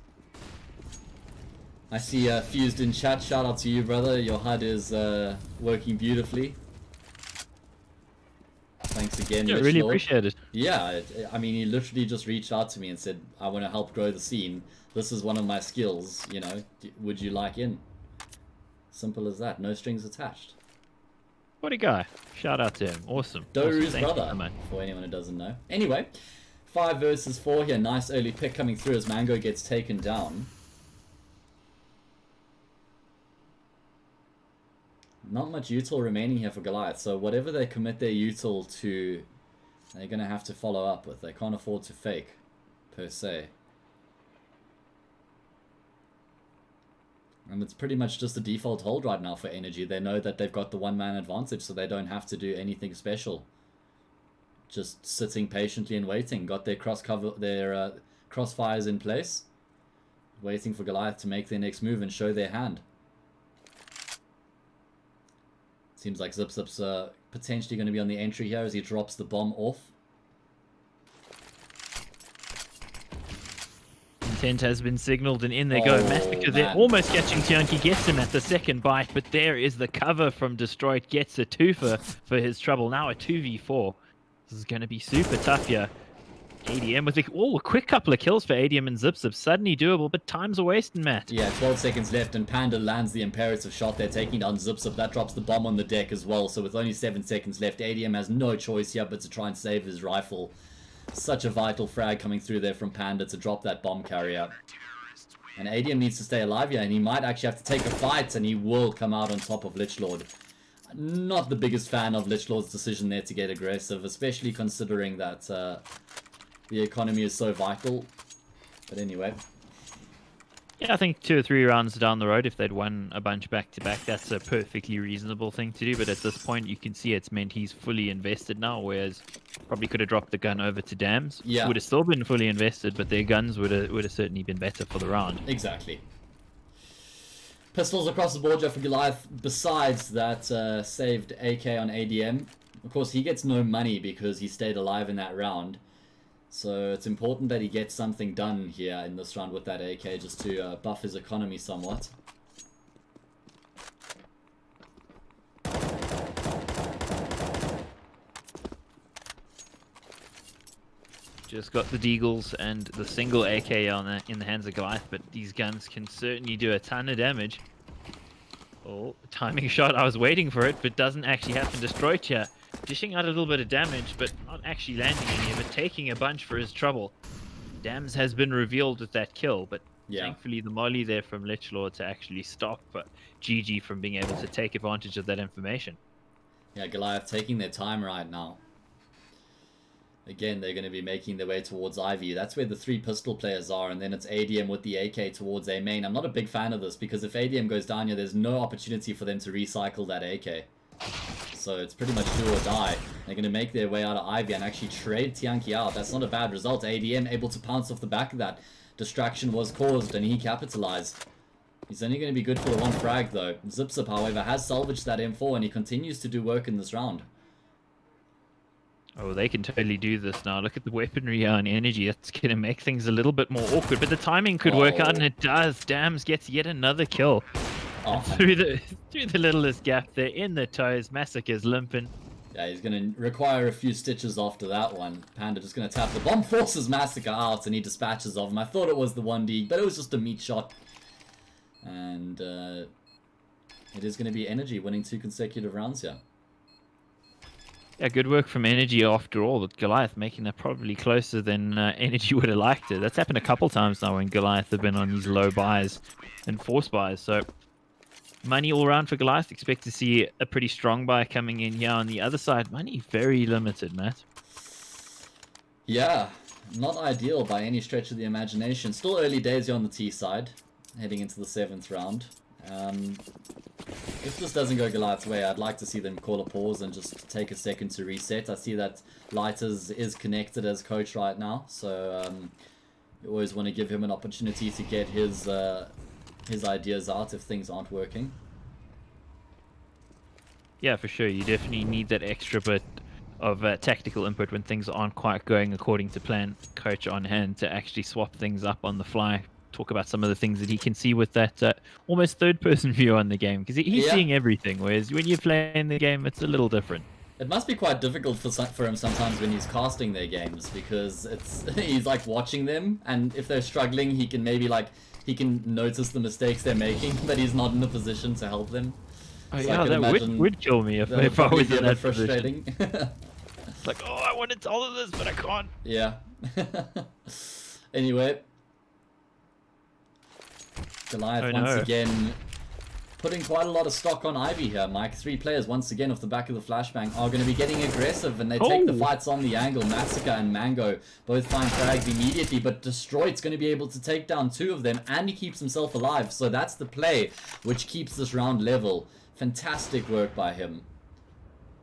Speaker 1: I see Fused in chat. Shout out to you, brother. Your HUD is working beautifully. Thanks again,
Speaker 2: Yeah, really appreciate it.
Speaker 1: Yeah, I mean, he literally just reached out to me and said, I want to help grow the scene. This is one of my skills, you know. Would you like in? Simple as that. No strings attached.
Speaker 2: What a guy. Shout out to him. Awesome.
Speaker 1: Doru's
Speaker 2: awesome.
Speaker 1: brother, for anyone who doesn't know. Anyway, 5 versus 4 here. Nice early pick coming through as Mango gets taken down. Not much util remaining here for Goliath, so whatever they commit their util to, they're going to have to follow up with. They can't afford to fake, per se. And it's pretty much just a default hold right now for Energy. They know that they've got the one-man advantage, so they don't have to do anything special. Just sitting patiently and waiting. Got their crossfires in place. Waiting for Goliath to make their next move and show their hand. Seems like Zip Zip's potentially going to be on the entry here as he drops the bomb off.
Speaker 2: Intent has been signaled and in they go. Massacre there, almost catching Tianqi, gets him at the second bite, but there is the cover from Destroyed, gets a twofer for his trouble. Now a 2v4. This is going to be super tough here. ADM with a quick couple of kills for ADM and Zip Zip. Suddenly doable, but time's a wasting, Matt.
Speaker 1: Yeah, 12 seconds left, and Panda lands the imperative shot. They're taking down Zip Zip. That drops the bomb on the deck as well. So with only 7 seconds left, ADM has no choice here but to try and save his rifle. Such a vital frag coming through there from Panda to drop that bomb carrier. And ADM needs to stay alive here, and he might actually have to take a fight, and he will come out on top of Lich Lord. Not the biggest fan of Lich Lord's decision there to get aggressive, especially considering that the economy is so vital. But anyway.
Speaker 2: Yeah, I think 2 or 3 rounds down the road, if they'd won a bunch back to back, that's a perfectly reasonable thing to do. But at this point, you can see it's meant he's fully invested now, whereas probably could have dropped the gun over to Dams.
Speaker 1: Yeah.
Speaker 2: Would have still been fully invested, but their guns would have certainly been better for the round.
Speaker 1: Exactly. Pistols across the board, for Goliath. Besides that, saved AK on ADM. Of course, he gets no money because he stayed alive in that round. So it's important that he gets something done here in this round with that AK, just to buff his economy somewhat.
Speaker 2: Just got the Deagles and the single AK on in the hands of Goliath, but these guns can certainly do a ton of damage. Oh, timing shot, I was waiting for it, but doesn't actually happen. Destroyed here. Dishing out a little bit of damage, but not actually landing any, but taking a bunch for his trouble. Dams has been revealed with that kill, but thankfully the molly there from Lichlord to actually stop GG from being able to take advantage of that information.
Speaker 1: Yeah, Goliath taking their time right now. Again, they're going to be making their way towards Ivy. That's where the 3 pistol players are, and then it's ADM with the AK towards A main. I'm not a big fan of this, because if ADM goes down here, there's no opportunity for them to recycle that AK. So it's pretty much do or die. They're going to make their way out of Ivy and actually trade Tianki out. That's not a bad result. ADM able to pounce off the back of that. Distraction was caused and he capitalized. He's only going to be good for the 1 frag though. Zipzip, however, has salvaged that M4 and he continues to do work in this round.
Speaker 2: Oh, they can totally do this now. Look at the weaponry on energy. That's going to make things a little bit more awkward, but the timing could work out, and it does. Dams gets yet another kill.
Speaker 1: Oh.
Speaker 2: Through the littlest gap there in the toes. Massacre's limping.
Speaker 1: Yeah, he's going to require a few stitches after that one. Panda just going to tap the bomb, forces Massacre out, and he dispatches of him. I thought it was the 1D, but it was just a meat shot. And it is going to be Energy winning 2 consecutive rounds here.
Speaker 2: Yeah, good work from Energy after all. With Goliath making that probably closer than Energy would have liked it. That's happened a couple times now when Goliath have been on these low buys and force buys. So money all around for Goliath. Expect to see a pretty strong buy coming in here on the other side. Money very limited, Matt.
Speaker 1: Yeah, not ideal by any stretch of the imagination. Still early days here on the T side, heading into the 7th round. If this doesn't go Goliath's way, I'd like to see them call a pause and just take a second to reset. I see that Lighters is connected as coach right now, so you always want to give him an opportunity to get his ideas out if things aren't working.
Speaker 2: Yeah, for sure. You definitely need that extra bit of tactical input when things aren't quite going according to plan. Coach on hand to actually swap things up on the fly. Talk about some of the things that he can see with that almost third-person view on the game, because he's seeing everything, whereas when you're playing the game, it's a little different.
Speaker 1: It must be quite difficult for him sometimes when he's casting their games, because he's like watching them, and if they're struggling, he can maybe he can notice the mistakes they're making, but he's not in the position to help them.
Speaker 2: Oh so yeah, that would kill me if I was in that
Speaker 1: frustrating.
Speaker 2: It's like, oh, I wanted all of this, but I can't.
Speaker 1: Yeah. Anyway. Goliath once again putting quite a lot of stock on Ivy here, Mike. 3 players once again off the back of the flashbang are going to be getting aggressive, and they take the fights on the angle. Massacre and Mango both find frags immediately, but Destroyed's going to be able to take down 2 of them, and he keeps himself alive. So that's the play which keeps this round level. Fantastic work by him.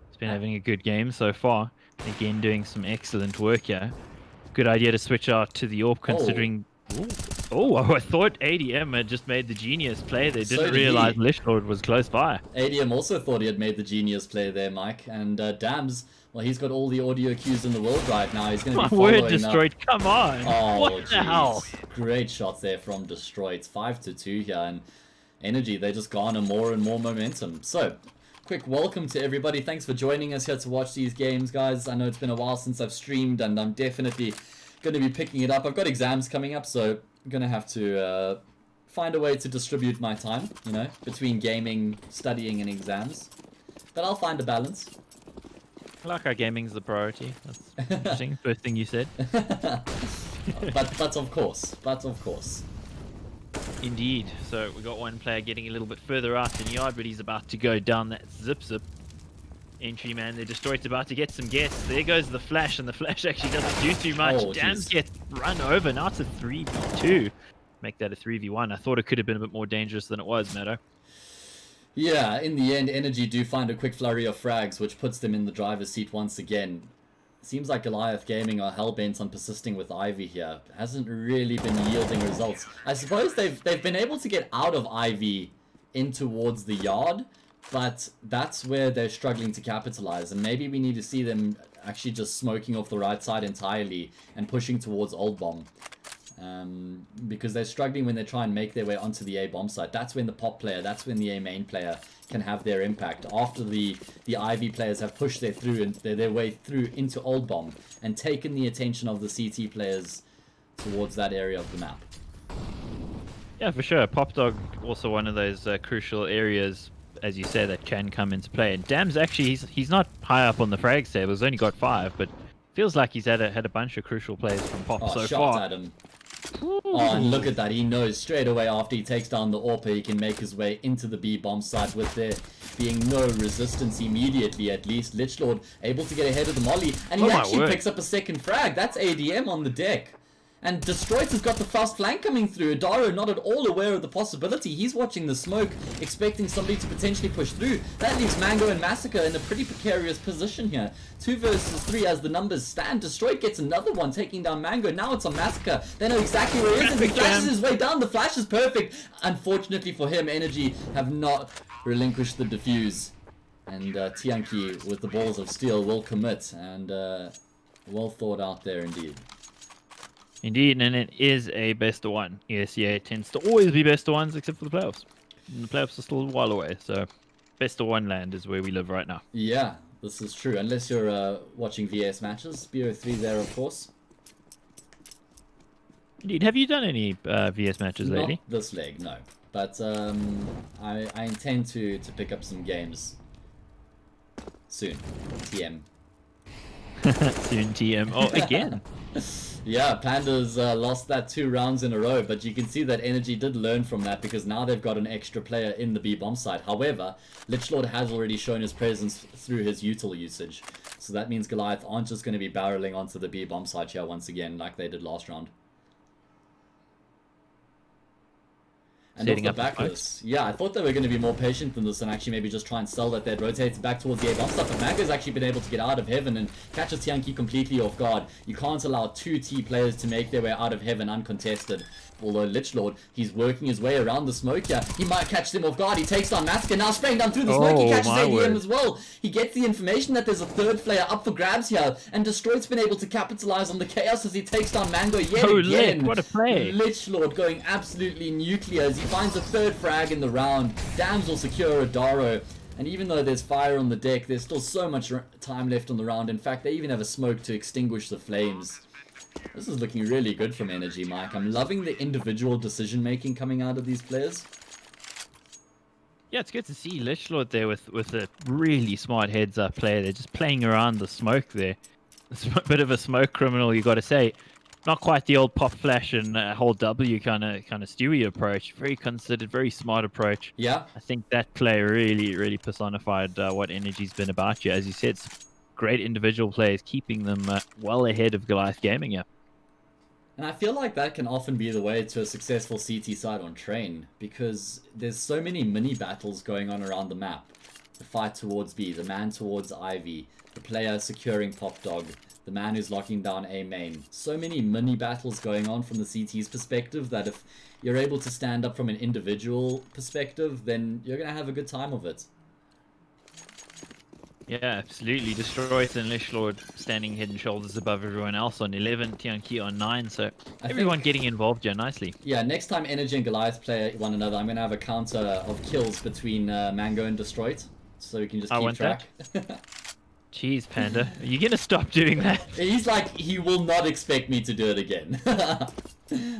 Speaker 2: He's been having a good game so far. Again, doing some excellent work here. Good idea to switch out to the AWP, considering... Oh, I thought ADM had just made the genius play. They didn't realize Lichlord was close by.
Speaker 1: ADM also thought he had made the genius play there, Mike. And Dams, well, he's got all the audio cues in the world right now. He's going to be following up.
Speaker 2: Destroyed. Come on.
Speaker 1: Oh,
Speaker 2: what the hell?
Speaker 1: Great shots there from Destroyed. It's 5-2 here. And Energy, they just garner more and more momentum. So, quick welcome to everybody. Thanks for joining us here to watch these games, guys. I know it's been a while since I've streamed, and I'm definitely going to be picking it up. I've got exams coming up, so I'm going to have to find a way to distribute my time, you know, between gaming, studying, and exams. But I'll find a balance.
Speaker 2: I like how gaming's the priority. That's interesting. First thing you said.
Speaker 1: but of course.
Speaker 2: Indeed. So we got one player getting a little bit further out in yard, but he's about to go down that zip. entry, man. They're Destroyed's about to get some gets. There goes the flash, and the flash actually doesn't do too much.
Speaker 1: Oh,
Speaker 2: Dams
Speaker 1: jeez.
Speaker 2: gets run over. Now it's a 3v2. Make that a 3v1. I thought it could have been a bit more dangerous than it was, Meadow.
Speaker 1: Yeah, in the end, Energy do find a quick flurry of frags, which puts them in the driver's seat once again. Seems like Goliath Gaming are hell-bent on persisting with Ivy here. Hasn't really been yielding results. I suppose they've been able to get out of Ivy in towards the yard, but that's where they're struggling to capitalize, and maybe we need to see them actually just smoking off the right side entirely and pushing towards Old Bomb. Because they're struggling when they try and make their way onto the A bomb site. That's when the pop player, that's when the A main player can have their impact. After the Ivy players have pushed their way through into Old Bomb and taken the attention of the CT players towards that area of the map.
Speaker 2: Yeah, for sure. Pop Dog also one of those crucial areas, as you say, that can come into play. And Dam's actually he's not high up on the frags table. He's only got 5, but feels like he's had a bunch of crucial plays from Pop so
Speaker 1: shot
Speaker 2: far.
Speaker 1: at him. Oh, and look at that. He knows straight away after he takes down the AWP, he can make his way into the B bomb site with there being no resistance immediately, at least. Lichlord able to get ahead of the molly, and he actually picks up a second frag. That's ADM on the deck. And Destroyed has got the fast flank coming through. Adaro not at all aware of the possibility. He's watching the smoke, expecting somebody to potentially push through. That leaves Mango and Massacre in a pretty precarious position here. 2 versus 3 as the numbers stand. Destroyed gets another one, taking down Mango. Now it's on Massacre. They know exactly where he is, and he flashes his way down. The flash is perfect. Unfortunately for him, Energy have not relinquished the defuse. And Tianki, with the balls of steel, will commit. And well thought out there indeed.
Speaker 2: Indeed, and it is a best of one. ESEA tends to always be best of ones except for the playoffs. And the playoffs are still a while away, so best of one land is where we live right now.
Speaker 1: Yeah, this is true. Unless you're watching VS matches. BO3 there, of course.
Speaker 2: Indeed. Have you done any VS matches lately?
Speaker 1: Not this leg, no. But I intend to pick up some games soon. TM.
Speaker 2: Soon TM. Oh, again.
Speaker 1: Yeah, Pandas lost that 2 rounds in a row, but you can see that Energy did learn from that because now they've got an extra player in the B bomb site. However, Lichlord has already shown his presence through his util usage. So that means Goliath aren't just going to be barreling onto the B bomb site here once again like they did last round. And off the back of this, yeah, I thought they were going to be more patient than this and actually maybe just try and sell that they'd rotated back towards the A bomb site. But Mango's actually been able to get out of heaven and catches Tianki completely off guard. You can't allow 2 T players to make their way out of heaven uncontested. Although Lichlord, he's working his way around the smoke here. He might catch them off guard. He takes down Massacre. Now spraying down through the smoke. He catches ADM as well. He gets the information that there's a 3rd player up for grabs here. And Destroyed's been able to capitalize on the chaos as he takes down Mango yet again.
Speaker 2: What a play.
Speaker 1: Lichlord going absolutely nuclear as he finds a 3rd frag in the round. Dams will secure Adaro. And even though there's fire on the deck, there's still so much time left on the round. In fact, they even have a smoke to extinguish the flames. This is looking really good from Energy, Mike. I'm loving the individual decision making coming out of these players.
Speaker 2: Yeah, it's good to see Lichlord there with a really smart heads up play. They're just playing around the smoke there. It's a bit of a smoke criminal, you got to say. Not quite the old pop flash and whole W kind of Stewie approach. Very considered, very smart approach.
Speaker 1: Yeah.
Speaker 2: I think that play really personified what Energy's been about here. As you said, great individual players keeping them well ahead of Goliath Gaming. Yeah.
Speaker 1: And I feel like that can often be the way to a successful CT side on Train, because there's so many mini battles going on around the map. The fight towards B, the man towards Ivy, the player securing Pop Dog, the man who's locking down A main. So many mini battles going on from the CT's perspective that if you're able to stand up from an individual perspective, then you're going to have a good time of it.
Speaker 2: Yeah, absolutely. Destroyed and Lichlord standing head and shoulders above everyone else on 11, Tianki on 9, so everyone getting involved here nicely.
Speaker 1: Yeah, next time Energy and Goliath play one another, I'm going to have a counter of kills between Mango and Destroyed, so we can just keep track.
Speaker 2: Jeez, Panda, are you going to stop doing that?
Speaker 1: He's like, he will not expect me to do it again.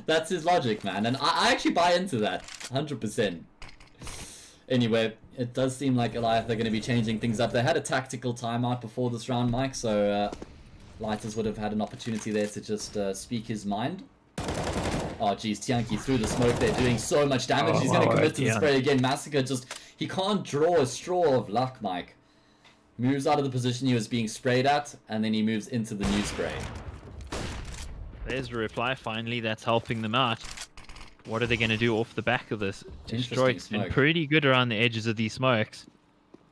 Speaker 1: That's his logic, man, and I actually buy into that, 100%. Anyway, it does seem like Goliath are going to be changing things up. They had a tactical timeout before this round, Mike, so Lighters would have had an opportunity there to just speak his mind. Oh, geez, Tianki through the smoke there, doing so much damage. He's going to commit to the spray again. Massacre just, he can't draw a straw of luck, Mike. Moves out of the position he was being sprayed at, and then he moves into the new spray.
Speaker 2: There's the reply, finally. That's helping them out. What are they going to do off the back of this? Destroy's been
Speaker 1: smoke.
Speaker 2: pretty good around the edges of these smokes.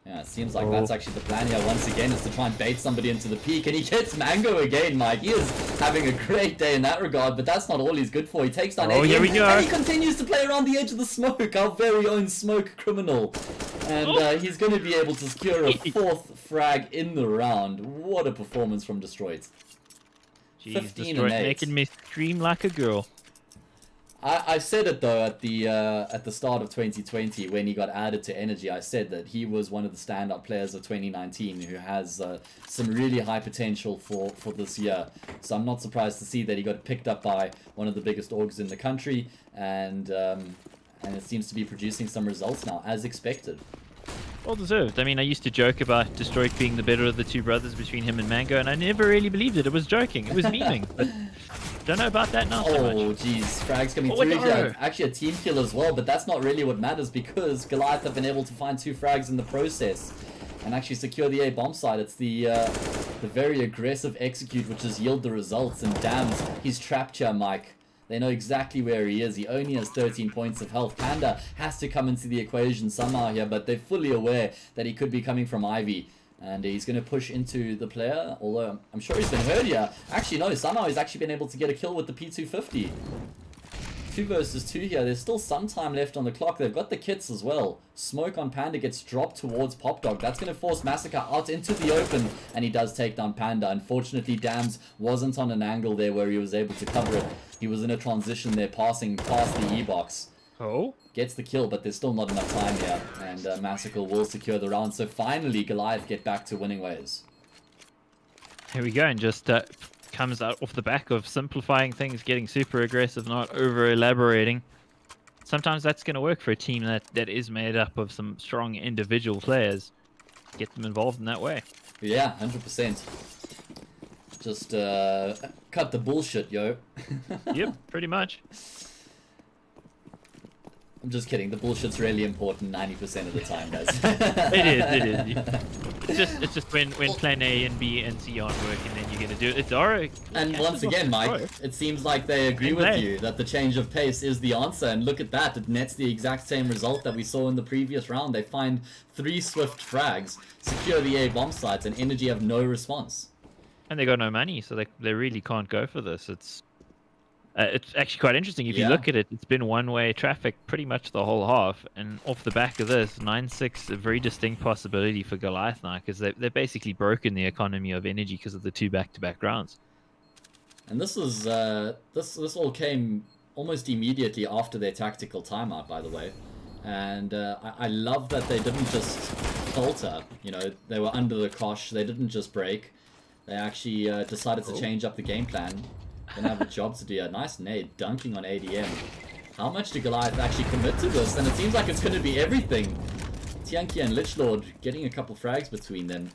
Speaker 1: Yeah, it seems like that's actually the plan here once again, is to try and bait somebody into the peak, and he gets Mango again, Mike. He is having a great day in that regard, but that's not all he's good for. He takes down ATK,
Speaker 2: here we go.
Speaker 1: and he continues to play around the edge of the smoke, our very own smoke criminal. And he's going to be able to secure a 4th frag in the round. What a performance from Destroyed.
Speaker 2: Jeez,
Speaker 1: 15
Speaker 2: Destroy's
Speaker 1: and 8.
Speaker 2: making me scream like a girl.
Speaker 1: I said it though at the start of 2020 when he got added to Energy. I said that he was one of the standout players of 2019 who has some really high potential for this year. So I'm not surprised to see that he got picked up by one of the biggest orgs in the country, and it seems to be producing some results now as expected.
Speaker 2: Well deserved. I mean, I used to joke about Destroyed being the better of the two brothers between him and Mango, and I never really believed it. It was joking. It was memeing. But don't know about that now so much.
Speaker 1: Oh, jeez. Frags coming through here. Actually a team kill as well, but that's not really what matters because Goliath have been able to find 2 frags in the process and actually secure the A bomb site. It's the very aggressive execute which has yielded the results, and damns, he's trapped here, Mike. They know exactly where he is. He only has 13 points of health. Panda has to come into the equation somehow here, but they're fully aware that he could be coming from Ivy. And he's going to push into the player, although I'm sure he's been hurt here. Actually, no, somehow he's actually been able to get a kill with the P250. 2 versus 2 here. There's still some time left on the clock. They've got the kits as well. Smoke on Panda gets dropped towards Pop Dog. That's going to force Massacre out into the open, and he does take down Panda. Unfortunately, Dams wasn't on an angle there where he was able to cover it. He was in a transition there, passing past the E-box.
Speaker 2: Oh?
Speaker 1: Gets the kill, but there's still not enough time here, and Massacre will secure the round. So finally, Goliath get back to winning ways.
Speaker 2: Here we go, and just comes out off the back of simplifying things, getting super aggressive, not over elaborating. Sometimes that's going to work for a team that is made up of some strong individual players. Get them involved in that way.
Speaker 1: Yeah, 100%. Just cut the bullshit, yo.
Speaker 2: Yep, pretty much.
Speaker 1: I'm just kidding. The bullshit's really important 90% of the time, guys.
Speaker 2: It is. It's just when plan A and B and C aren't working, then you're gonna do it. It's alright.
Speaker 1: And once again, Mike, it seems like they agree with you that the change of pace is the answer. And look at that. It nets the exact same result that we saw in the previous round. They find 3 swift frags, secure the A bomb sites, and Energy have no response.
Speaker 2: And they got no money, so they really can't go for this. It's actually quite interesting. If you look at it, it's been one-way traffic pretty much the whole half. And off the back of this, 9-6, a very distinct possibility for Goliath now, because they've basically broken the economy of Energy because of the 2 back-to-back rounds.
Speaker 1: And this was this all came almost immediately after their tactical timeout, by the way. And I love that they didn't just falter. You know, they were under the cosh. They didn't just break. They actually decided to change up the game plan. Gonna have a job to do. A nice nade dunking on ADM. How much do Goliath actually commit to this? And it seems like it's going to be everything. Tianki and Lichlord getting a couple frags between them.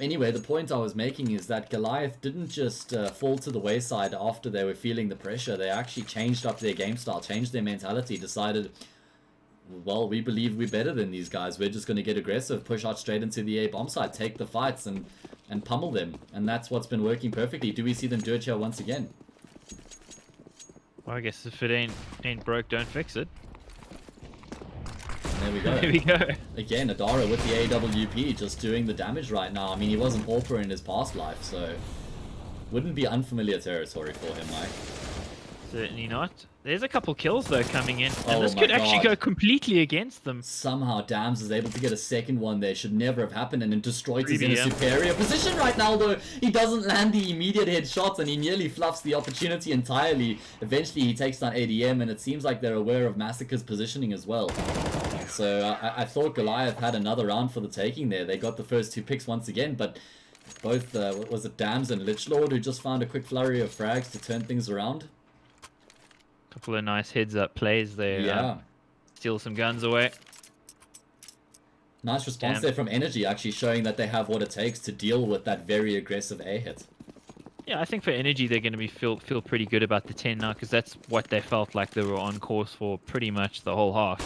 Speaker 1: Anyway, the point I was making is that Goliath didn't just fall to the wayside after they were feeling the pressure. They actually changed up their game style, changed their mentality, decided, well, we believe we're better than these guys. We're just going to get aggressive, push out straight into the A bomb site, take the fights, and pummel them. And that's what's been working perfectly. Do we see them do it here once again?
Speaker 2: Well, I guess if it ain't broke, don't fix it.
Speaker 1: There we go.
Speaker 2: Here we go.
Speaker 1: Again, Adara with the AWP just doing the damage right now. I mean, he was an Pauper in his past life, so wouldn't be unfamiliar territory for him, Mike.
Speaker 2: Certainly not. There's a couple kills though coming in, and
Speaker 1: Oh
Speaker 2: this
Speaker 1: my
Speaker 2: could actually
Speaker 1: God.
Speaker 2: go completely against them.
Speaker 1: Somehow Dams is able to get a second one there. Should never have happened, and then Destroyed is in a
Speaker 2: Yeah.
Speaker 1: superior position right now, though. He doesn't land the immediate headshots, and he nearly fluffs the opportunity entirely. Eventually, he takes down ADM, and it seems like they're aware of Massacre's positioning as well. So I thought Goliath had another round for the taking there. They got the first 2 picks once again, but both, what was it, Dams and Lichlord, who just found a quick flurry of frags to turn things around.
Speaker 2: Couple of nice heads-up plays there.
Speaker 1: Yeah.
Speaker 2: Steal some guns away.
Speaker 1: Nice response
Speaker 2: Damn.
Speaker 1: there from Energy, actually showing that they have what it takes to deal with that very aggressive A hit.
Speaker 2: Yeah, I think for Energy they're going to be feel pretty good about the 10 now, because that's what they felt like they were on course for pretty much the whole half.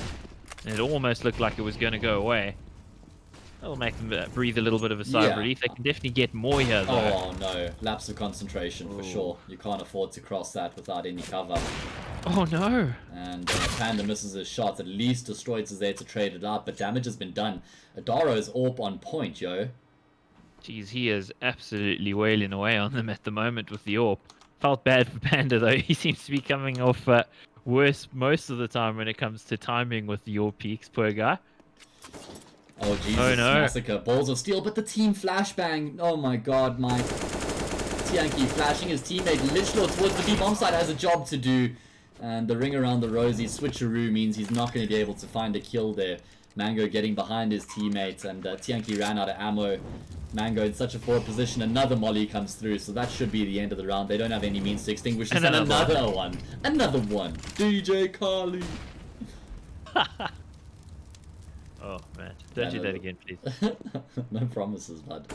Speaker 2: And it almost looked like it was going to go away. That'll make them breathe a little bit of a sigh of
Speaker 1: Yeah.
Speaker 2: relief. They can definitely get more here, though.
Speaker 1: Oh no, lapse of concentration for sure. You can't afford to cross that without any cover.
Speaker 2: Oh, no.
Speaker 1: And Panda misses his shot. At least Destroyed is there to trade it out, but damage has been done. Adaro's AWP on point, yo.
Speaker 2: Jeez, he is absolutely wailing away on them at the moment with the AWP. Felt bad for Panda, though. He seems to be coming off worse most of the time when it comes to timing with the AWP peaks, poor guy.
Speaker 1: Oh Jesus,
Speaker 2: Oh, no.
Speaker 1: Massacre. Balls of steel, but the team flashbang. Oh my god, Mike. Tianqi flashing his teammate Lichlord towards the B bomb side has a job to do. And the ring around the rosy switcheroo means he's not going to be able to find a kill there. Mango getting behind his teammate, and Tianqi ran out of ammo. Mango in such a forward position, another molly comes through, so that should be the end of the round. They don't have any means to extinguish this. And another one. Another one. DJ Carly.
Speaker 2: Oh, man. Don't do that again, please.
Speaker 1: No promises, bud.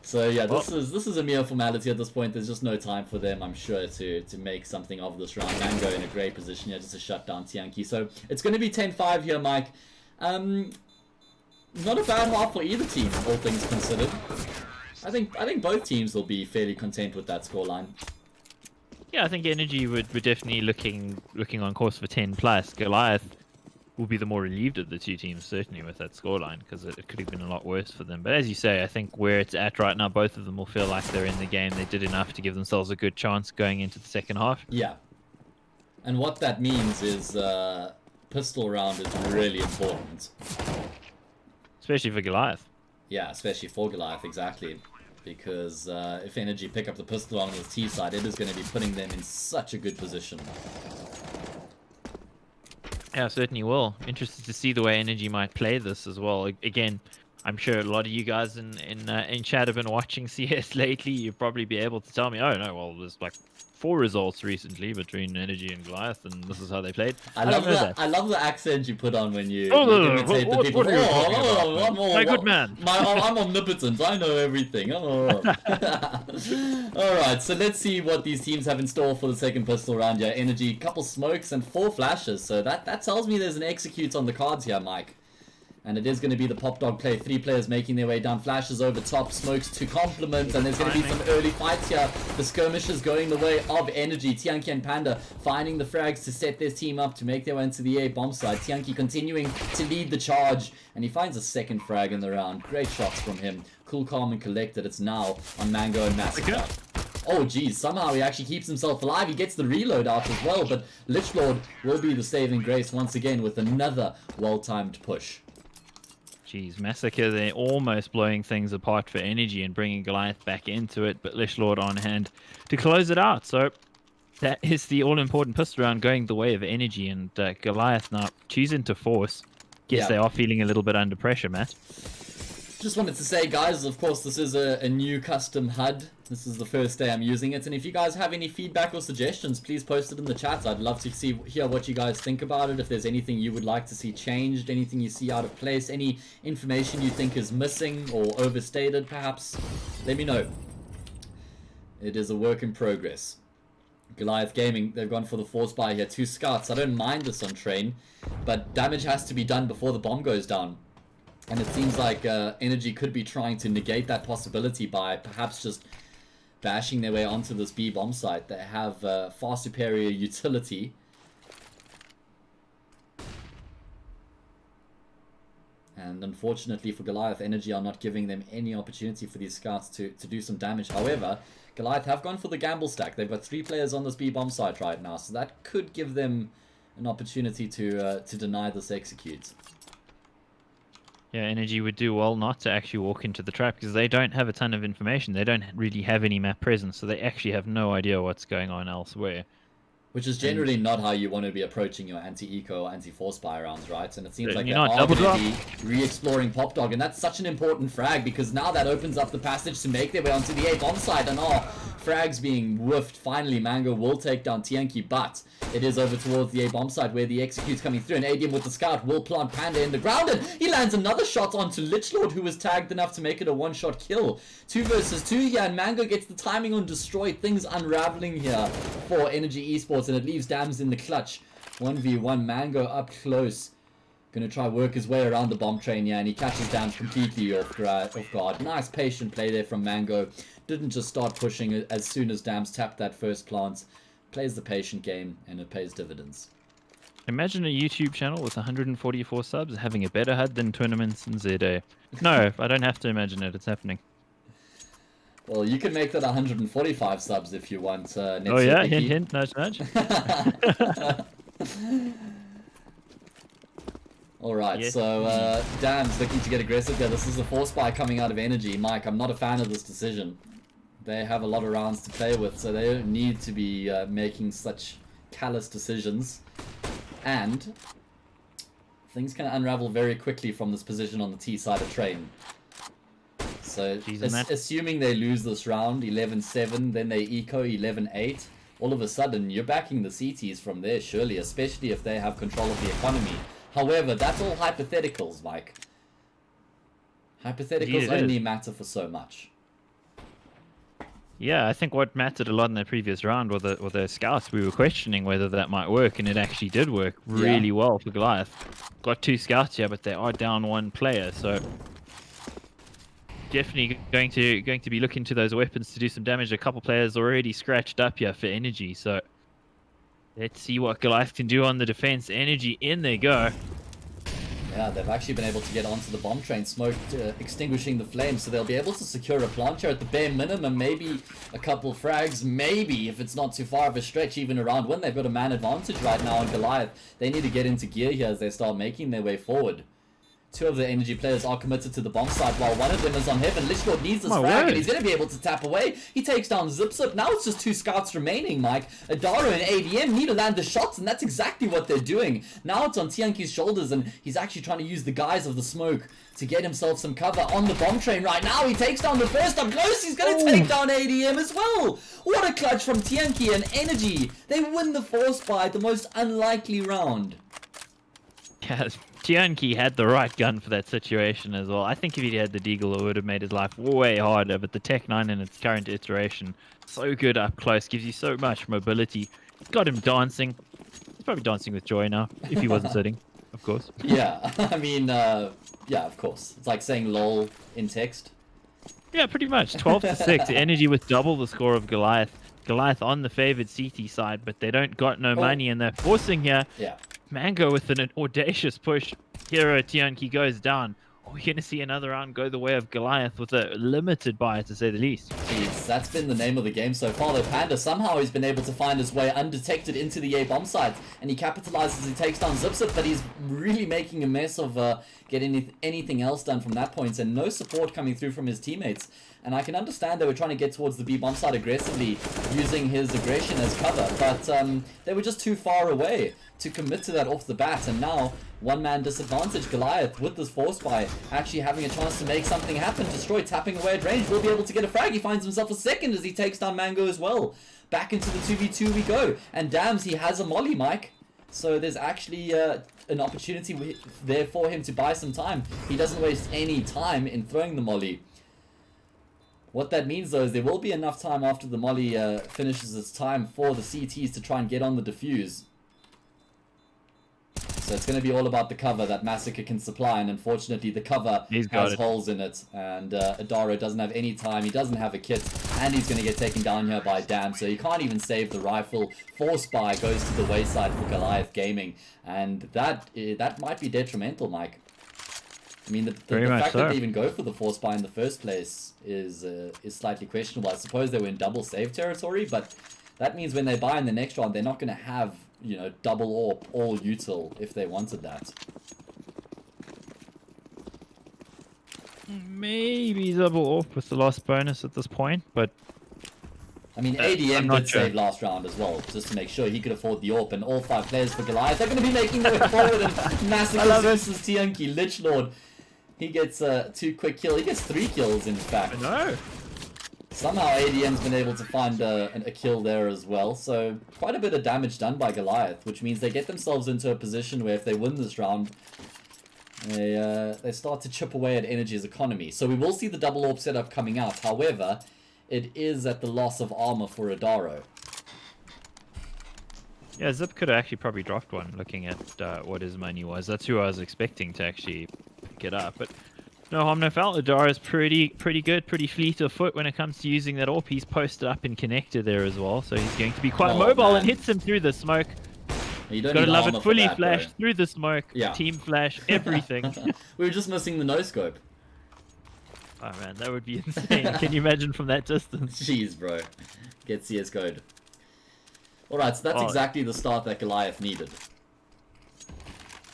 Speaker 1: So yeah, this is a mere formality at this point. There's just no time for them, I'm sure, to make something of this round. Mango in a great position here just to shut down Tianqi. So it's going to be 10-5 here, Mike. Not a bad half for either team, all things considered. I think both teams will be fairly content with that scoreline.
Speaker 2: Yeah, I think Energy would definitely looking on course for 10 plus. Goliath will be the more relieved of the two teams, certainly, with that scoreline, because it could have been a lot worse for them. But as you say, I think where it's at right now, both of them will feel like they're in the game. They did enough to give themselves a good chance going into the second half.
Speaker 1: Yeah. And what that means is pistol round is really important.
Speaker 2: Especially for Goliath.
Speaker 1: Yeah, especially for Goliath, exactly. Because if Energy pick up the pistol on the T side, it is going to be putting them in such a good position.
Speaker 2: Yeah, certainly will. Interested to see the way Energy might play this as well. Again, I'm sure a lot of you guys in chat have been watching CS lately. You'll probably be able to tell me, oh no, well, there's like 4 results recently between Energy and Goliath, and this is how they played.
Speaker 1: I love the accent you put on when you imitate the people.
Speaker 2: What are you talking about? My good man.
Speaker 1: I'm omnipotent. I know everything. Oh. Alright, so let's see what these teams have in store for the second pistol round here. Energy, couple smokes and 4 flashes. So that tells me there's an execute on the cards here, Mike. And it is going to be the pop dog play. 3 players making their way down. Flashes over top. Smokes to complement. And there's going to be some early fights here. The skirmishes going the way of Energy. Tianqi and Panda finding the frags to set their team up to make their way into the A bomb side. Tianqi continuing to lead the charge. And he finds a second frag in the round. Great shots from him. Cool, calm, and collected. It's now on Mango and Massacre. Oh geez, somehow he actually keeps himself alive. He gets the reload out as well. But Lichlord will be the saving grace once again with another well-timed push.
Speaker 2: Jeez, Massacre, they're almost blowing things apart for Energy and bringing Goliath back into it, but Lichlord on hand to close it out. So that is the all-important pistol round going the way of Energy, and Goliath now choosing to force. Guess they are feeling a little bit under pressure, Matt.
Speaker 1: Just wanted to say, guys, of course, this is a new custom HUD. This is the first day I'm using it, and if you guys have any feedback or suggestions, please post it in the chat. I'd love to hear what you guys think about it. If there's anything you would like to see changed, anything you see out of place, any information you think is missing or overstated, perhaps, let me know. It is a work in progress. Goliath Gaming, they've gone for the force buy here. 2 scouts. I don't mind this on train, but damage has to be done before the bomb goes down. And it seems like Energy could be trying to negate that possibility by perhaps just bashing their way onto this B bomb site. They have far superior utility. And unfortunately for Goliath, Energy are not giving them any opportunity for these scouts to do some damage. However, Goliath have gone for the gamble stack. They've got 3 players on this B bomb site right now, so that could give them an opportunity to deny this execute.
Speaker 2: Yeah, Energy would do well not to actually walk into the trap because they don't have a ton of information. They don't really have any map presence, so they actually have no idea what's going on elsewhere.
Speaker 1: Which is generally not how you want to be approaching your anti-eco or anti-force buy rounds, right? And it seems like they are going to be re-exploring Pop Dog, and that's such an important frag because now that opens up the passage to make their way onto the A bomb side, and frags being woofed. Finally, Mango will take down Tianqi, but it is over towards the A bomb side where the execute's coming through, and Adium with the scout will plant Panda in the ground, and he lands another shot onto Lichlord, who was tagged enough to make it a 1-shot kill. 2 versus 2 here, and Mango gets the timing on Destroy. Things unraveling here for Energy Esports, and it leaves Dams in the clutch. 1v1, Mango up close Gonna try work his way around the bomb train here, and he catches Dams completely off guard. Nice patient play there from Mango. Didn't just start pushing as soon as Dams tapped that first plant. Plays the patient game, and it pays dividends.
Speaker 2: Imagine a YouTube channel with 144 subs having a better HUD than tournaments in ZA. No, I don't have to imagine it. It's happening.
Speaker 1: Well, you can make that 145 subs if you want.
Speaker 2: Oh yeah, hint, hint, nudge, nudge.
Speaker 1: Alright,
Speaker 2: Yes.
Speaker 1: so Dan's looking to get aggressive here. This is a force buy coming out of Energy. Mike, I'm not a fan of this decision. They have a lot of rounds to play with, so they don't need to be making such callous decisions. And things can unravel very quickly from this position on the T side of train. So, assuming they lose this round, 11-7, then they eco 11-8, all of a sudden you're backing the CTs from there, surely, especially if they have control of the economy. However, that's all hypotheticals, Mike. Hypotheticals only matter for so much.
Speaker 2: Yeah, I think what mattered a lot in that previous round were the scouts. We were questioning whether that might work, and it actually did work really well for Goliath. Got 2 scouts here, but they are down 1 player, so definitely going to be looking to those weapons to do some damage. A couple players already scratched up here for Energy, so let's see what Goliath can do on the defense. Energy, in they go.
Speaker 1: Yeah, they've actually been able to get onto the bomb train, smoke extinguishing the flames, so they'll be able to secure a plancher at the bare minimum, maybe a couple frags, maybe, if it's not too far of a stretch, even around when they've got a man advantage right now on Goliath. They need to get into gear here as they start making their way forward. 2 of the Energy players are committed to the bomb site, while one of them is on Heaven. Lichlord needs this frag, and he's going to be able to tap away. He takes down Zip Zip. Now it's just 2 scouts remaining, Mike. Adaro and ADM need to land the shots, and that's exactly what they're doing. Now it's on Tianki's shoulders, and he's actually trying to use the guise of the smoke to get himself some cover on the bomb train right now. He takes down the first up close. He's going to take down ADM as well. What a clutch from Tianki and Energy. They win the force by the most unlikely round.
Speaker 2: Yes, Tianki had the right gun for that situation as well. I think if he'd had the Deagle, it would have made his life way harder, but the Tech 9 in its current iteration, so good up close, gives you so much mobility. Got him dancing. He's probably dancing with joy now, if he wasn't sitting, of course.
Speaker 1: Yeah, I mean, yeah, of course. It's like saying lol in text.
Speaker 2: Yeah, pretty much. 12-6, Energy with double the score of Goliath. Goliath on the favored CT side, but they don't got no money, and they're forcing here.
Speaker 1: Yeah.
Speaker 2: Mango with an audacious push. Hero Tianki goes down. We're going to see another round go the way of Goliath with a limited buy, to say the least.
Speaker 1: Jeez, that's been the name of the game so far, though. Panda, somehow he's been able to find his way undetected into the A bomb site, and he capitalizes, he takes down Zip Zip, but he's really making a mess of getting anything else done from that point, and no support coming through from his teammates. And I can understand they were trying to get towards the B bomb site aggressively, using his aggression as cover, but they were just too far away to commit to that off the bat, and now one-man disadvantage. Goliath with this force buy actually having a chance to make something happen. Destroy tapping away at range, will be able to get a frag. He finds himself a second as he takes down Mango as well. Back into the 2v2 we go, and Dams, he has a molly, Mike, so there's actually an opportunity there for him to buy some time. He doesn't waste any time in throwing the molly. What that means though is there will be enough time after the molly finishes its time for the CTs to try and get on the defuse. So it's going to be all about the cover that Massacre can supply, and unfortunately the cover has holes in it, and Adaro doesn't have any time, he doesn't have a kit, and he's going to get taken down here by Dam, so he can't even save the rifle. Force buy goes to the wayside for Goliath Gaming, and that might be detrimental, Mike. I mean, the fact that they even go for the force buy in the first place is slightly questionable. I suppose they were in double save territory, but that means when they buy in the next round, they're not going to have, you know, double AWP all util if they wanted that.
Speaker 2: Maybe double AWP with the last bonus at this point, but
Speaker 1: I mean, ADM did save last round as well, just to make sure he could afford the AWP, and all 5 players for Goliath, they're going to be making their way forward, and Massacre versus Tianki. Lichlord, he gets 2 quick kills, he gets 3 kills in fact.
Speaker 2: I know.
Speaker 1: Somehow ADM's been able to find a kill there as well, so quite a bit of damage done by Goliath, which means they get themselves into a position where if they win this round, they start to chip away at Energy's economy. So we will see the double AWP setup coming out, however, it is at the loss of armor for Adaro.
Speaker 2: Yeah, Zip could have actually probably dropped one looking at what his money was. That's who I was expecting to actually pick it up. But no harm, no foul. Adara is pretty good, pretty fleet of foot when it comes to using that AWP. He's posted up and connected there as well. So he's going to be quite mobile and hits him through the smoke.
Speaker 1: You don't
Speaker 2: Gotta
Speaker 1: need
Speaker 2: love
Speaker 1: armor
Speaker 2: it.
Speaker 1: for
Speaker 2: Fully
Speaker 1: that,
Speaker 2: flashed
Speaker 1: bro.
Speaker 2: through the smoke.
Speaker 1: Yeah.
Speaker 2: Team flash, everything.
Speaker 1: We were just missing the no-scope.
Speaker 2: Oh man, that would be insane. Can you imagine from that distance?
Speaker 1: Jeez, bro. Get CSGO'd. Alright, so that's exactly the start that Goliath needed.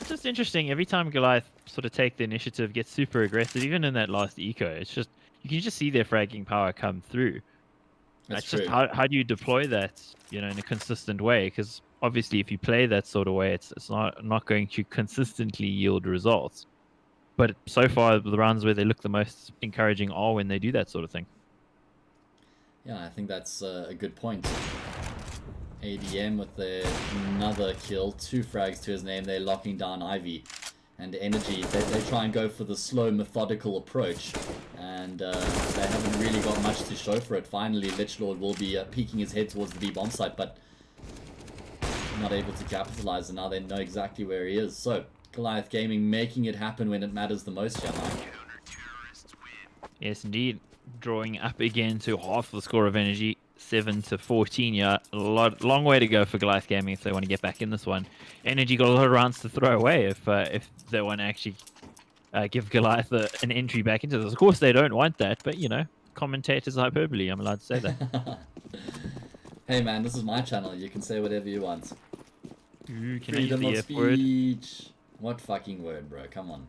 Speaker 2: It's just interesting. Every time Goliath sort of take the initiative, gets super aggressive, even in that last eco, it's just, you can just see their fragging power come through.
Speaker 1: That's
Speaker 2: just
Speaker 1: true.
Speaker 2: how do you deploy that, you know, in a consistent way? Because obviously, if you play that sort of way, it's not going to consistently yield results. But so far, the rounds where they look the most encouraging are when they do that sort of thing.
Speaker 1: Yeah, I think that's a good point. ADM with another kill, 2 frags to his name. They're locking down Ivy. And Energy, they try and go for the slow, methodical approach. And they haven't really got much to show for it. Finally, Lichlord will be peeking his head towards the B bomb site, but not able to capitalize. And now they know exactly where he is. So, Goliath Gaming making it happen when it matters the most, yeah, Mike.
Speaker 2: Yes, indeed. Drawing up again to half the score of Energy, 7-14. Yeah, long way to go for Goliath Gaming if they want to get back in this one. Energy got a lot of rounds to throw away if they want to actually give Goliath an entry back into this. Of course, they don't want that, but you know, commentators hyperbole. I'm allowed to say that.
Speaker 1: Hey man, this is my channel. You can say whatever you want.
Speaker 2: Ooh, can
Speaker 1: Freedom
Speaker 2: I
Speaker 1: of
Speaker 2: use the F word?
Speaker 1: speech. What fucking word, bro? Come on.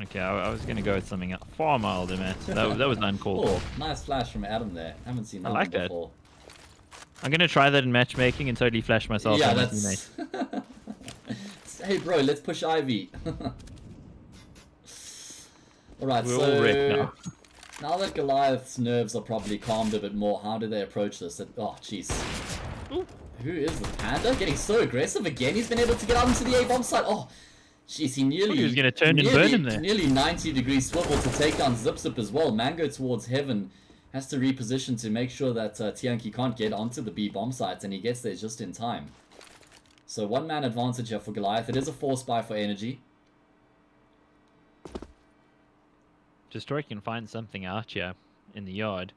Speaker 2: Okay, I was going to go with something far milder, man. That was uncalled
Speaker 1: Oh,
Speaker 2: for.
Speaker 1: nice flash from Adam there. Haven't seen that
Speaker 2: I like
Speaker 1: one
Speaker 2: that.
Speaker 1: before.
Speaker 2: I'm going to try that in matchmaking and totally flash myself.
Speaker 1: Yeah,
Speaker 2: and my
Speaker 1: that's...
Speaker 2: teammate.
Speaker 1: Hey bro, let's push Ivy. Alright,
Speaker 2: We're
Speaker 1: so...
Speaker 2: all red now.
Speaker 1: Now that Goliath's nerves are probably calmed a bit more, how do they approach this? Oh, jeez. Who is the Panda? Getting so aggressive again. He's been able to get out into the A-bomb site. Oh, jeez, he nearly...
Speaker 2: He was going to turn and burn him there.
Speaker 1: Nearly 90-degree swivel to take down Zip as well. Mango towards heaven has to reposition to make sure that Tianki can't get onto the B bomb site, and he gets there just in time. So 1-man advantage here for Goliath. It is a 4-spy for Energy.
Speaker 2: Destroy can find something out here in the yard.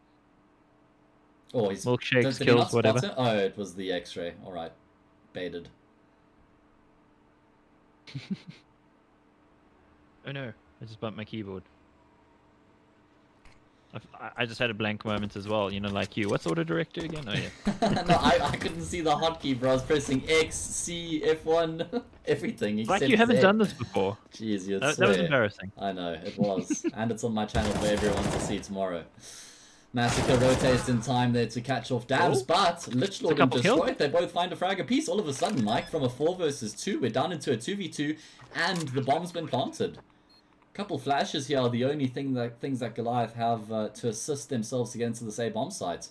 Speaker 1: Oh, he's...
Speaker 2: Milkshakes,
Speaker 1: did he
Speaker 2: kills,
Speaker 1: not spot
Speaker 2: whatever.
Speaker 1: it? Oh, it was the X-ray. Alright. Baited.
Speaker 2: Oh no, I just bumped my keyboard. I just had a blank moment as well, you know, like you. What's auto director again? Oh yeah.
Speaker 1: No, I couldn't see the hotkey, bro. I was pressing X, C, F1, everything except
Speaker 2: Like you haven't
Speaker 1: Z.
Speaker 2: done this before.
Speaker 1: Jeez, you'd
Speaker 2: That
Speaker 1: swear.
Speaker 2: was embarrassing.
Speaker 1: I know, it was. And it's on my channel for everyone to see tomorrow. Massacre rotates in time there to catch off Dabs, but Lichlord and
Speaker 2: couple kills.
Speaker 1: Destroyed, they both find a frag apiece. All of a sudden, Mike, from a 4 versus 2, we're down into a 2v2, and the bomb's been planted. Couple flashes here are the only things that Goliath have to assist themselves to get into this A bomb site.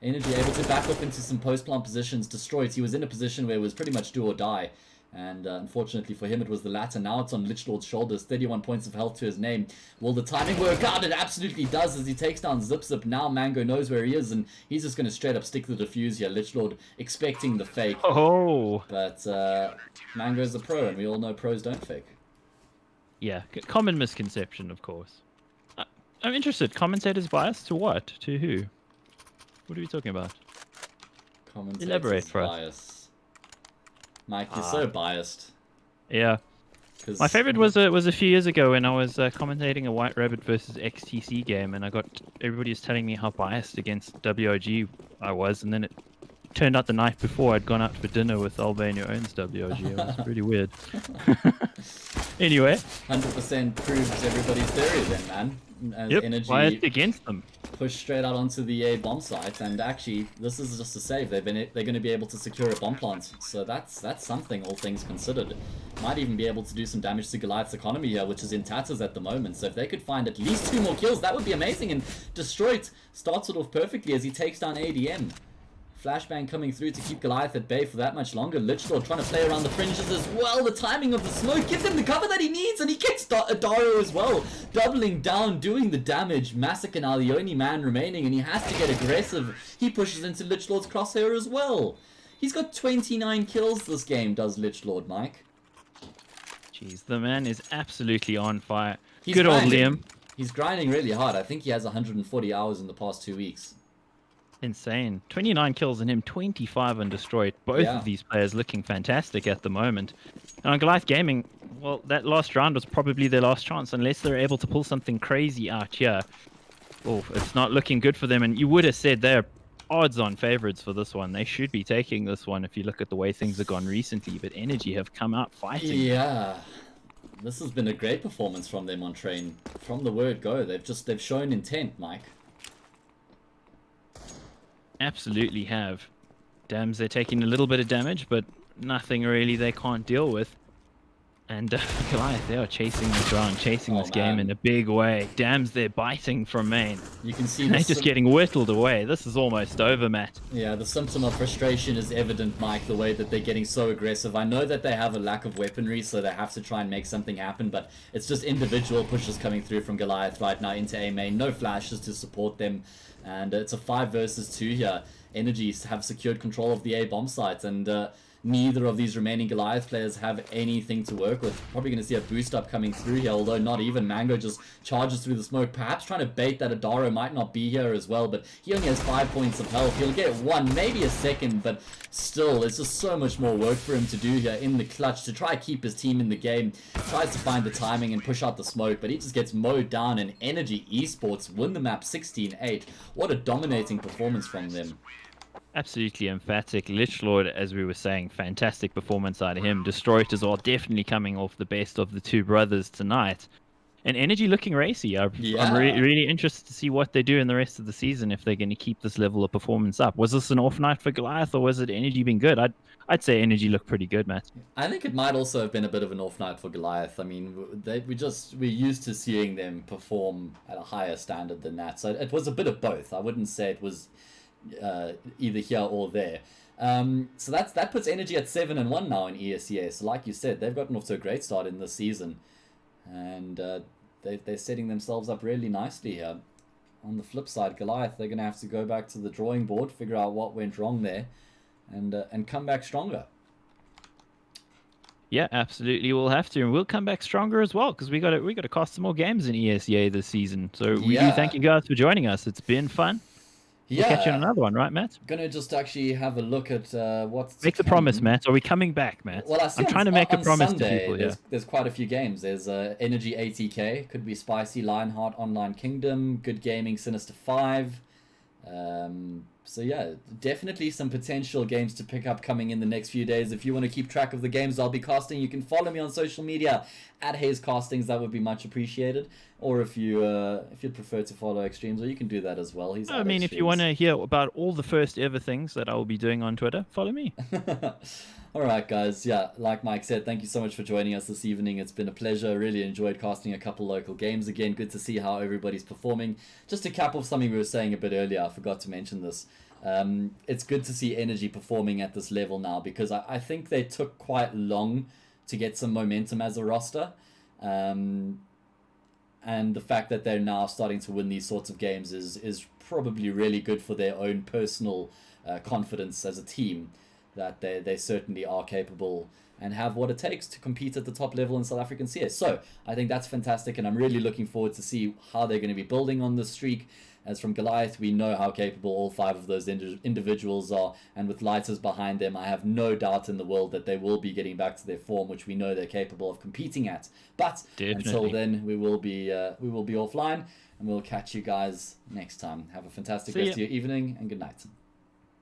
Speaker 1: Energy able to back up into some post-plant positions. Destroyed. He was in a position where it was pretty much do or die. And unfortunately for him, it was the latter. Now it's on Lichlord's shoulders. 31 points of health to his name. Will the timing work out? It absolutely does as he takes down Zip. Now Mango knows where he is, and he's just going to straight up stick the defuse here. Lichlord expecting the fake.
Speaker 2: Oh.
Speaker 1: But Mango's a pro, and we all know pros don't fake.
Speaker 2: Yeah, common misconception, of course. I'm interested. Commentators biased to what? To who? What are we talking about?
Speaker 1: Commentators
Speaker 2: Elaborate for us.
Speaker 1: bias. Mike, you're so biased.
Speaker 2: Yeah.
Speaker 1: 'Cause-
Speaker 2: My favorite was a few years ago when I was commentating a White Rabbit versus XTC game, and everybody was telling me how biased against WRG I was, and then it turned out the night before I'd gone out for dinner with Albania owns WRG. It was pretty weird. Anyway.
Speaker 1: 100% proves everybody's theory then, man. As
Speaker 2: Yep,
Speaker 1: Energy
Speaker 2: biased against them.
Speaker 1: push straight out onto the A bomb site, and actually, this is just a save. They're going to be able to secure a bomb plant, so that's something, all things considered. Might even be able to do some damage to Goliath's economy here, which is in tatters at the moment. So if they could find at least 2 more kills, that would be amazing. And Destroyed starts it off perfectly as he takes down ADM. Flashbang coming through to keep Goliath at bay for that much longer. Lichlord trying to play around the fringes as well. The timing of the smoke gives him the cover that he needs, and he gets Adaro as well. Doubling down, doing the damage. Massacre now the only man remaining, and he has to get aggressive. He pushes into Lichlord's crosshair as well. He's got 29 kills this game, does Lich Lord Mike.
Speaker 2: Jeez, the man is absolutely on fire.
Speaker 1: He's
Speaker 2: Good old
Speaker 1: grinding.
Speaker 2: Liam.
Speaker 1: He's grinding really hard. I think he has 140 hours in the past 2 weeks.
Speaker 2: Insane. 29 kills in him, 25 undestroyed. Both
Speaker 1: Yeah.
Speaker 2: of these players looking fantastic at the moment. And on Goliath Gaming, well, that last round was probably their last chance, unless they're able to pull something crazy out here. Oh, it's not looking good for them. And you would have said they're odds-on favorites for this one. They should be taking this one if you look at the way things have gone recently. But Energy have come out fighting.
Speaker 1: Yeah. This has been a great performance from them on train. From the word go, they've shown intent, Mike.
Speaker 2: Absolutely have. Dams, they're taking a little bit of damage, but nothing really they can't deal with. And Goliath, they are chasing this round, chasing this game in a big way. Dams, they're biting from main.
Speaker 1: You can see
Speaker 2: They're just getting whittled away. This is almost over, Matt.
Speaker 1: Yeah, the symptom of frustration is evident, Mike, the way that they're getting so aggressive. I know that they have a lack of weaponry, so they have to try and make something happen, but it's just individual pushes coming through from Goliath right now into A main. No flashes to support them, and it's a 5 versus 2 here. Energy have secured control of the A bomb site, and neither of these remaining Goliath players have anything to work with. Probably going to see a boost up coming through here, although not even. Mango just charges through the smoke, perhaps trying to bait that Adaro might not be here as well, but he only has 5 points of health. He'll get 1, maybe a second, but still, it's just so much more work for him to do here in the clutch to try to keep his team in the game. Tries to find the timing and push out the smoke, but he just gets mowed down, and Energy Esports win the map 16-8. What a dominating performance from them.
Speaker 2: Absolutely emphatic. Lich Lord, as we were saying, fantastic performance out of him. Destroyed as well, definitely coming off the best of the two brothers tonight. And Energy looking racy. I'm really interested to see what they do in the rest of the season, if they're going to keep this level of performance up. Was this an off night for Goliath, or was it Energy been good? I'd say Energy looked pretty good, Matt.
Speaker 1: I think it might also have been a bit of an off night for Goliath. I mean, we're used to seeing them perform at a higher standard than that. So it was a bit of both. I wouldn't say it was either here or there. So that puts Energy at 7-1 now in ESEA. So like you said, they've gotten off to a great start in this season, and they're setting themselves up really nicely here. On the flip side, Goliath, they're going to have to go back to the drawing board, figure out what went wrong there, and come back stronger.
Speaker 2: Yeah, absolutely. We'll have to, and we'll come back stronger as well, because we got to cast some more games in ESEA this season. So we do thank you guys for joining us. It's been fun. We'll catch you on another one, right, Matt?
Speaker 1: Gonna just actually have a look at what's
Speaker 2: Make the promise, Matt. Are we coming back, Matt?
Speaker 1: Well,
Speaker 2: I'm trying to make a promise
Speaker 1: Sunday,
Speaker 2: to people here.
Speaker 1: There's quite a few games. There's Energy ATK, could be Spicy, Lionheart, Online Kingdom, Good Gaming, Sinister 5. So yeah, definitely some potential games to pick up coming in the next few days. If you want to keep track of the games I'll be casting, you can follow me on social media at Hayes Castings. That would be much appreciated. Or if you'd prefer to follow Extremes, or you can do that as well.
Speaker 2: I mean, if you want to hear about all the first ever things that I will be doing on Twitter, follow me.
Speaker 1: Alright guys, yeah, like Mike said, thank you so much for joining us this evening. It's been a pleasure. Really enjoyed casting a couple local games again. Good to see how everybody's performing. Just to cap off something we were saying a bit earlier, I forgot to mention this. It's good to see Energy performing at this level now, because I think they took quite long to get some momentum as a roster. And the fact that they're now starting to win these sorts of games is probably really good for their own personal confidence as a team, that they certainly are capable and have what it takes to compete at the top level in South African CS. So I think that's fantastic, and I'm really looking forward to see how they're going to be building on this streak. As from Goliath, we know how capable all 5 of those individuals are, and with Lighters behind them, I have no doubt in the world that they will be getting back to their form, which we know they're capable of competing at. But until then, we will be offline, and we'll catch you guys next time. Have a fantastic rest of your evening, and good night.